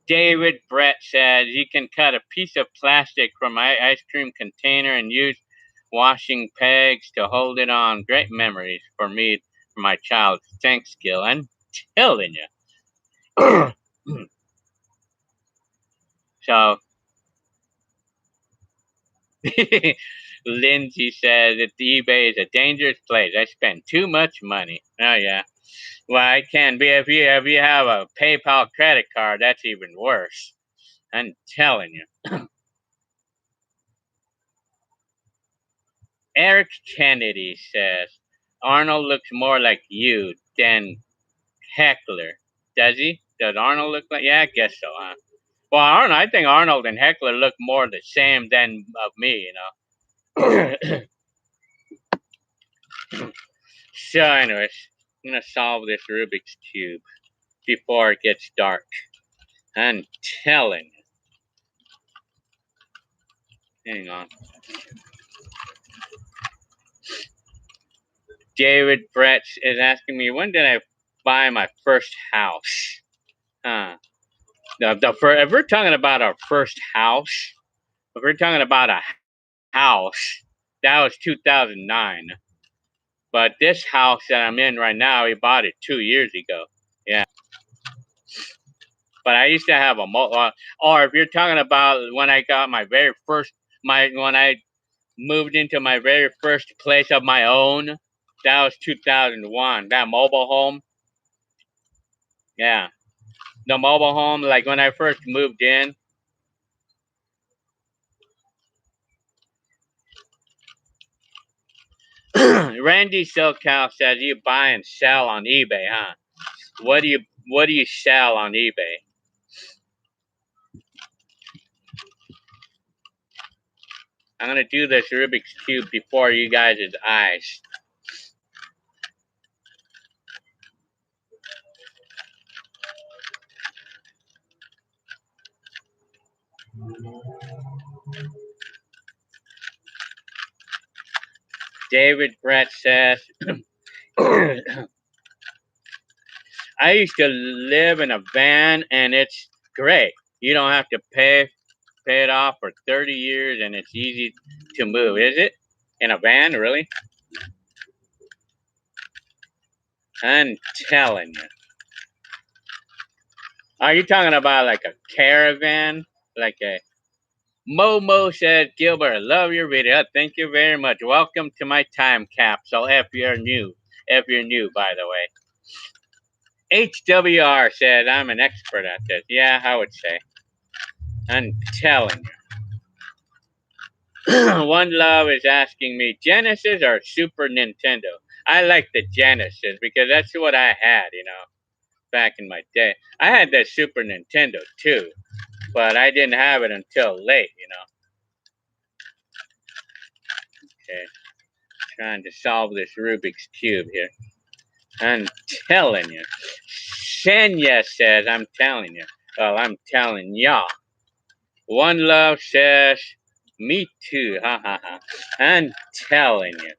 David Brett says you can cut a piece of plastic from my ice cream container and use washing pegs to hold it on. Great memories for me, for my child. Thanks, Gil. I'm telling you. So, Lindsay says that eBay is a dangerous place. I spend too much money. Oh yeah. Well, it can be if you have a PayPal credit card. That's even worse. I'm telling you. Eric Kennedy says Arnold looks more like you than Heckler. Does he? Does Arnold look like? Yeah, I guess so. Huh? Well, Arnold. I think Arnold and Heckler look more the same than of me. You know. So, anyways, I'm gonna solve this Rubik's cube before it gets dark. I'm telling you. Hang on. David Brett is asking me, when did I buy my first house? Huh. If we're talking about our first house, if we're talking about a house, that was 2009. But this house that I'm in right now, we bought it 2 years ago. Yeah. But I used to have or if you're talking about when I got my very first, when I moved into my very first place of my own. That was 2001. That mobile home. Yeah. The mobile home, like when I first moved in. Randy SoCal says you buy and sell on eBay, huh? What do you sell on eBay? I'm gonna do this Rubik's Cube before you guys' eyes. David Brett says, I used to live in a van and it's great. You don't have to pay it off for 30 years and it's easy to move. Is it? In a van, really? I'm telling you. Are you talking about like a caravan? Like a Momo says, Gilbert, love your video. Thank you very much. Welcome to my time capsule. If you're new, by the way. HWR says, I'm an expert at this. Yeah, I would say. I'm telling you. One Love is asking me, Genesis or Super Nintendo? I like the Genesis because that's what I had, back in my day. I had that Super Nintendo too, but I didn't have it until late, Okay. Trying to solve this Rubik's Cube here. I'm telling you. Shenya says, I'm telling you. Well, I'm telling y'all. One Love says, me too. Ha ha ha. I'm telling you.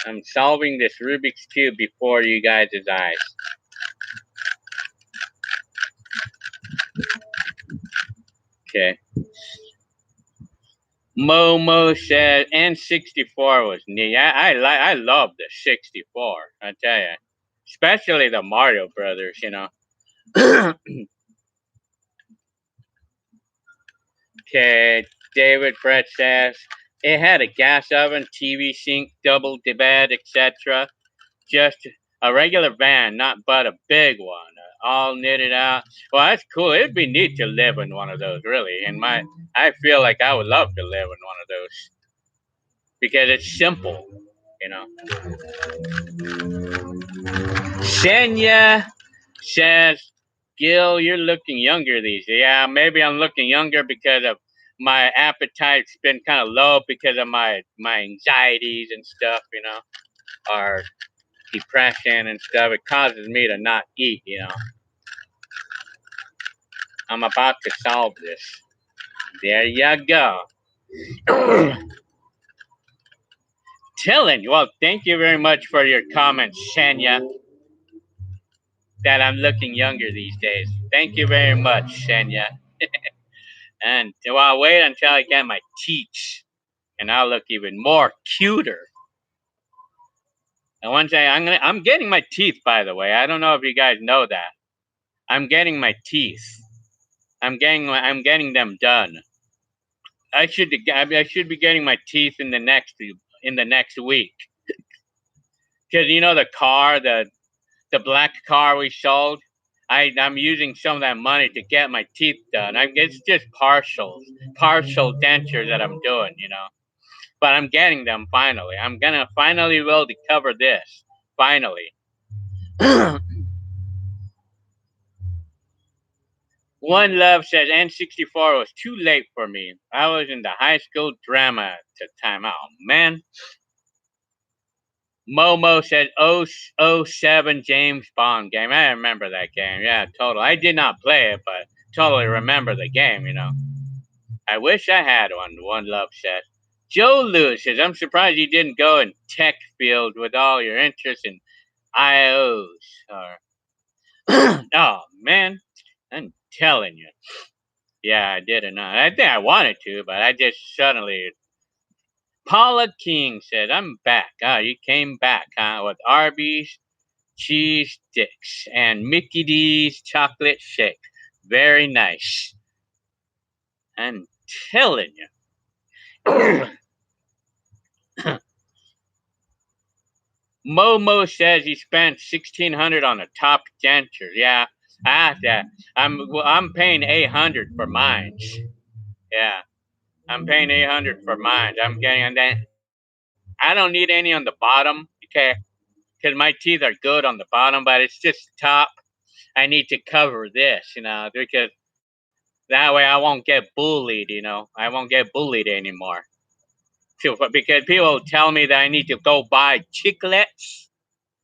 I'm solving this Rubik's Cube before you guys' eyes. Okay. Momo said, N64 was neat. I love the 64. I tell you, especially the Mario Brothers. Okay, David Brett says it had a gas oven, TV sink, double bed, etc. Just a regular van, not but a big one, all knitted out. Well, that's cool. It'd be neat to live in one of those, really. I feel like I would love to live in one of those because it's simple, you know. Shenya says, Gil, you're looking younger these days. Yeah, maybe I'm looking younger because of my appetite's been kind of low because of my anxieties and stuff, or depression and stuff. It causes me to not eat, I'm about to solve this. There you go. Tillen, well, thank you very much for your comment, Shenya, that I'm looking younger these days. Thank you very much, Shenya. And well, I'll wait until I get my teeth, and I'll look even more cuter. And one day I'm getting my teeth, by the way. I don't know if you guys know that. I'm getting my teeth. I'm getting them done. I should be getting my teeth in the next week. Because the car, the black car we sold, I'm using some of that money to get my teeth done. It's just partial dentures that I'm doing, But I'm getting them finally. I'm gonna finally able to cover this. Finally. One Love says N64 was too late for me. I was in the high school drama at the time. Oh man. Momo said 007 James Bond game. I remember that game. Yeah, totally. I did not play it, but totally remember the game, I wish I had one, One Love said. Joe Lewis says, I'm surprised you didn't go in tech field with all your interest in IOs. Oh, man. I'm telling you. Yeah, I didn't know. I think I wanted to, but I just suddenly... Paula King said, I'm back. You came back, huh? With Arby's cheese sticks and Mickey D's chocolate shake. Very nice. I'm telling you. Momo says he spent $1,600 on a top denture. Yeah, I'm paying $800 for mine. Yeah, I'm paying $800 for mine. I'm getting, and then I don't need any on the bottom, okay? Because my teeth are good on the bottom, but it's just top. I need to cover this, because that way I won't get bullied. I won't get bullied anymore. So, because people tell me that I need to go buy chiclets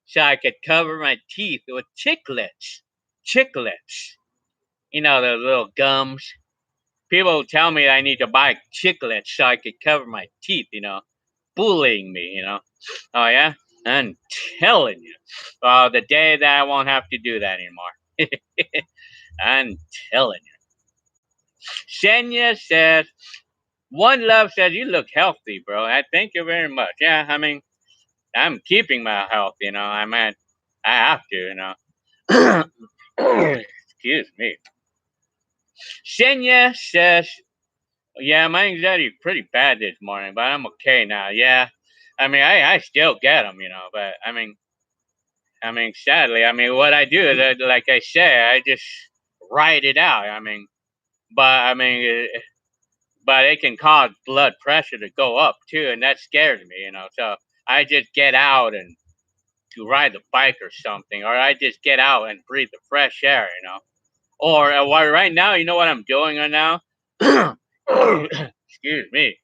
so I could cover my teeth with chiclets. Chiclets. The little gums. People tell me I need to buy chiclets so I could cover my teeth, bullying me. Oh, yeah? I'm telling you. The day that I won't have to do that anymore. I'm telling you. Shenya says, One Love says, you look healthy, bro. I thank you very much. Yeah, I mean, I'm keeping my health, I mean, I have to, Excuse me. Shenya says, yeah, my anxiety is pretty bad this morning, but I'm okay now. Yeah. I mean, I still get them, but sadly, what I do is, like I say, I just write it out. But but it can cause blood pressure to go up too, and that scares me, So I just get out and to ride the bike or something, or I just get out and breathe the fresh air, Or right now, you know what I'm doing right now? Excuse me.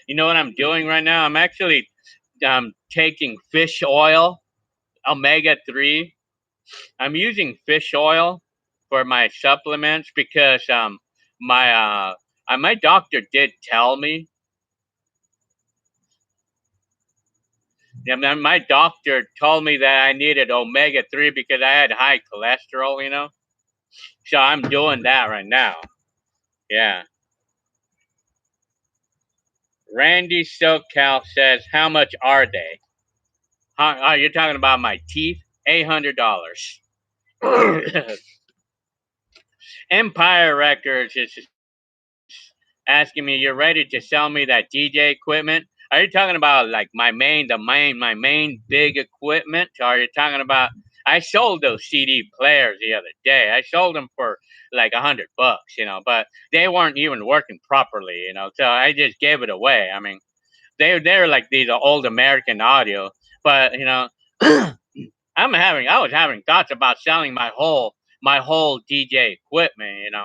You know what I'm doing right now? I'm actually taking fish oil, omega-3. I'm using fish oil for my supplements because my my doctor did tell me. Yeah, my doctor told me that I needed omega-3 because I had high cholesterol, So I'm doing that right now. Yeah. Randy SoCal says, how much are they? Oh, you're talking about my teeth? $800. Empire Records is asking me, you're ready to sell me that DJ equipment? Are you talking about like my main big equipment? Or are you talking about, I sold those CD players the other day. I sold them for like $100, but they weren't even working properly, so I just gave it away. They're like these old American audio, but I was having thoughts about selling my whole DJ equipment,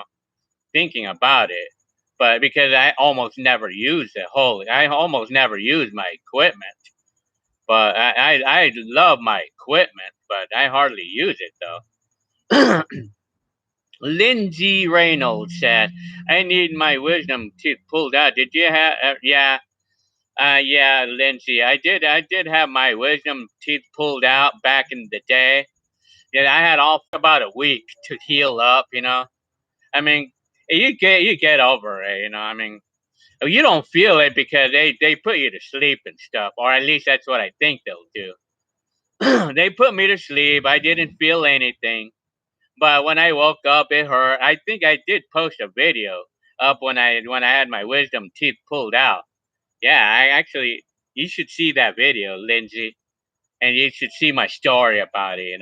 thinking about it, but because I almost never use I almost never use my equipment. But I love my equipment, but I hardly use it though. Lindsay Reynolds said, "I need my wisdom teeth pulled out. Did you have? Yeah, yeah, Lindsay. I did have my wisdom teeth pulled out back in the day. Yeah, I had all about a week to heal up. I mean, you get over it. You don't feel it because they put you to sleep and stuff, or at least that's what I think they'll do. They put me to sleep. I didn't feel anything, but when I woke up, it hurt. I think I did post a video up when I had my wisdom teeth pulled out. Yeah, I actually, you should see that video, Lindsay, and you should see my story about it.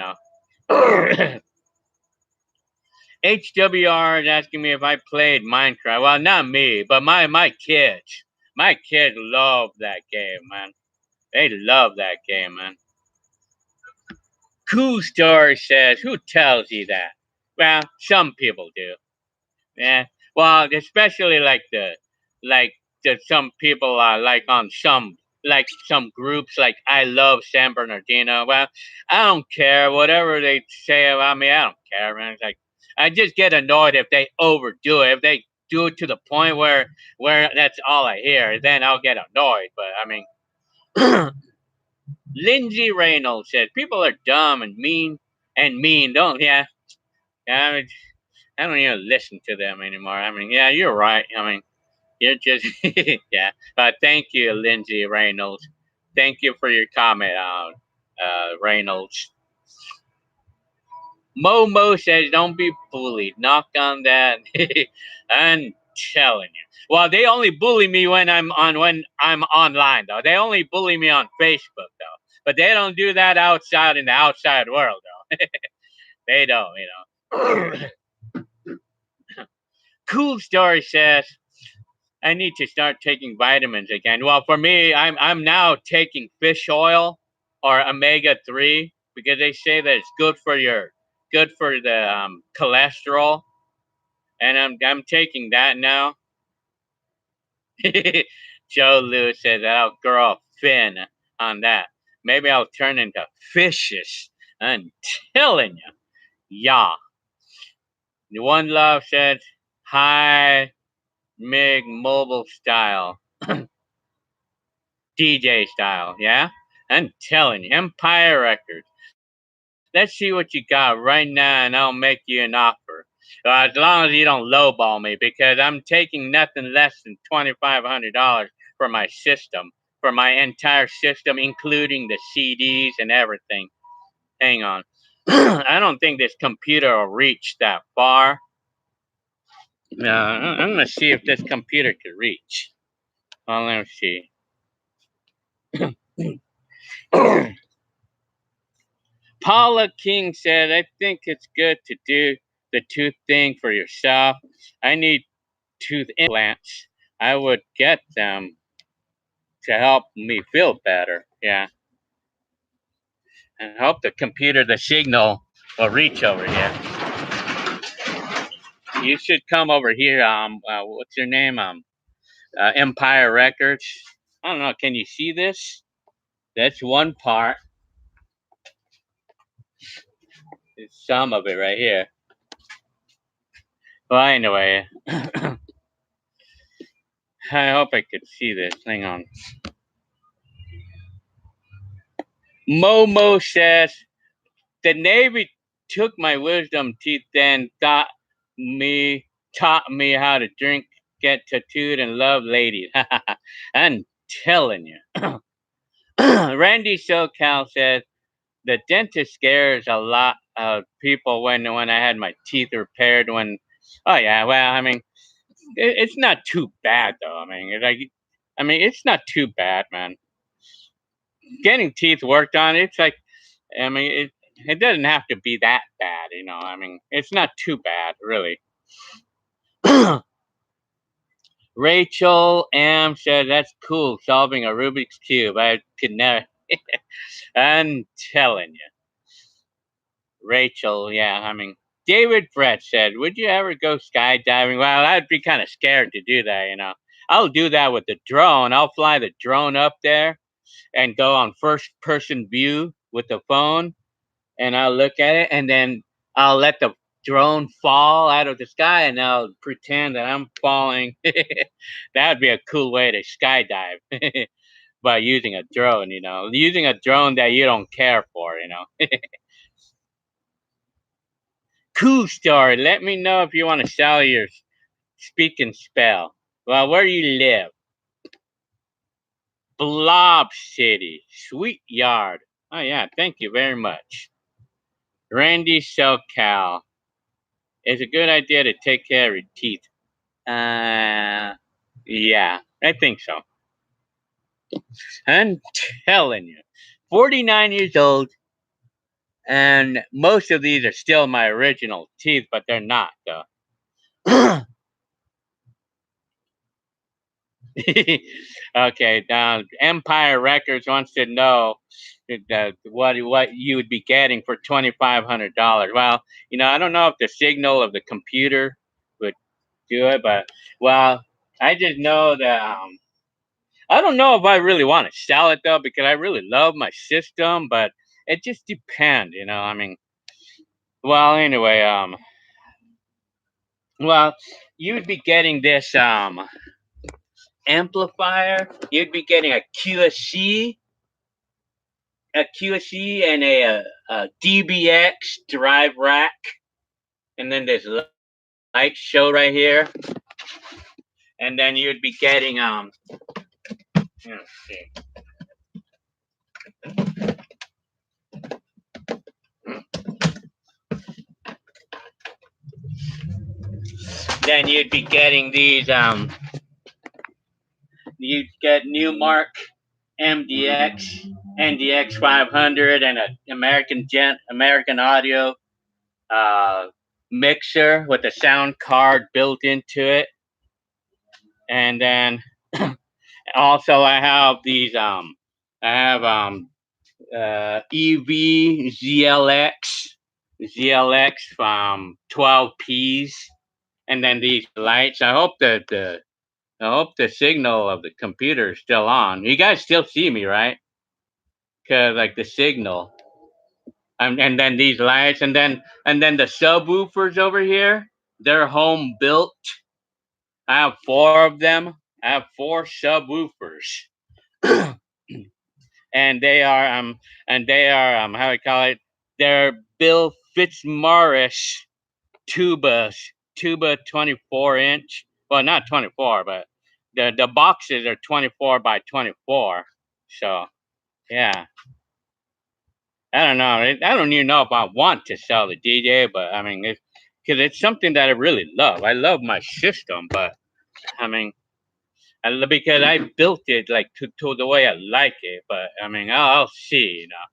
HWR is asking me if I played Minecraft. Well, not me, but my kids. My kids love that game, man. They love that game, man. Cool Story says, who tells you that? Well, some people do. Yeah. Well, especially like some people like on some groups like I love San Bernardino. Well, I don't care whatever they say about me. I don't care, man. It's like I just get annoyed if they overdo it. If they do it to the point where that's all I hear, then I'll get annoyed. But Lindsay Reynolds said people are dumb and mean. Don't yeah. I don't even listen to them anymore. Yeah, you're right. You're just yeah. Thank you, Lindsay Reynolds. Thank you for your comment, Reynolds. Momo says, "Don't be bullied. Knock on that." I'm telling you. Well, they only bully me when I'm online though. They only bully me on Facebook though. But they don't do that outside in the outside world though. They don't, Cool Story says, "I need to start taking vitamins again." Well, for me, I'm now taking fish oil or omega-3 because they say that it's good for the cholesterol, and I'm taking that now. Joe Lewis says I'll grow a fin on that. Maybe I'll turn into fishes. I'm telling you, yeah. One Love said, "Hi, Mig Mobile style, DJ style, yeah." I'm telling you, Empire Records. Let's see what you got right now, and I'll make you an offer. As long as you don't lowball me, because I'm taking nothing less than $2,500 for my system, for my entire system, including the CDs and everything. Hang on. I don't think this computer will reach that far. I'm gonna see if this computer can reach. Well, let me see. Paula King said, "I think it's good to do the tooth thing for yourself. I need tooth implants. I would get them to help me feel better." Yeah. I hope the signal will reach over here. You should come over here. What's your name? Empire Records. I don't know. Can you see this? That's one part. It's some of it right here. Well, anyway, I hope I could see this. Hang on. Momo says, "The Navy took my wisdom teeth and taught me how to drink, get tattooed, and love ladies." I'm telling you. Randy SoCal says, "The dentist scares a lot of people when I had my teeth repaired when." Oh yeah, well, I mean, it's not too bad though. It's not too bad, man. Getting teeth worked on, it's like, it doesn't have to be that bad, it's not too bad, really. Rachel M said, "That's cool, solving a Rubik's Cube. I could never." I'm telling you. Rachel, yeah, David Brett said, "Would you ever go skydiving?" Well, I'd be kind of scared to do that. I'll do that with the drone. I'll fly the drone up there and go on first person view with the phone, and I'll look at it, and then I'll let the drone fall out of the sky, and I'll pretend that I'm falling. That'd be a cool way to skydive by using a drone, using a drone that you don't care for. Cool Story. Let me know if you want to sell your speak and spell. Well, where you live? Blob City, Sweet Yard. Oh yeah, thank you very much. Randy SoCal. "It's a good idea to take care of your teeth." Yeah, I think so. I'm telling you, 49 years old, and most of these are still my original teeth, but they're not though. Okay, now Empire Records wants to know what you would be getting for $2,500. Well, I don't know if the signal of the computer would do it, but well, I just know that I don't know if I really want to sell it though, because I really love my system, but it just depends. Well, anyway, well, you'd be getting this amplifier. You'd be getting a QSC, and a DBX drive rack, and then this light show right here, and then you'd be getting let's see. then you'd be getting these you'd get Newmark MDX, NDX 500, and an American Audio mixer with a sound card built into it. And then also I have these EV ZLX from 12Ps, and then these lights. I hope the signal of the computer is still on. You guys still see me, right? Cause like the signal, and then these lights, and then the subwoofers over here. They're home built. I have 4 of them. I have 4 subwoofers, and they are how I call it. They're Bill Fitzmaurice tuba 24-inch. Well, not 24, but the boxes are 24 by 24. So yeah, I don't know. I don't even know if I want to sell the DJ, but I mean, because it's something that I really love. I love my system, but I mean, because I built it like to the way I like it. But I mean, I'll see, you know.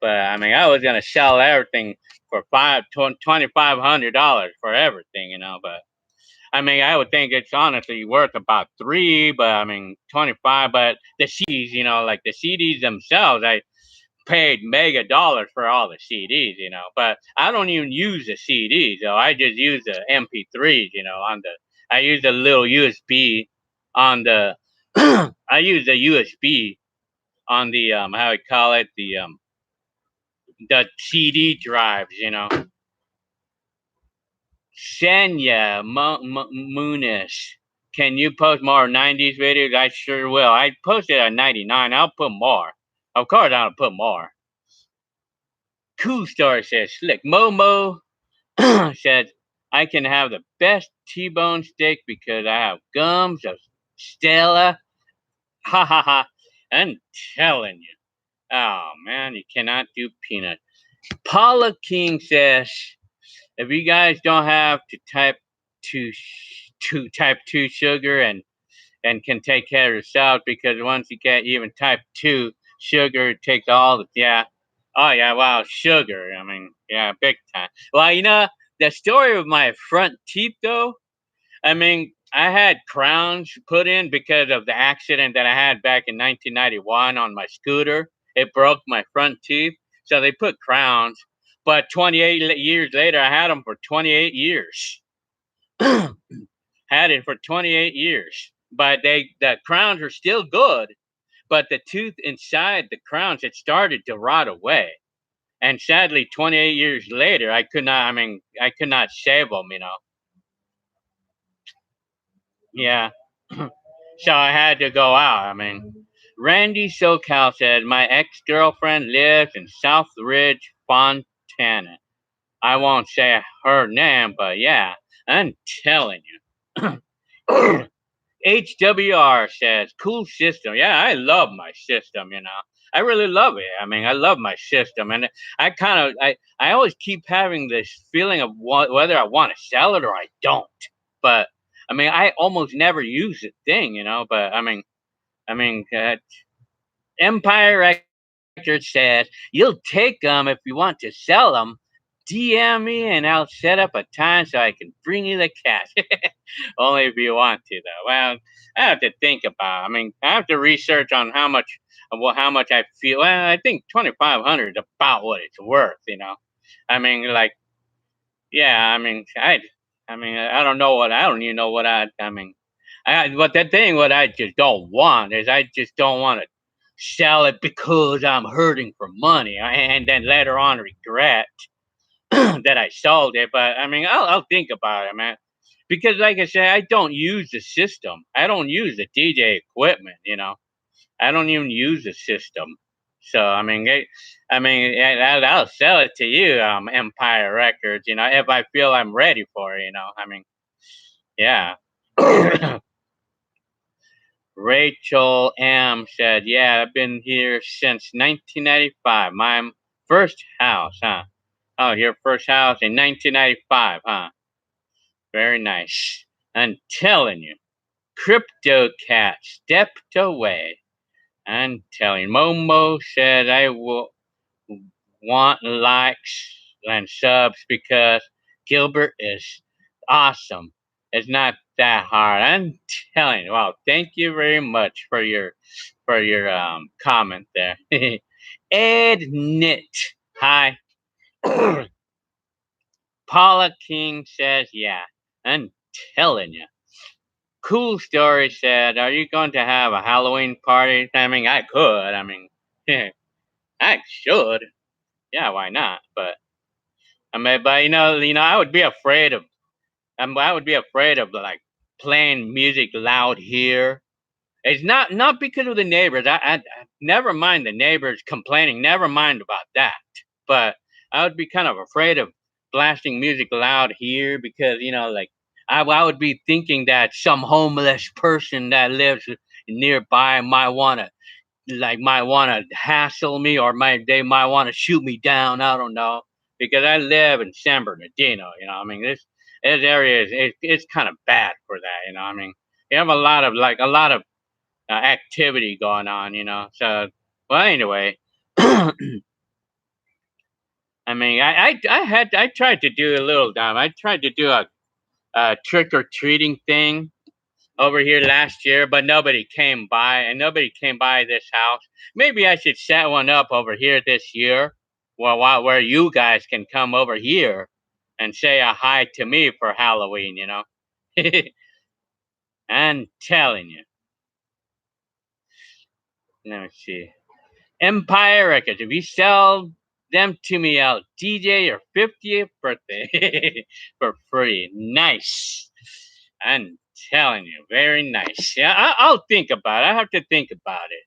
But I mean, I was gonna sell everything for $2,500 for everything, you know. But I mean, I would think it's honestly worth about 3, but I mean, 25. But the CDs, you know, like the CDs themselves, I paid mega dollars for all the CDs, you know. But I don't even use the CDs, though. I just use the MP3s, you know. I use a little USB on the. I use the USB on the how I call it, the CD drives, you know. Senya Muniz, can you post more 90s videos? I sure will. I posted at 99. I'll put more. Of course, I'll put more. Cool Story says, Slick Momo said, I can have the best T-bone steak because I have gums of Stella. Ha ha ha. I'm telling you. Oh, man, you cannot do peanuts. Paula King says, if you guys don't have to type 2 sugar and can take care of yourself, because once you get even type 2 sugar, it takes all the, yeah. Oh, yeah, wow, sugar. I mean, yeah, big time. Well, you know, the story of my front teeth, though, I mean, I had crowns put in because of the accident that I had back in 1991 on my scooter. It broke my front teeth, so they put crowns. But 28 years later, I had them for 28 years. Had it for 28 years. But the crowns are still good, but the tooth inside the crowns had started to rot away. And sadly, 28 years later, I could not save them, you know. Yeah. So I had to go out. I mean, Randy SoCal said, my ex-girlfriend lives in South Ridge, Fontana. I won't say her name, but yeah, I'm telling you. HWR says, cool system. Yeah, I love my system, you know. I really love it. I mean, I love my system. And I always keep having this feeling of whether I want to sell it or I don't. But, I mean, I almost never use the thing, you know. But, Empire Records says, you'll take them if you want to sell them. DM me and I'll set up a time so I can bring you the cash. Only if you want to, though. Well, I have to think about it. I mean, I have to research on how much I feel. Well, I think 2,500 is about what it's worth, you know. I mean, like, yeah, I don't know I don't even know what but the thing, what I just don't want is I just don't want to sell it because I'm hurting for money and then later on regret that I sold it. But I mean, I'll think about it, man. Because like I said, I don't use the system. I don't use the DJ equipment, you know. I don't even use the system. So I'll sell it to you, Empire Records, you know, if I feel I'm ready for it, you know. I mean, yeah. Rachel M said, yeah, I've been here since 1995. My first house, huh? Oh, your first house in 1995, huh? Very nice. I'm telling you, Crypto Cat stepped away. I'm telling you, Momo said I will want likes and subs because Gilbert is awesome. It's not that hard. I'm telling you. Wow, thank you very much for your comment there. Ed Knit. Hi. Paula King says, yeah. I'm telling you. Cool Story said, are you going to have a Halloween party? I mean, I could. I mean, I should. Yeah, why not? But I mean, but I would be afraid of. I would be afraid of like playing music loud here. It's not because of the neighbors. I never mind the neighbors complaining. Never mind about that. But I would be kind of afraid of blasting music loud here because like I would be thinking that some homeless person that lives nearby might want to hassle me or they might want to shoot me down. I don't know because I live in San Bernardino. I mean this area is it's kind of bad for that. I mean you have a lot of activity going on. So well anyway. I mean, I tried to do a little time. I tried to do a trick or treating thing over here last year, but nobody came by, and nobody came by this house. Maybe I should set one up over here this year, where you guys can come over here and say a hi to me for Halloween. I'm telling you. Let me see. Empire Records. If you sell them to me, I'll DJ your 50th birthday for free. Nice. I'm telling you, very nice. Yeah, I'll think about it. I have to think about it.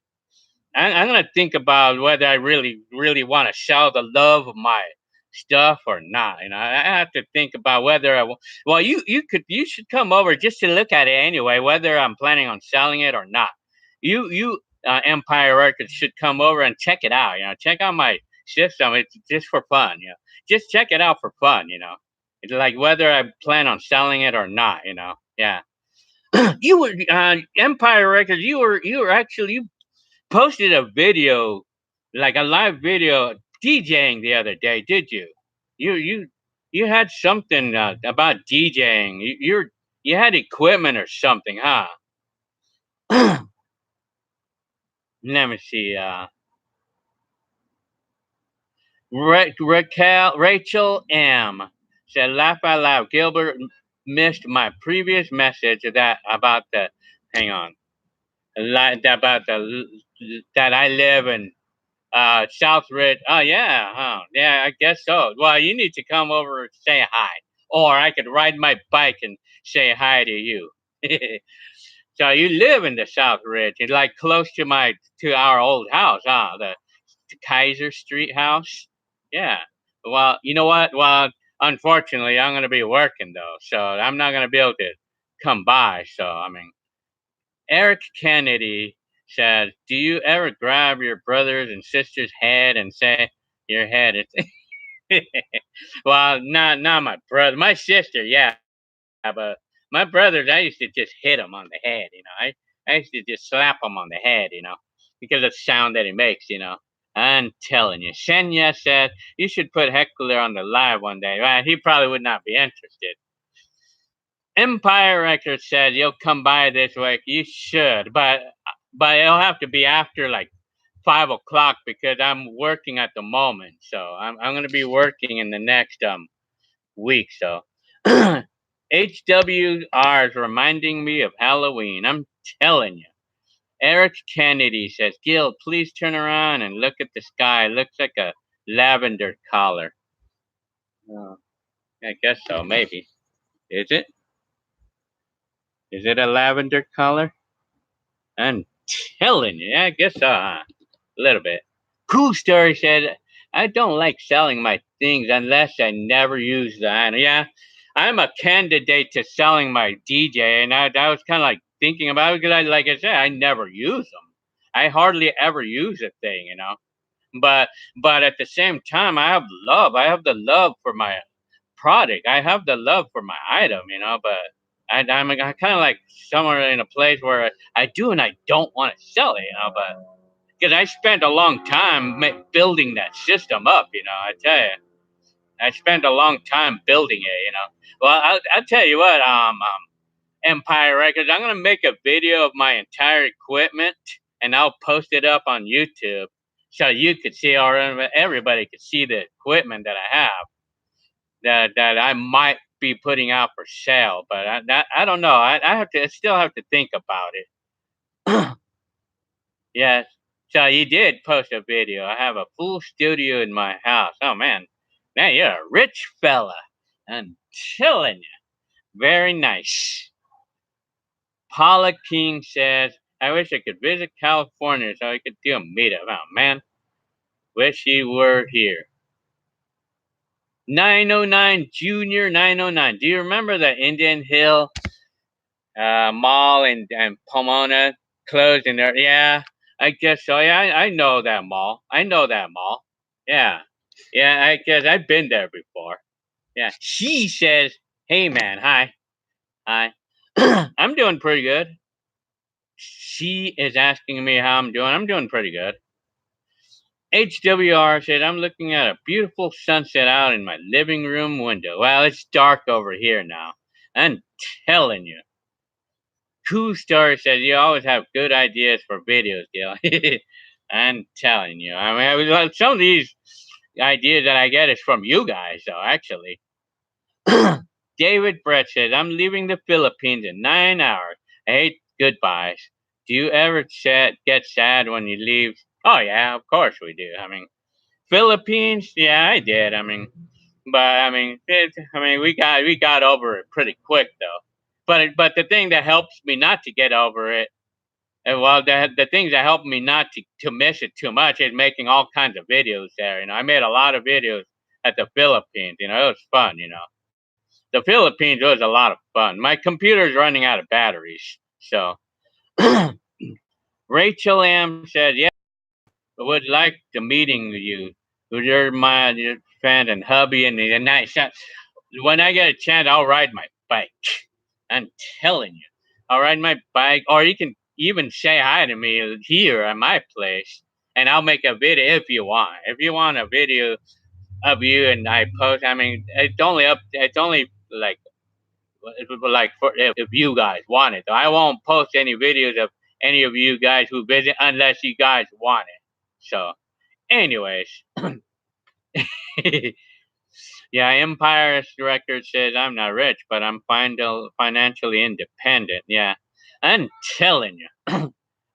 I'm gonna think about whether I really, really want to sell the love of my stuff or not. I have to think about whether well, you should come over just to look at it anyway, whether I'm planning on selling it or not. You Empire Records should come over and check it out. Check out my system. It's just for fun. Just check it out for fun. It's like whether I plan on selling it or not. Yeah. You were Empire Records. You were actually you posted a video, like a live video DJing the other day, did you? You had something about DJing. You had equipment or something, huh? Let me see. Rachel M said, "Laugh out loud." Gilbert missed my previous message about the. Hang on. About that I live in Southridge. Oh yeah, huh? Yeah, I guess so. Well, you need to come over and say hi, or I could ride my bike and say hi to you. So you live in the Southridge, it's like close to our old house, huh? The Kaiser Street house. Yeah. Well, you know what? Well, unfortunately, I'm gonna be working though, so I'm not gonna be able to come by. So I mean, Eric Kennedy says, "Do you ever grab your brother's and sister's head and say your head is?" Well, not my brother, my sister, yeah, but my brothers, I used to just hit him on the head. I used to just slap him on the head, because of the sound that he makes. I'm telling you, Shenya said you should put Heckler on the live one day. Well, he probably would not be interested. Empire Records said you'll come by this week. You should, but it'll have to be after like 5 o'clock because I'm working at the moment. So I'm gonna be working in the next week. So HWR is reminding me of Halloween. I'm telling you. Eric Kennedy says, "Gil, please turn around and look at the sky. It looks like a lavender collar." Oh, I guess so. Maybe. Is it? Is it a lavender color? I'm telling you, I guess a little bit. Cool Story said, "I don't like selling my things unless I never use the item." Yeah, I'm a candidate to selling my DJ, and I was kind of like thinking about it because like I said, I never use them. I hardly ever use a thing. But at the same time, I have love. I have the love for my product. I have the love for my item, but I'm kind of like somewhere in a place where I do and I don't want to sell it, but because I spent a long time building that system up, I tell you, I spent a long time building it. Well, I'll tell you what, Empire Records, I'm gonna make a video of my entire equipment and I'll post it up on YouTube so you could see, or everybody could see the equipment that I have that I might be putting out for sale. But I don't know. I still have to think about it. Yes. So you did post a video. I have a full studio in my house. Oh man, you're a rich fella. I'm telling you, very nice. Paula King says, I wish I could visit California so I could do a meetup. Oh man, wish you were here. 909 Junior 909. Do you remember the Indian Hill mall and Pomona closed in there? Yeah, I guess so. Yeah, I know that mall. Yeah. Yeah, I guess I've been there before. Yeah. She says, hey man, hi. Hi. I'm doing pretty good. She is asking me how I'm doing. I'm doing pretty good. HWR said, I'm looking at a beautiful sunset out in my living room window. Well, it's dark over here now. I'm telling you. Cool Star said, you always have good ideas for videos, Gil. I'm telling you. I mean, some of these ideas that I get is from you guys, though, actually. David Brett says, I'm leaving the Philippines in 9 hours. I hate goodbyes. Do you ever get sad when you leave? Oh, yeah, of course we do. I mean, Philippines, yeah, I did. We got over it pretty quick though. But the thing that helps me not to get over it, the things that help me not to miss it too much is making all kinds of videos there. I made a lot of videos at the Philippines. It was fun. The Philippines was a lot of fun. My computer's running out of batteries, so. Rachel M said, "Yeah, I would like the meeting with you. You're my friend and hubby, and nice. When I get a chance, I'll ride my bike. I'm telling you, I'll ride my bike, or you can even say hi to me here at my place, and I'll make a video if you want. If you want a video of you and I post, I mean, it's only like for if you guys want it. I won't post any videos of any of you guys who visit unless you guys want it. So, anyways." Yeah, Empire Record says, I'm not rich, but I'm financially independent. Yeah, I'm telling you.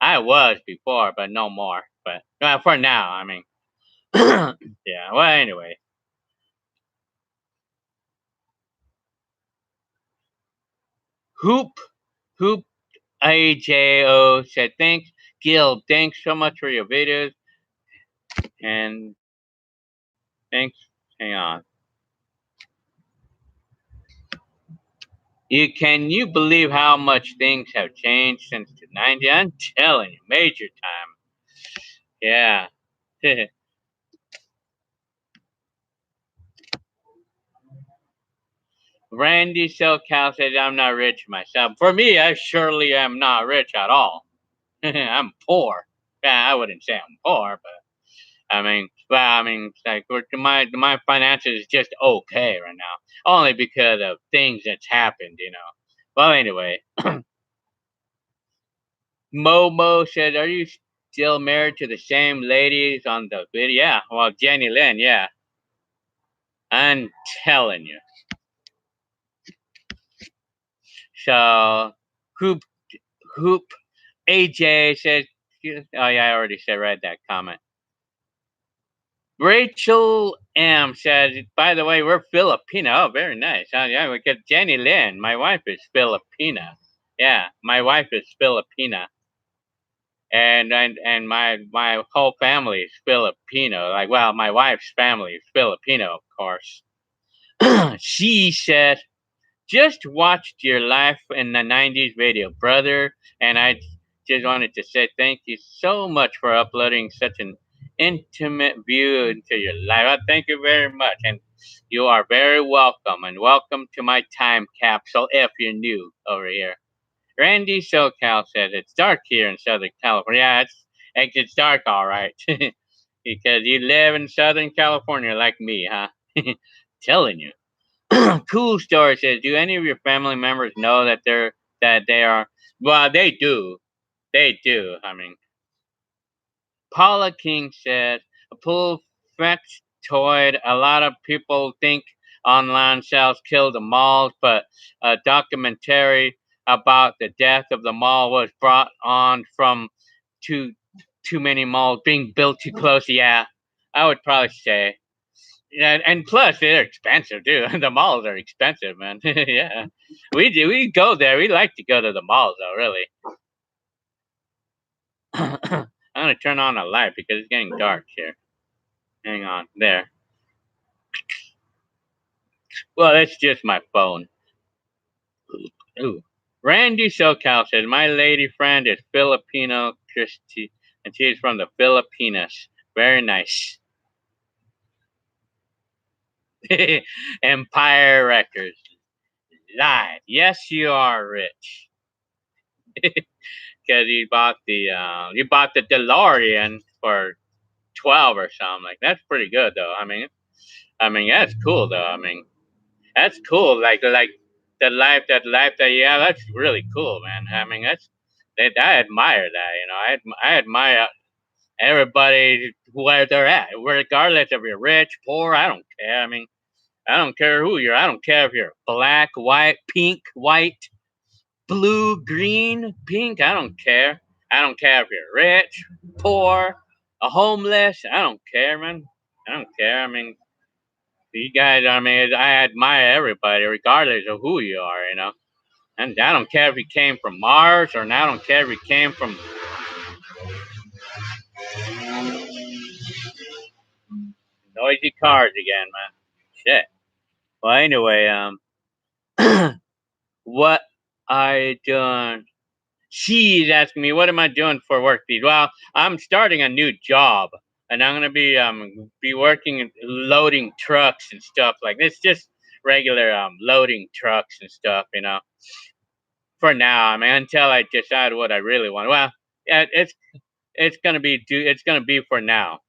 I was before, but no more. But for now, I mean. Yeah, well, anyway. Hoop, Hoop AJO said, thanks. Gil, thanks so much for your videos. And thanks. Hang on. Can you believe how much things have changed since the 90s? I'm telling you, major time. Yeah. Randy SoCal says, I'm not rich myself. For me, I surely am not rich at all. I'm poor. Yeah, I wouldn't say I'm poor, but it's like my finances is just okay right now. Only because of things that's happened. Well, anyway. Momo said, are you still married to the same ladies on the video? Yeah, well, Jenny Lynn, yeah. I'm telling you. So, Hoop AJ says, oh yeah, I already read that comment. Rachel M says, by the way, we're Filipino. Oh, very nice. Oh, yeah, we got Jenny Lynn. My wife is Filipina. Yeah, my wife is Filipina. And my whole family is Filipino. Like, well, my wife's family is Filipino, of course. She said, just watched your life in the 90s video, brother, and I just wanted to say thank you so much for uploading such an intimate view into your life. Thank you very much. And You are very welcome, and welcome to my time capsule if you're new over here. Randy SoCal says it's dark here in Southern California. Yeah, it's dark, all right. Because you live in Southern California like me, huh? Telling you. Cool story says, do any of your family members know that they are? Well, they do. They do. I mean, Paula King said, a full factoid. A lot of people think online sales kill the malls, but a documentary about the death of the mall was brought on from too too many malls being built too close. Yeah, I would probably say. Yeah, and plus they're expensive too. The malls are expensive, man. Yeah, we do. We go there. We like to go to the malls, though. Really. I'm gonna turn on a light because it's getting dark here. Hang on, there. Well, that's just my phone. Ooh. Randy SoCal says, my lady friend is Filipino Christy, and she's from the Filipinas. Very nice. Empire Records. Lied. Yes, you are rich. Because you bought the DeLorean for 12 or something. Like, that's pretty good, though. I mean, that's cool, though. I mean, that's cool. Like that you have. That's really cool, man. I mean, I admire that. I admire everybody where they're at, regardless if you're rich, poor. I don't care. I mean, I don't care who you're. I don't care if you're black, white, pink, white, blue, green, pink. I don't care. I don't care if you're rich, poor, a homeless. I don't care, man. I don't care. I mean, you guys, I mean, I admire everybody, regardless of who you are, And I don't care if he came from Mars, or I don't care if he came from noisy cars again, man. Shit. Well, anyway, what I done? She's asking me, what am I doing for work these? Well, I'm starting a new job, and I'm gonna be working loading trucks and stuff like this. Just regular loading trucks and stuff, For now, I mean, until I decide what I really want. Well, yeah, it's gonna be for now.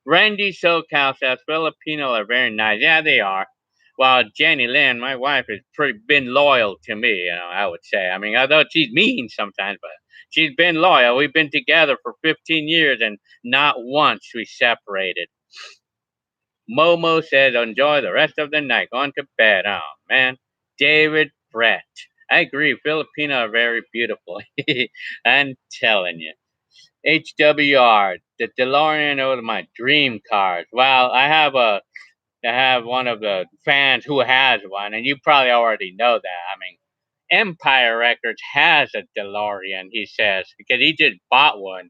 Randy SoCal says Filipino are very nice. Yeah, they are. While Jenny Lynn, my wife, has been loyal to me. I would say. I mean, although she's mean sometimes, but she's been loyal. We've been together for 15 years, and not once we separated. Momo says, enjoy the rest of the night. Going to bed. Oh man, David Brett. I agree. Filipino are very beautiful. I'm telling you. HWR, the DeLorean was my dream cars. Well, I have one of the fans who has one, and you probably already know that. I mean, Empire Records has a DeLorean, he says, because he just bought one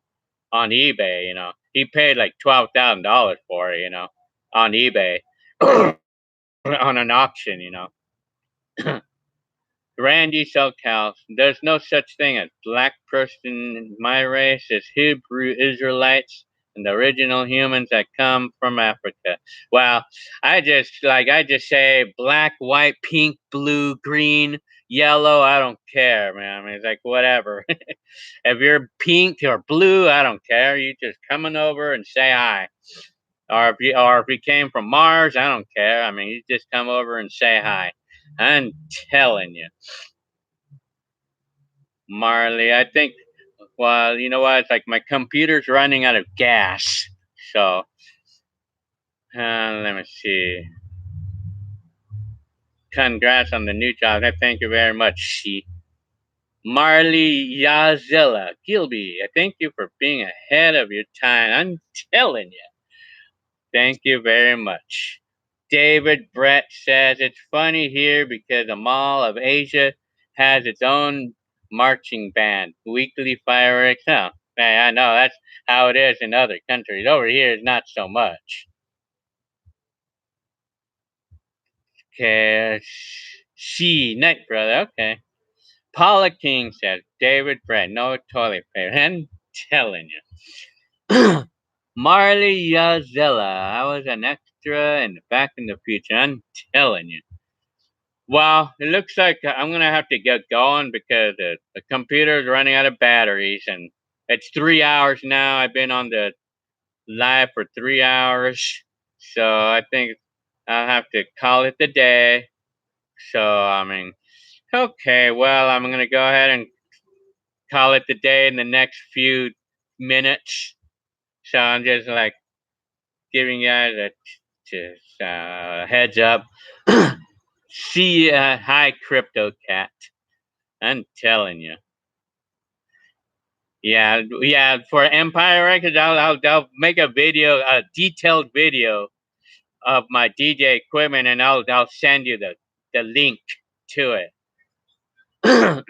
on eBay. He paid like $12,000 for it, on eBay, on an auction. Randy SoCal, there's no such thing as black person in my race as Hebrew Israelites and the original humans that come from Africa. Well, I just say black, white, pink, blue, green, yellow. I don't care, man. I mean, it's like whatever. If you're pink or blue, I don't care. You just coming over and say hi. Or if you came from Mars, I don't care. I mean, you just come over and say hi. I'm telling you. Marley, I think, well, you know what? It's like my computer's running out of gas. So, let me see. Congrats on the new job. Thank you very much, she. Marley Yazilla Gilby, I thank you for being ahead of your time. I'm telling you. Thank you very much. David Brett says it's funny here because the Mall of Asia has its own marching band, weekly fireworks. Oh, man, I know that's how it is in other countries. Over here, it's not so much. Okay, she, Night Brother, okay. Paula King says, David Brett, no toilet paper. I'm telling you. Marley Yazella. I was an extra in Back in the Future. I'm telling you. Well, it looks like I'm gonna have to get going because the computer's running out of batteries, and it's 3 hours now. I've been on the live for 3 hours, so I think I'll have to call it the day. So I mean, okay, well, I'm gonna go ahead and call it the day in the next few minutes. So I'm just like giving you guys a just heads up. See, hi, Crypto Cat. I'm telling you. Yeah, yeah. For Empire Records, I'll make a video, a detailed video of my DJ equipment, and I'll send you the link to it.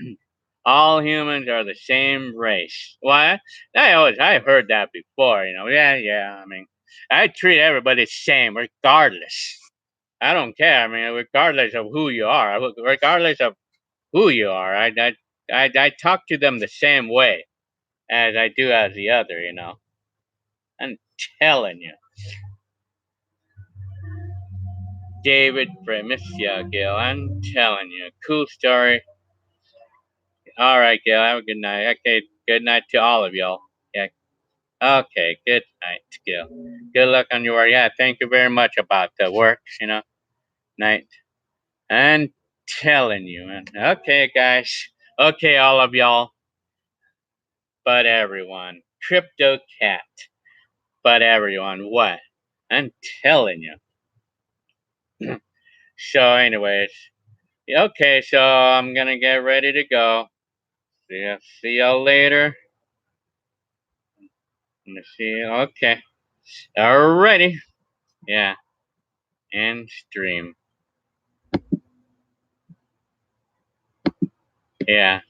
All humans are the same race. What? I've heard that before. Yeah, yeah. I mean, I treat everybody the same, regardless. I don't care. I mean, regardless of who you are, regardless of who you are, I talk to them the same way as I do as the other. I'm telling you, David Premis, yeah, Gil. I'm telling you, cool story. All right, Gil. Have a good night. Okay, good night to all of y'all. Yeah. Okay, good night, Gil. Good luck on your work. Yeah, thank you very much about the work. Night. I'm telling you, man. Okay, guys. Okay, all of y'all. But everyone. Crypto Cat. But everyone, what? I'm telling you. So, anyways. Okay, so I'm gonna get ready to go. See y'all later. Let me see. Okay. Alrighty. Yeah. And stream. Yeah.